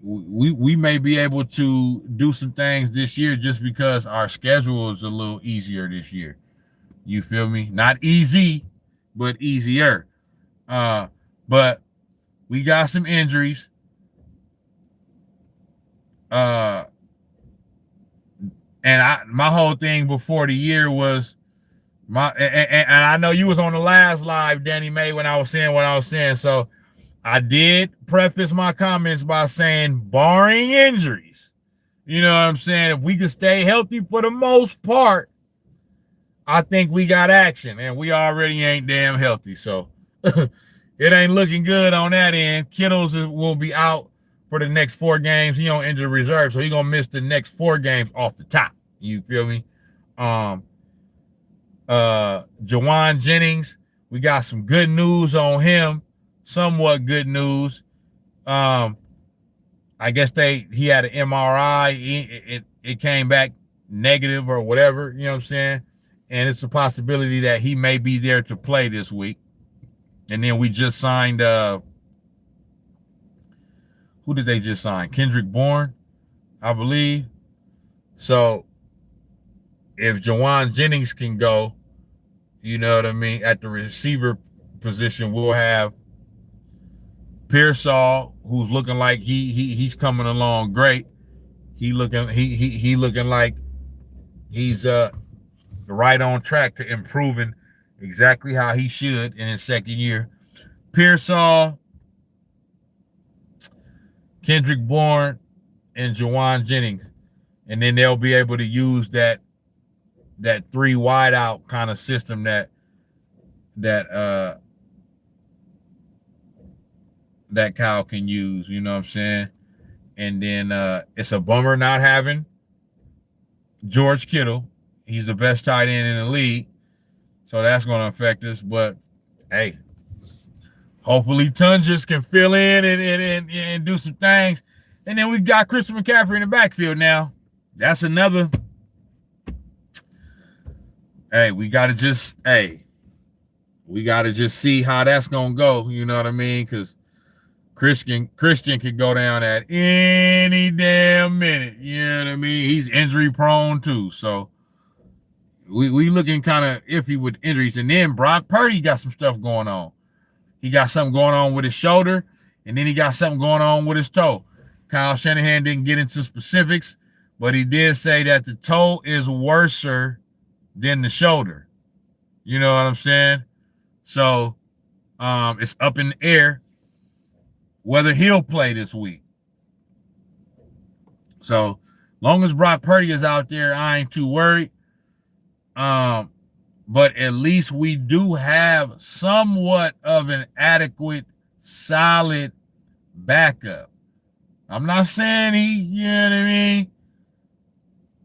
We may be able to do some things this year just because our schedule is a little easier this year. You feel me? Not easy, but easier. But we got some injuries. And my whole thing before the year was and I know you was on the last live, Danny May, when I was saying what I was saying. So I did preface my comments by saying, barring injuries, You know what I'm saying? If we can stay healthy for the most part, I think we got action, and we already ain't damn healthy. So it ain't looking good on that end. Kittles will be out for the next 4 games. He on injured reserve, so he gonna miss the next 4 games off the top. You feel me? Jawan Jennings, we got some good news on him. Somewhat good news. I guess he had an MRI. It came back negative or whatever, you know what I'm saying? And it's a possibility that he may be there to play this week. And then we just signed who did they just sign? Kendrick Bourne, I believe. So if Jawan Jennings can go, you know what I mean, at the receiver position, we'll have Pearsall, who's looking like he's coming along great. He looking like he's right on track to improving exactly how he should in his second year. Pearsall, Kendrick Bourne, and Jawan Jennings, and then they'll be able to use that 3 wide out kind of system that Kyle can use, you know what I'm saying? And then it's a bummer not having George Kittle. He's the best tight end in the league, so that's going to affect us. But hey, hopefully Tunges can fill in and do some things. And then we got Christian McCaffrey in the backfield now. That's another. Hey, we gotta just see how that's gonna go. You know what I mean? Because Christian could go down at any damn minute. You know what I mean? He's injury prone too. So we looking kind of iffy with injuries. And then Brock Purdy got some stuff going on. He got something going on with his shoulder, and then he got something going on with his toe. Kyle Shanahan didn't get into specifics, but he did say that the toe is worser than the shoulder. You know what I'm saying? So it's up in the air whether he'll play this week. So long as Brock Purdy is out there, I ain't too worried. But at least we do have somewhat of an adequate, solid backup. I'm not saying you know what I mean?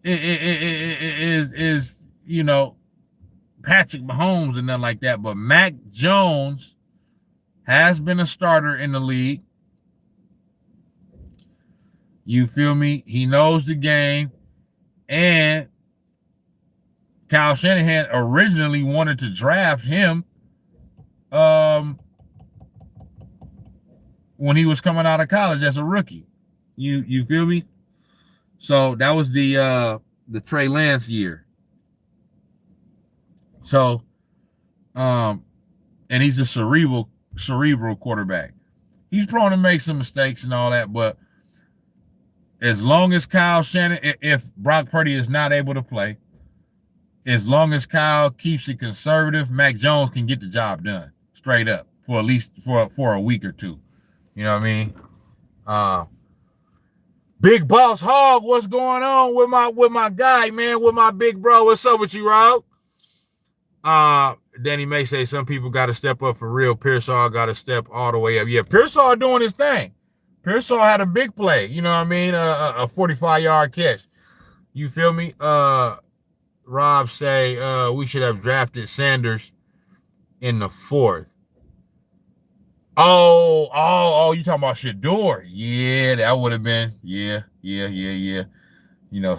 It is you know, Patrick Mahomes and nothing like that, but Mac Jones has been a starter in the league. You feel me? He knows the game, and Kyle Shanahan originally wanted to draft him when he was coming out of college as a rookie. You feel me? So that was the Trey Lance year. So and he's a cerebral quarterback. He's prone to make some mistakes and all that, but as long as Kyle Shanahan, if Brock Purdy is not able to play, as long as Kyle keeps it conservative, Mac Jones can get the job done straight up for at least for a week or two. You know what I mean? Big Boss Hog, what's going on with my guy, man, with my big bro? What's up with you, Rob? Danny May say some people got to step up for real. Pearsall got to step all the way up. Yeah, Pearsall doing his thing. Pearsall had a big play. You know what I mean? A 45-yard catch. You feel me? Rob say we should have drafted Sanders in the 4th. Oh, you talking about Shador? Yeah, that would have been. Yeah. You know,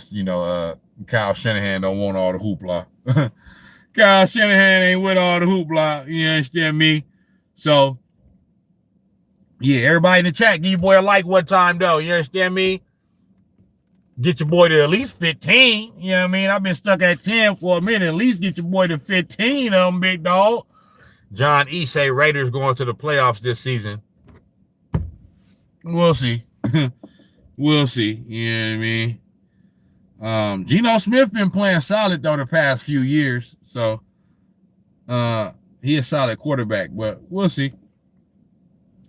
Kyle Shanahan don't want all the hoopla. Kyle Shanahan ain't with all the hoopla. You understand me? So, yeah, everybody in the chat, give your boy a like one time, though. You understand me? Get your boy to at least 15. You know what I mean? I've been stuck at 10 for a minute. At least get your boy to 15 of them, big dog. John E. say Raiders going to the playoffs this season. We'll see. We'll see. You know what I mean? Geno Smith been playing solid, though, the past few years. So, he a solid quarterback, but we'll see.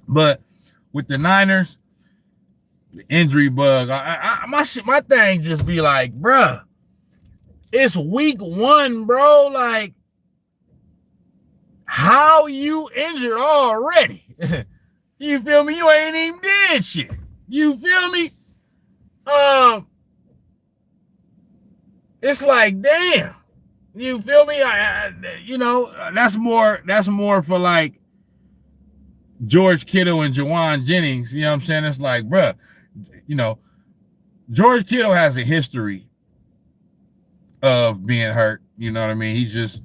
But with the Niners, The injury bug. My thing just be like, bruh, it's week 1, bro. Like, how you injured already? You feel me? You ain't even did shit. You feel me? It's like, damn. You feel me? You know, that's more for like George Kittle and Jawan Jennings. You know what I'm saying? It's like, bruh, you know, George Kittle has a history of being hurt. You know what I mean? He just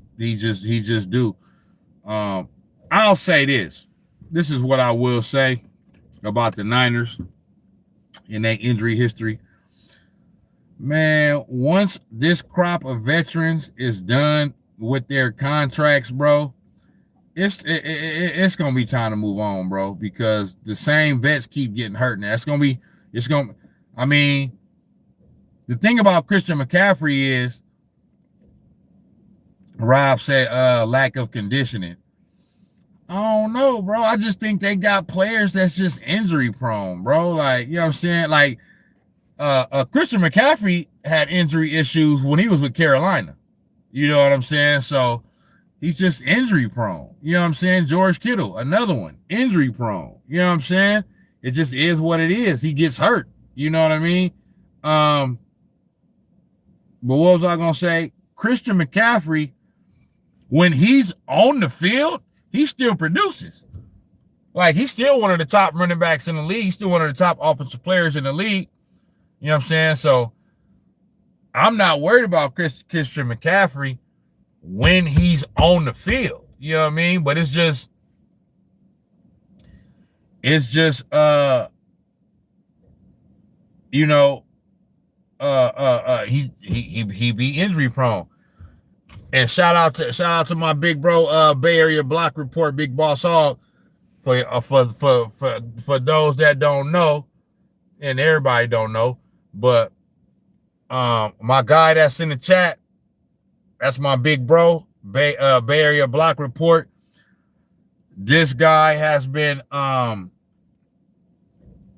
do. I'll say this. This is what I will say about the Niners in their injury history. Man, once this crop of veterans is done with their contracts, bro, it's gonna be time to move on, bro, because the same vets keep getting hurt now. I mean, the thing about Christian McCaffrey is, Rob said lack of conditioning. I don't know, bro. I just think they got players that's just injury prone, bro. Like, you know what I'm saying? Like, Christian McCaffrey had injury issues when he was with Carolina. You know what I'm saying? So he's just injury prone. You know what I'm saying? George Kittle, another one, injury prone. You know what I'm saying? It just is what it is. He gets hurt. You know what I mean? But what was I gonna say? Christian McCaffrey, when he's on the field, he still produces. Like, he's still one of the top running backs in the league. He's still one of the top offensive players in the league. You know what I'm saying? So I'm not worried about Christian McCaffrey when he's on the field. You know what I mean? But it's just you know, he be injury prone. And shout out to my big bro, Bay Area Block Report, Big Boss Hog, for those that don't know, and everybody don't know, but my guy that's in the chat, that's my big bro, Bay Area Block Report. This guy has been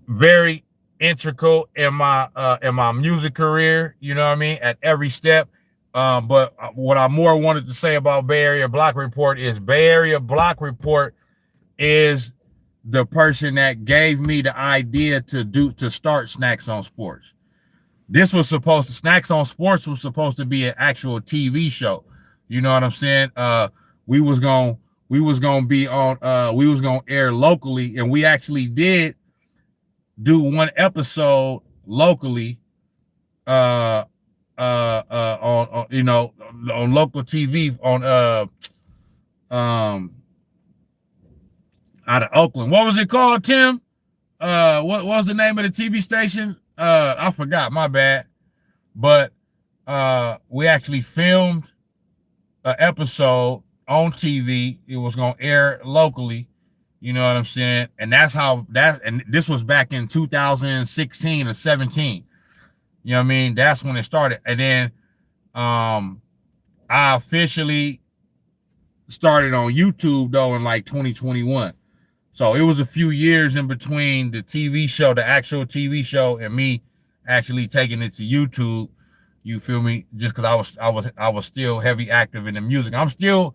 very integral in my music career, you know what I mean, at every step. But what I more wanted to say about Bay Area Block Report is Bay Area Block Report is the person that gave me the idea to start Snax on Sports. Snax on Sports was supposed to be an actual TV show. You know what I'm saying? We was gonna be on we was gonna air locally, and we actually did do one episode locally on you know, on local TV on out of Oakland. What was it called, Tim? What was the name of the TV station? I forgot, my bad. But we actually filmed an episode on TV. It was gonna air locally. You know what I'm saying? And and this was back in 2016 or 17. You know what I mean? That's when it started. And then I officially started on YouTube though in like 2021. So it was a few years in between the TV show, the actual TV show, and me actually taking it to YouTube. You feel me? Just because I was still heavy active in the music. I'm still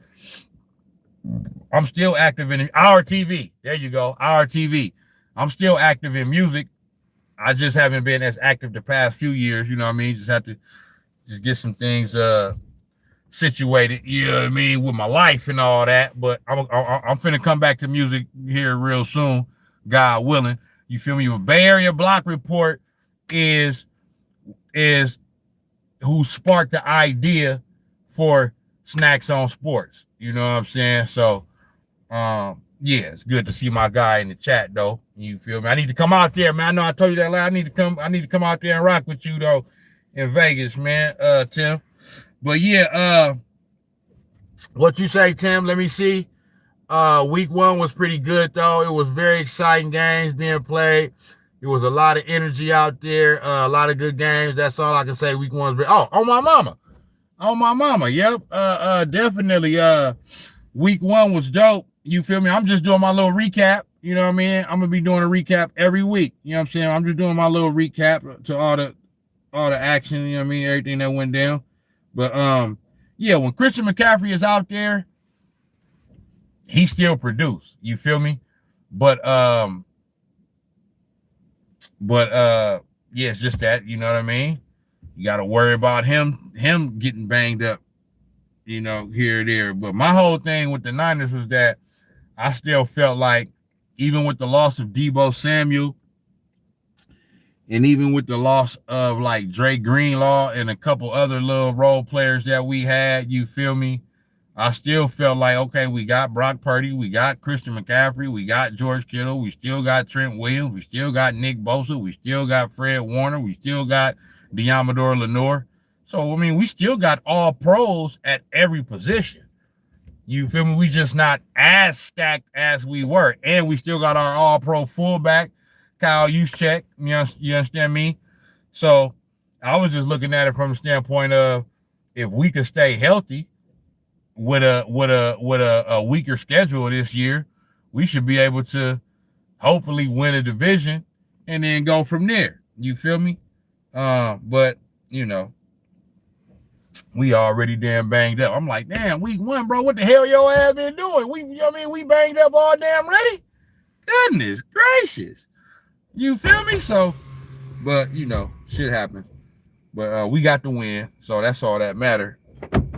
active in our TV. There you go, our TV. I'm still active in music. I just haven't been as active the past few years. You know what I mean? Just have to get some things situated. You know what I mean, with my life and all that. But I'm finna come back to music here real soon, God willing. You feel me? But Bay Area Block Report is who sparked the idea for Snax on Sports. You know what I'm saying? So, yeah, it's good to see my guy in the chat though. You feel me? I need to come out there, man. I know I told you that. I need to come out there and rock with you though in Vegas, man. Tim. But yeah, what you say, Tim? Let me see. Week 1 was pretty good though. It was very exciting games being played. It was a lot of energy out there. A lot of good games. That's all I can say. Week 1 was on my mama. On my mama. Yep. Definitely. Week 1 was dope. You feel me? I'm just doing my little recap. You know what I mean? I'm gonna be doing a recap every week. You know what I'm saying? I'm just doing my little recap to all the action, you know what I mean, everything that went down. But yeah, when Christian McCaffrey is out there, he still produce. You feel me? But yeah, it's just that, you know what I mean? You got to worry about him getting banged up, you know, here or there. But my whole thing with the Niners was that I still felt like, even with the loss of Deebo Samuel, and even with the loss of like Dre Greenlaw and a couple other little role players that we had, you feel me? I still felt like, okay, we got Brock Purdy, we got Christian McCaffrey, we got George Kittle, we still got Trent Williams, we still got Nick Bosa, we still got Fred Warner, we still got Deommodore Lenoir. So, I mean, we still got all pros at every position. You feel me? We just not as stacked as we were. And we still got our all-pro fullback, Kyle Juszczyk. You understand me? So, I was just looking at it from the standpoint of, if we could stay healthy with a weaker schedule this year, we should be able to hopefully win a division and then go from there. You feel me? But you know, we already damn banged up. I'm like, damn, week 1, bro. What the hell your ass been doing? You know what I mean? We banged up all damn ready. Goodness gracious. You feel me? So, but you know, shit happened. But we got the win, so that's all that matter.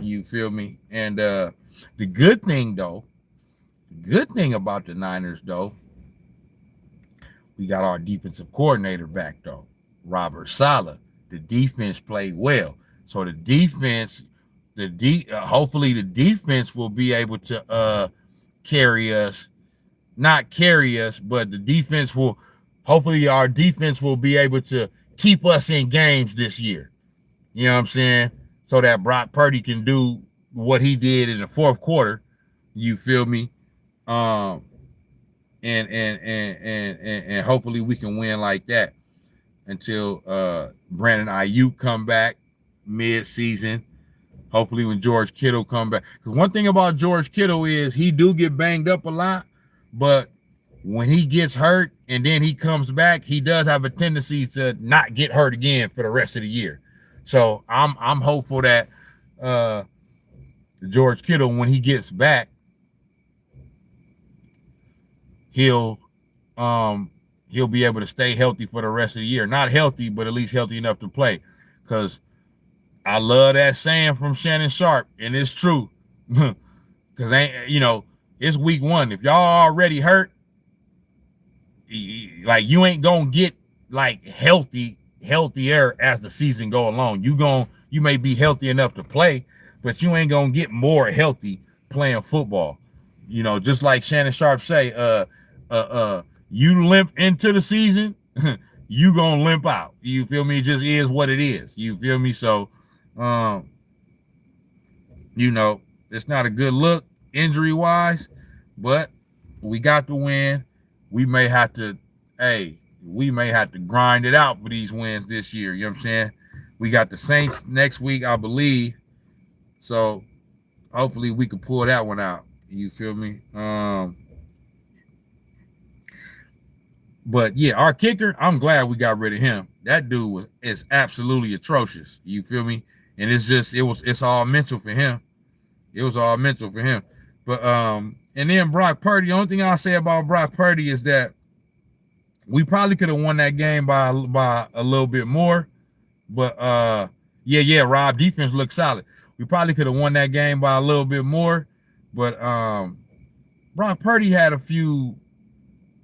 You feel me? And the good thing though, the good thing about the Niners though, we got our defensive coordinator back though, Robert Saleh. The defense played well. So the defense, hopefully the defense will be able to carry us, not carry us, but the defense will, hopefully our defense will be able to keep us in games this year. You know what I'm saying? So that Brock Purdy can do what he did in the fourth quarter. You feel me? And hopefully we can win like that until Brandon Ayuk come back mid-season. Hopefully when George Kittle come back. Because one thing about George Kittle is he do get banged up a lot, but when he gets hurt and then he comes back, he does have a tendency to not get hurt again for the rest of the year. So I'm hopeful that George Kittle, when he gets back, he'll be able to stay healthy for the rest of the year. Not healthy, but at least healthy enough to play. Because I love that saying from Shannon Sharp, and it's true. Because it's week 1. If y'all already hurt, like you ain't gonna get like healthier as the season go along. You may be healthy enough to play, but you ain't gonna get more healthy playing football. You know, just like Shannon Sharp say, you limp into the season, you gonna limp out. You feel me? It just is what it is. You feel me? So, it's not a good look injury wise, but we got the win. We may have to grind it out for these wins this year. You know what I'm saying? We got the Saints next week, I believe. So hopefully we can pull that one out. You feel me? But yeah, our kicker, I'm glad we got rid of him. That dude is absolutely atrocious. You feel me? And it's all mental for him. It was all mental for him. But and then Brock Purdy, the only thing I'll say about Brock Purdy is that we probably could have won that game by a little bit more. But Rob, defense looked solid. We probably could have won that game by a little bit more. But Brock Purdy had a few,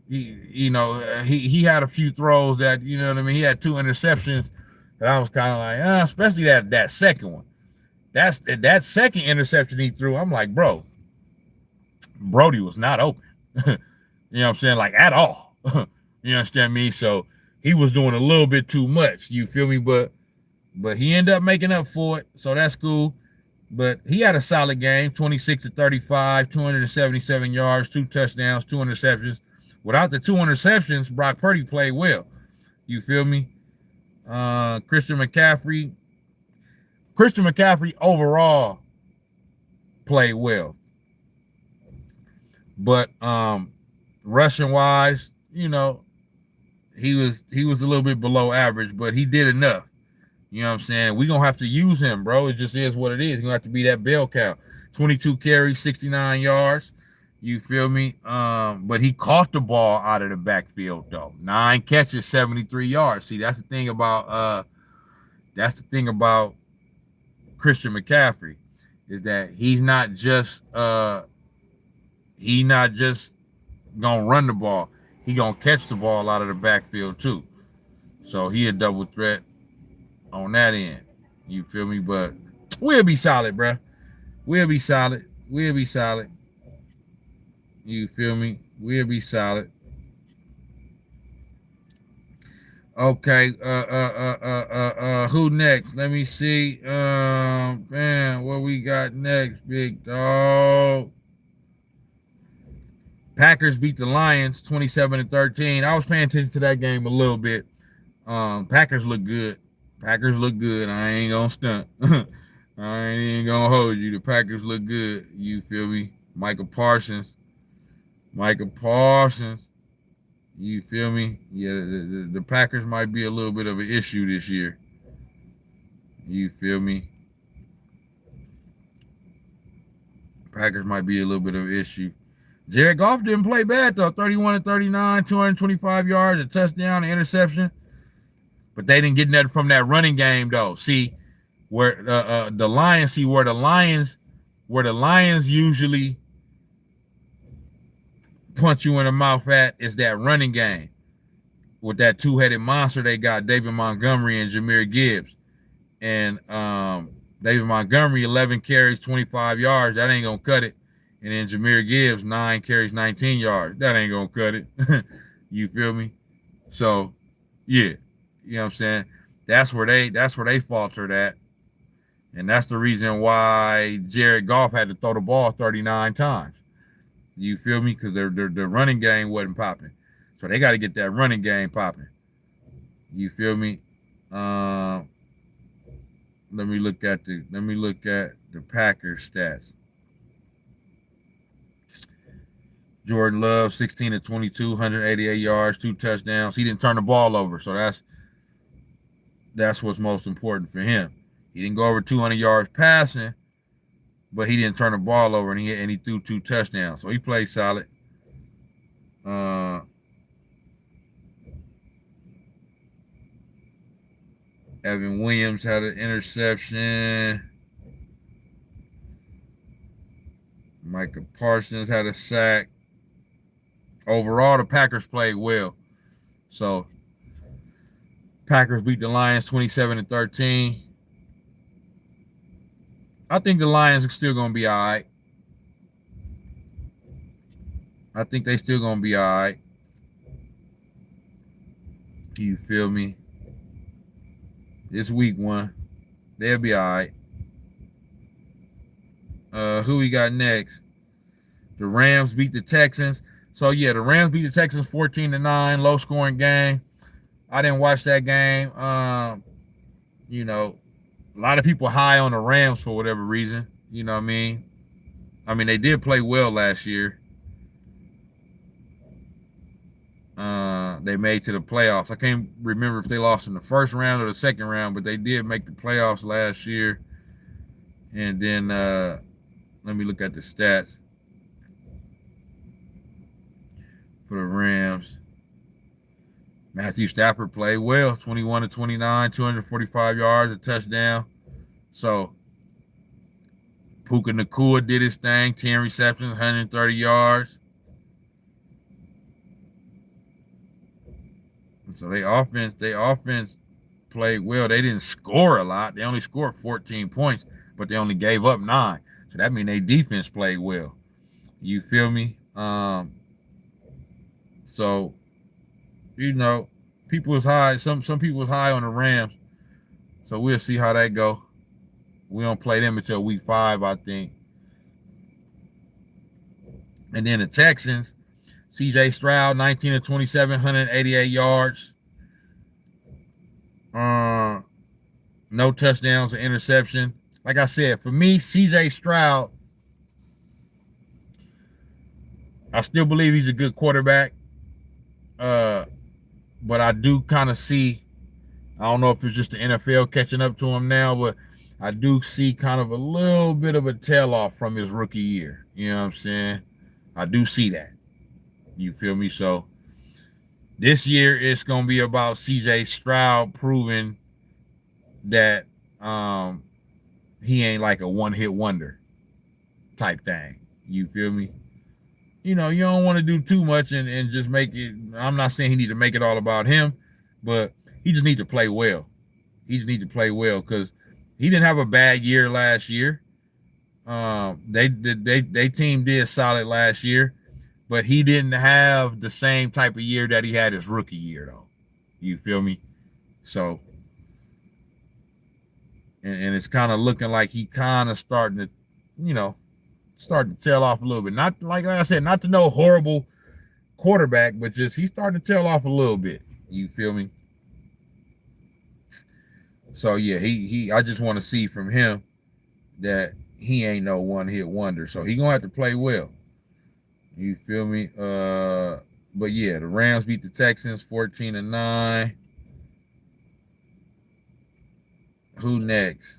he had a few throws that, you know what I mean? He had 2 interceptions that I was kind of like, especially that second one. That second interception he threw, I'm like, bro, Brody was not open. You know what I'm saying? Like, at all. You understand me? So he was doing a little bit too much. You feel me? But he ended up making up for it. So that's cool. But he had a solid game, 26-35, 277 yards, 2 touchdowns, 2 interceptions. Without the 2 interceptions, Brock Purdy played well. You feel me? Christian McCaffrey overall played well. But rushing wise, you know, he was a little bit below average, but he did enough. You know what I'm saying? We're gonna have to use him, bro. It just is what it is. He's gonna have to be that bell cow. 22 carries, 69 yards. You feel me? But he caught the ball out of the backfield though. 9 catches, 73 yards. See, that's the thing about Christian McCaffrey, is that he's not just gonna run the ball. He gonna catch the ball out of the backfield too. So he a double threat on that end. You feel me? But we'll be solid, bro. We'll be solid. You feel me? We'll be solid. Okay. Who next? Let me see. Man, what we got next, big dog? Packers beat the Lions 27-13. I was paying attention to that game a little bit. Packers look good. I ain't gonna stunt. I ain't even gonna hold you. The Packers look good. You feel me? Michael Parsons. You feel me? Yeah, the Packers might be a little bit of an issue this year. You feel me? Packers might be a little bit of an issue. Jared Goff didn't play bad, though. 31-39, 225 yards, a touchdown, an interception. But they didn't get nothing from that running game, though. See, where the Lions usually punch you in the mouth at is that running game. With that two-headed monster they got, David Montgomery and Jahmyr Gibbs. And David Montgomery, 11 carries, 25 yards. That ain't going to cut it. And then Jahmyr Gibbs, 9 carries, 19 yards. That ain't going to cut it. You feel me? So, yeah. You know what I'm saying? That's where they faltered at. And that's the reason why Jared Goff had to throw the ball 39 times. You feel me? Because their running game wasn't popping. So they got to get that running game popping. You feel me? Let me look at the Packers stats. Jordan Love, 16-22, 188 yards, 2 touchdowns. He didn't turn the ball over, so that's what's most important for him. He didn't go over 200 yards passing, but he didn't turn the ball over, and he threw 2 touchdowns. So he played solid. Evan Williams had an interception. Micah Parsons had a sack. Overall, the Packers played well. So Packers beat the Lions 27-13. I think the Lions are still going to be all right. I think they still going to be all right. You feel me? It's week 1. They'll be all right. Who we got next? The Rams beat the Texans. So, yeah, the Rams beat the Texans 14-9, low-scoring game. I didn't watch that game. You know, a lot of people high on the Rams for whatever reason. You know what I mean? They did play well last year. They made to the playoffs. I can't remember if they lost in the first round or the second round, but they did make the playoffs last year. And then let me look at the stats for the Rams. Matthew Stafford played well, 21-29, 245 yards, a touchdown. So Puka Nacua did his thing, 10 receptions, 130 yards. So they offense played well. They didn't score a lot. They only scored 14 points, but they only gave up 9. So that means their defense played well. You feel me? So, you know, people was high. Some people was high on the Rams. So we'll see how that go. We don't play them until week 5, I think. And then the Texans, C.J. Stroud, 19-27, 188 yards. No touchdowns or interception. Like I said, for me, C.J. Stroud, I still believe he's a good quarterback. But I do kind of see, I don't know if it's just the NFL catching up to him now, but I do see kind of a little bit of a tail off from his rookie year. You know what I'm saying? I do see that. You feel me? So this year it's going to be about CJ Stroud proving that he ain't like a one-hit wonder type thing. You feel me? You know, you don't want to do too much and just make it. I'm not saying he need to make it all about him, but he just need to play well. He just need to play well because he didn't have a bad year last year. They team did solid last year, but he didn't have the same type of year that he had his rookie year, though. You feel me? So, and it's kind of looking like he kind of starting to, you know, starting to tail off a little bit. Not like I said, not to no horrible quarterback, but just he's starting to tail off a little bit. You feel me? So yeah, he I just want to see from him that he ain't no one-hit wonder. So he gonna have to play well. You feel me? But yeah, the Rams beat the Texans 14-9. Who next?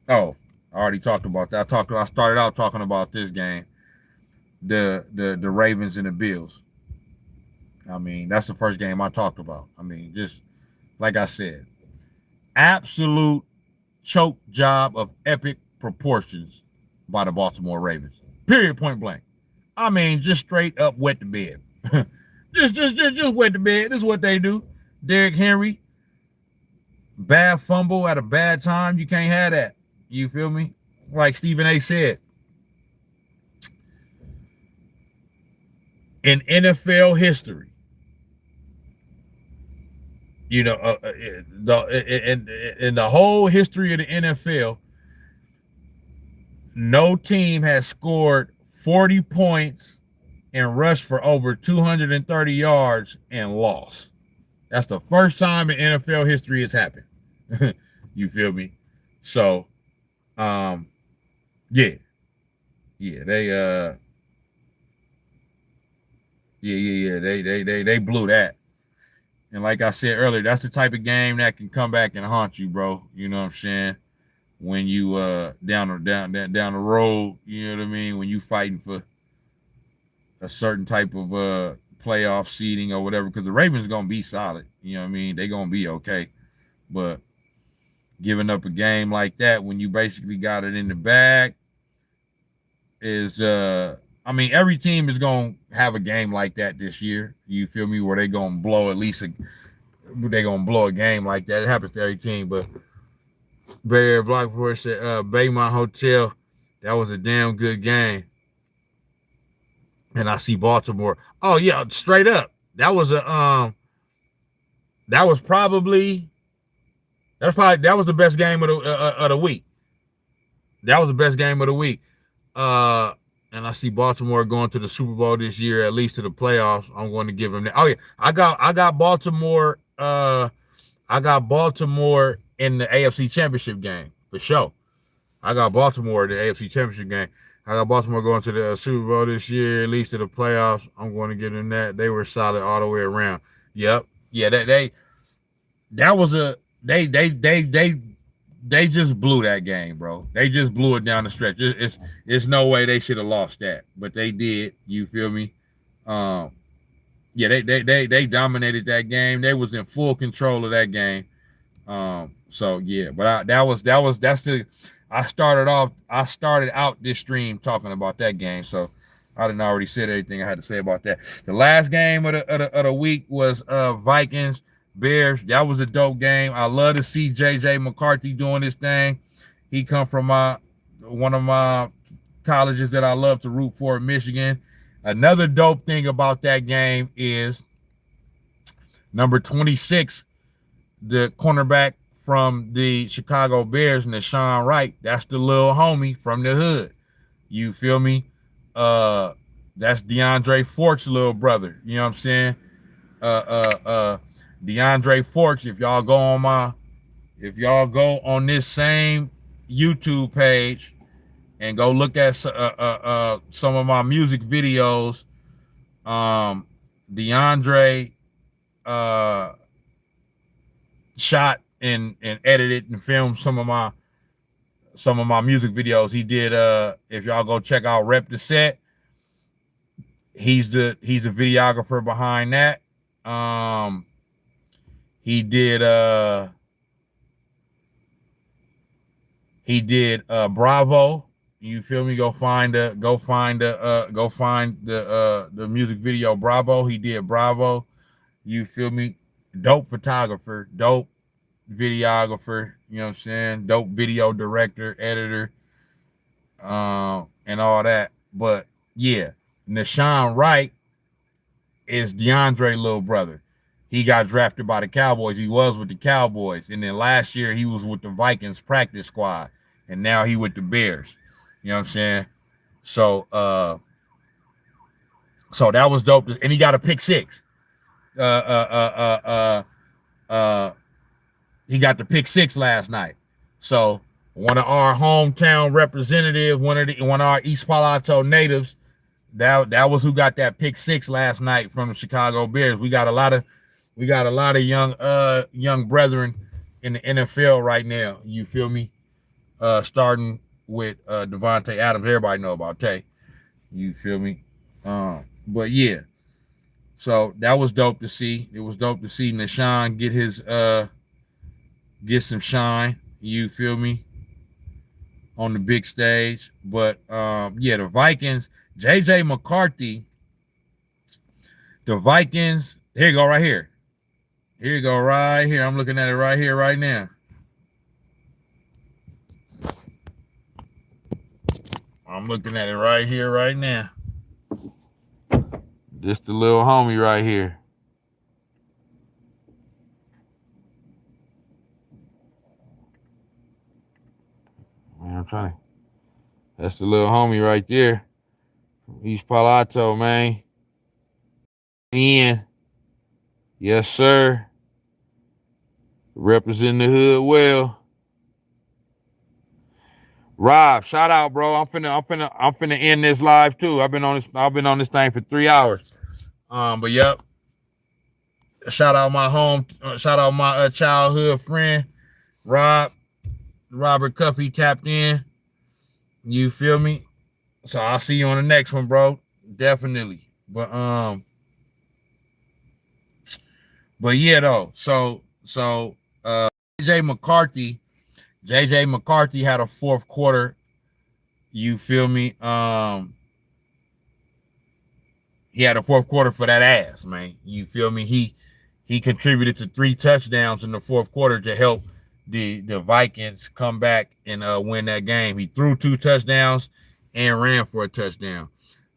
Oh, I already talked about that. I started out talking about this game. The Ravens and the Bills. I mean, that's the first game I talked about. I mean, just like I said, absolute choke job of epic proportions by the Baltimore Ravens. Period, point blank. I mean, just straight up wet the bed. just wet the bed. This is what they do. Derrick Henry, bad fumble at a bad time. You can't have that. You feel me? Like Stephen A. said, in NFL history, you know, in the whole history of the NFL, no team has scored 40 points and rushed for over 230 yards and lost. That's the first time in NFL history it's happened. You feel me? So, they blew that. And like I said earlier, that's the type of game that can come back and haunt you, bro. You know what I'm saying? When you down the road, you know what I mean? When you fighting for a certain type of playoff seeding or whatever, because the Ravens gonna be solid. You know what I mean? They gonna be okay. But giving up a game like that when you basically got it in the bag is I mean, every team is gonna have a game like that this year. You feel me? Where they gonna blow they're gonna blow a game like that. It happens to every team, but Bay Area Blockport said Baymont Hotel, that was a damn good game. And I see Baltimore. Oh yeah, straight up. That was the best game of the week. That was the best game of the week. And I see Baltimore going to the Super Bowl this year, at least to the playoffs. I'm going to give them that. Oh yeah, I got Baltimore. I got Baltimore in the AFC Championship game for sure. I got Baltimore in the AFC Championship game. I got Baltimore going to the Super Bowl this year, at least to the playoffs. I'm going to give them that. They were solid all the way around. Yep. Yeah, they just blew that game, bro. They just blew it down the stretch. It's no way they should have lost that, but they did. You feel me? They dominated that game. They was in full control of that game. So yeah, but I started out this stream talking about that game, so I didn't already said everything I had to say about that. The last game of the week was Vikings Bears. That was a dope game. I love to see JJ McCarthy doing this thing. He come from one of my colleges that I love to root for, Michigan. Another dope thing about that game is number 26, the cornerback from the Chicago Bears, Nashawn Wright. That's the little homie from the hood. You feel me? That's DeAndre Forks' little brother. You know what I'm saying? DeAndre Forks, if y'all go on this same YouTube page and go look at some of my music videos. DeAndre shot and edited and filmed some of my music videos. He did if y'all go check out Rep the Set, he's the videographer behind that. He did Bravo. You feel me? Go find the music video Bravo. He did Bravo. You feel me? Dope photographer, dope videographer, you know what I'm saying? Dope video director, editor, and all that. But yeah, Nashawn Wright is DeAndre's little brother. He got drafted by the Cowboys. He was with the Cowboys. And then last year he was with the Vikings practice squad. And now he with the Bears. You know what I'm saying? So so that was dope. And he got a pick six. He got the pick six last night. So one of our hometown representatives, one of our East Palo Alto natives, that was who got that pick six last night from the Chicago Bears. We got a lot of young brethren in the NFL right now. You feel me? Starting with Devontae Adams. Everybody know about Tay. You feel me? But yeah. So that was dope to see. It was dope to see Nashawn get some shine. You feel me? On the big stage. But yeah, the Vikings, JJ McCarthy, the Vikings, here you go right here. Here you go right here. I'm looking at it right here, right now. I'm looking at it right here, right now. Just the little homie right here. Man, I'm trying to. That's the little homie right there. From East Palo Alto, man. Ian. Yes, sir. Representing the hood well. Rob, shout out, bro. I'm finna end this live too. I've been on this thing for 3 hours. But yep. Shout out my childhood friend, Robert Cuffey tapped in. You feel me? So I'll see you on the next one, bro. Definitely. But yeah, though. So JJ McCarthy had a fourth quarter. You feel me? He had a fourth quarter for that ass, man. You feel me? He contributed to 3 touchdowns in the fourth quarter to help the Vikings come back and win that game. He threw 2 touchdowns and ran for a touchdown.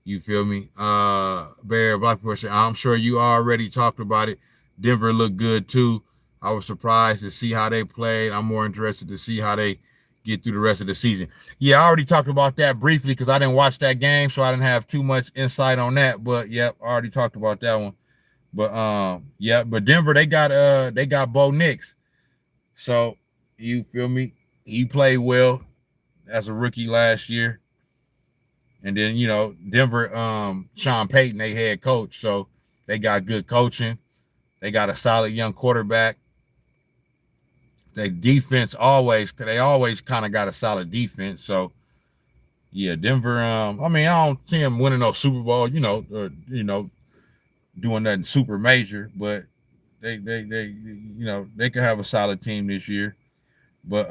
You feel me? Bear Black Pusher, I'm sure you already talked about it. Denver looked good too. I was surprised to see how they played. I'm more interested to see how they get through the rest of the season. Yeah, I already talked about that briefly because I didn't watch that game, so I didn't have too much insight on that. But yep, I already talked about that one. But yeah, but Denver, they got Bo Nix. So you feel me? He played well as a rookie last year. And then, you know, Denver, Sean Payton, they head coach. So they got good coaching. They got a solid young quarterback. Their defense always kind of got a solid defense. So yeah, Denver. I mean, I don't see them winning no Super Bowl, or doing nothing super major, but they could have a solid team this year. But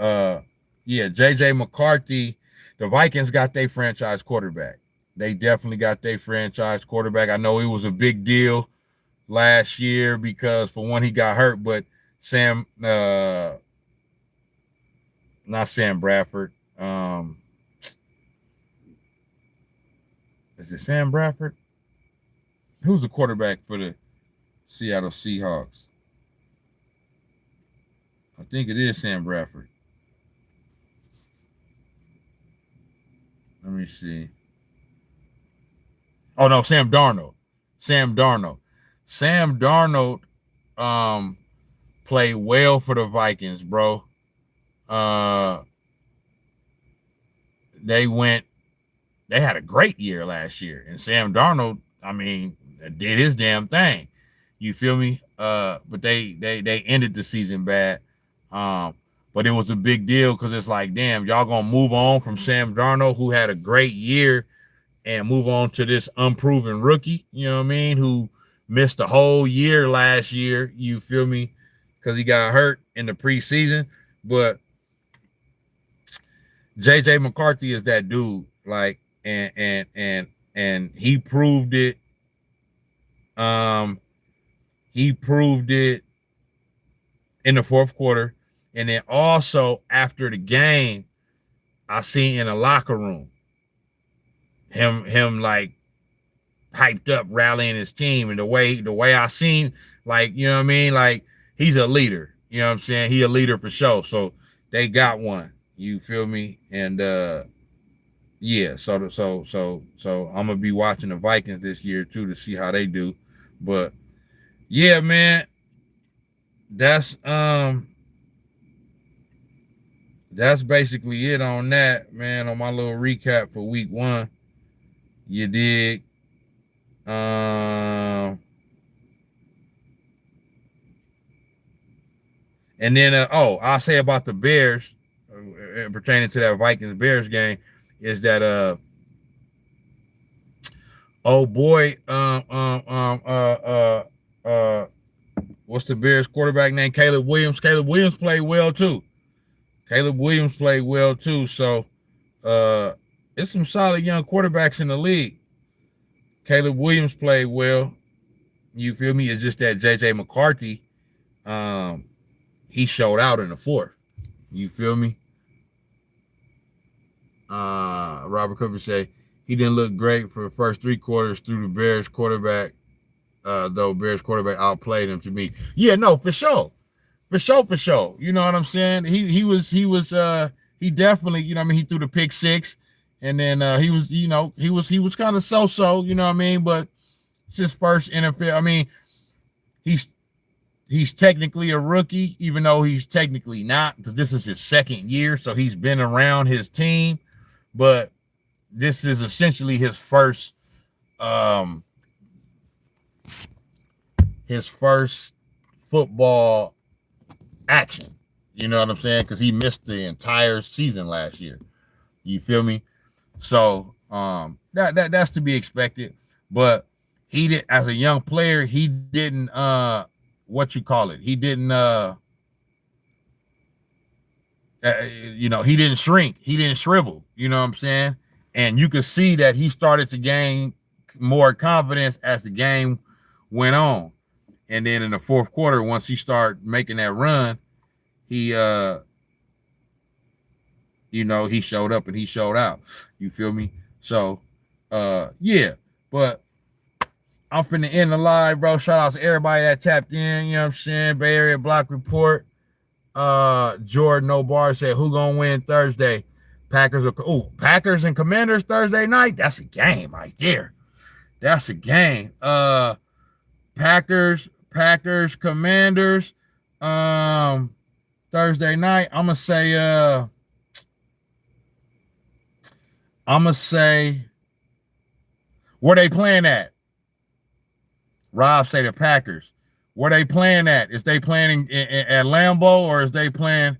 yeah, JJ McCarthy, the Vikings got their franchise quarterback. They definitely got their franchise quarterback. I know it was a big deal last year because for one, he got hurt, but not Sam Bradford. Is it Sam Bradford? Who's the quarterback for the Seattle Seahawks? I think it is Sam Bradford. Let me see. Oh no, Sam Darnold. Sam Darnold played well for the Vikings, bro. they had a great year last year, and Sam Darnold, I mean, did his damn thing. You feel me? But they ended the season bad. But it was a big deal because it's like, damn, y'all gonna move on from Sam Darnold, who had a great year, and move on to this unproven rookie, you know what I mean, who missed the whole year last year, you feel me, because he got hurt in the preseason. But JJ McCarthy is that dude, like, and he proved it. He proved it in the fourth quarter. And then also after the game, I seen in the locker room him like hyped up, rallying his team, and the way I seen, like, you know what I mean, like, he's a leader, you know what I'm saying, he a leader for sure. So they got one, you feel me, and yeah, so I'm gonna be watching the Vikings this year too to see how they do. But yeah, man, that's basically it on that, man, on my little recap for week 1. You dig? And then I'll say about the Bears, pertaining to that Vikings Bears game, is that oh boy, what's the Bears quarterback name? Caleb Williams. Caleb Williams played well too. So it's some solid young quarterbacks in the league. Caleb Williams played well. You feel me? It's just that JJ McCarthy, he showed out in the fourth. You feel me? Robert Cooper say he didn't look great for the first 3 quarters through the Bears quarterback, though Bears quarterback outplayed him to me. Yeah, no, for sure. For sure. You know what I'm saying? He definitely, you know what I mean, he threw the pick 6, and then he was kind of so, you know what I mean, but it's his first NFL. I mean, he's technically a rookie, even though he's technically not, because this is his second year, so he's been around his team, but this is essentially his first football action. You know what I'm saying? Because he missed the entire season last year. You feel me? So that's to be expected. But he did, as a young player, he didn't he didn't he didn't shrink, he didn't shrivel, you know what I'm saying? And you could see that he started to gain more confidence as the game went on. And then in the fourth quarter, once he started making that run, he he showed up and he showed out. You feel me? So yeah, but I'm finna end the live, bro. Shout out to everybody that tapped in, you know what I'm saying? Bay Area Block Report. Jordan O'Bar said, who gonna win Thursday? Packers and Commanders Thursday night. That's a game right there. That's a game. Packers, Commanders, Thursday night. I'm gonna say where they playing at. Rob say the Packers. Where they playing at? Is they playing at Lambeau, or is they playing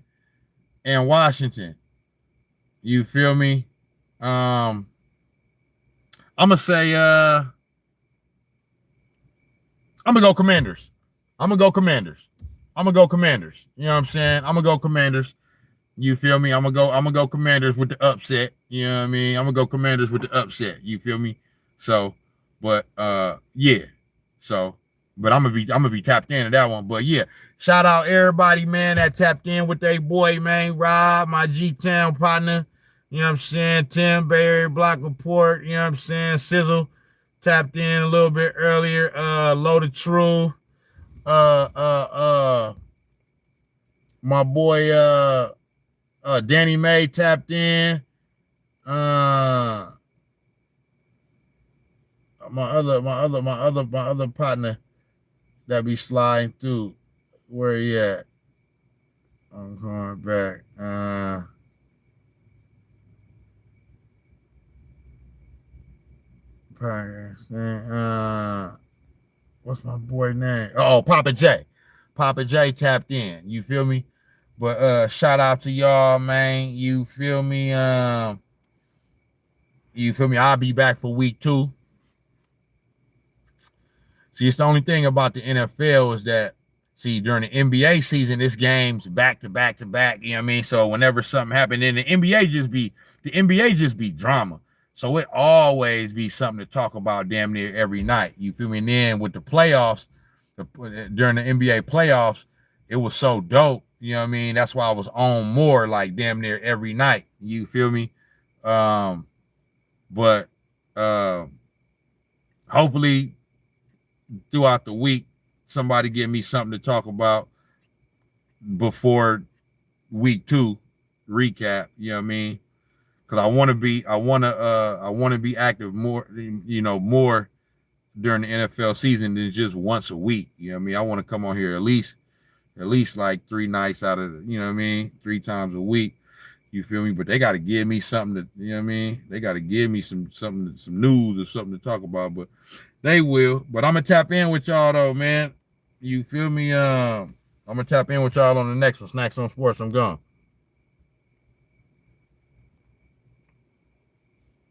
in Washington? You feel me? I'm gonna say I'm gonna go Commanders. You know what I'm saying? I'm gonna go Commanders. You feel me? I'm gonna go Commanders with the upset. You know what I mean? I'm gonna go Commanders with the upset. You feel me? So, but yeah. So, but I'm gonna be tapped into that one. But yeah, shout out everybody, man, that tapped in with their boy, man, Rob, my G-Town partner. You know what I'm saying? Tim, Bay Area Block Report. You know what I'm saying? Sizzle tapped in a little bit earlier. Loaded True. My boy Danny May tapped in. My other partner that be sliding through. Where he at? I'm going back. What's my boy name? Oh, Papa J. Papa J tapped in. You feel me? But shout out to y'all, man. You feel me? You feel me? I'll be back for week 2. See, it's the only thing about the NFL is that, see, during the NBA season, this game's back to back to back. You know what I mean? So whenever something happened, then the NBA just be drama. So it always be something to talk about damn near every night. You feel me? And then with the playoffs, during the NBA playoffs, it was so dope. You know what I mean? That's why I was on more like damn near every night. You feel me? But hopefully throughout the week, somebody give me something to talk about before week 2 recap. You know what I mean? Because I want to be active more, more during the NFL season than just once a week. You know what I mean? I want to come on here at least like 3 nights out of, 3 times a week. You feel me? But they got to give me something to, you know what I mean? They got to give me some news or something to talk about, but they will. But I'm going to tap in with y'all though, man. You feel me? I'm going to tap in with y'all on the next one, Snax on Sports. I'm gone.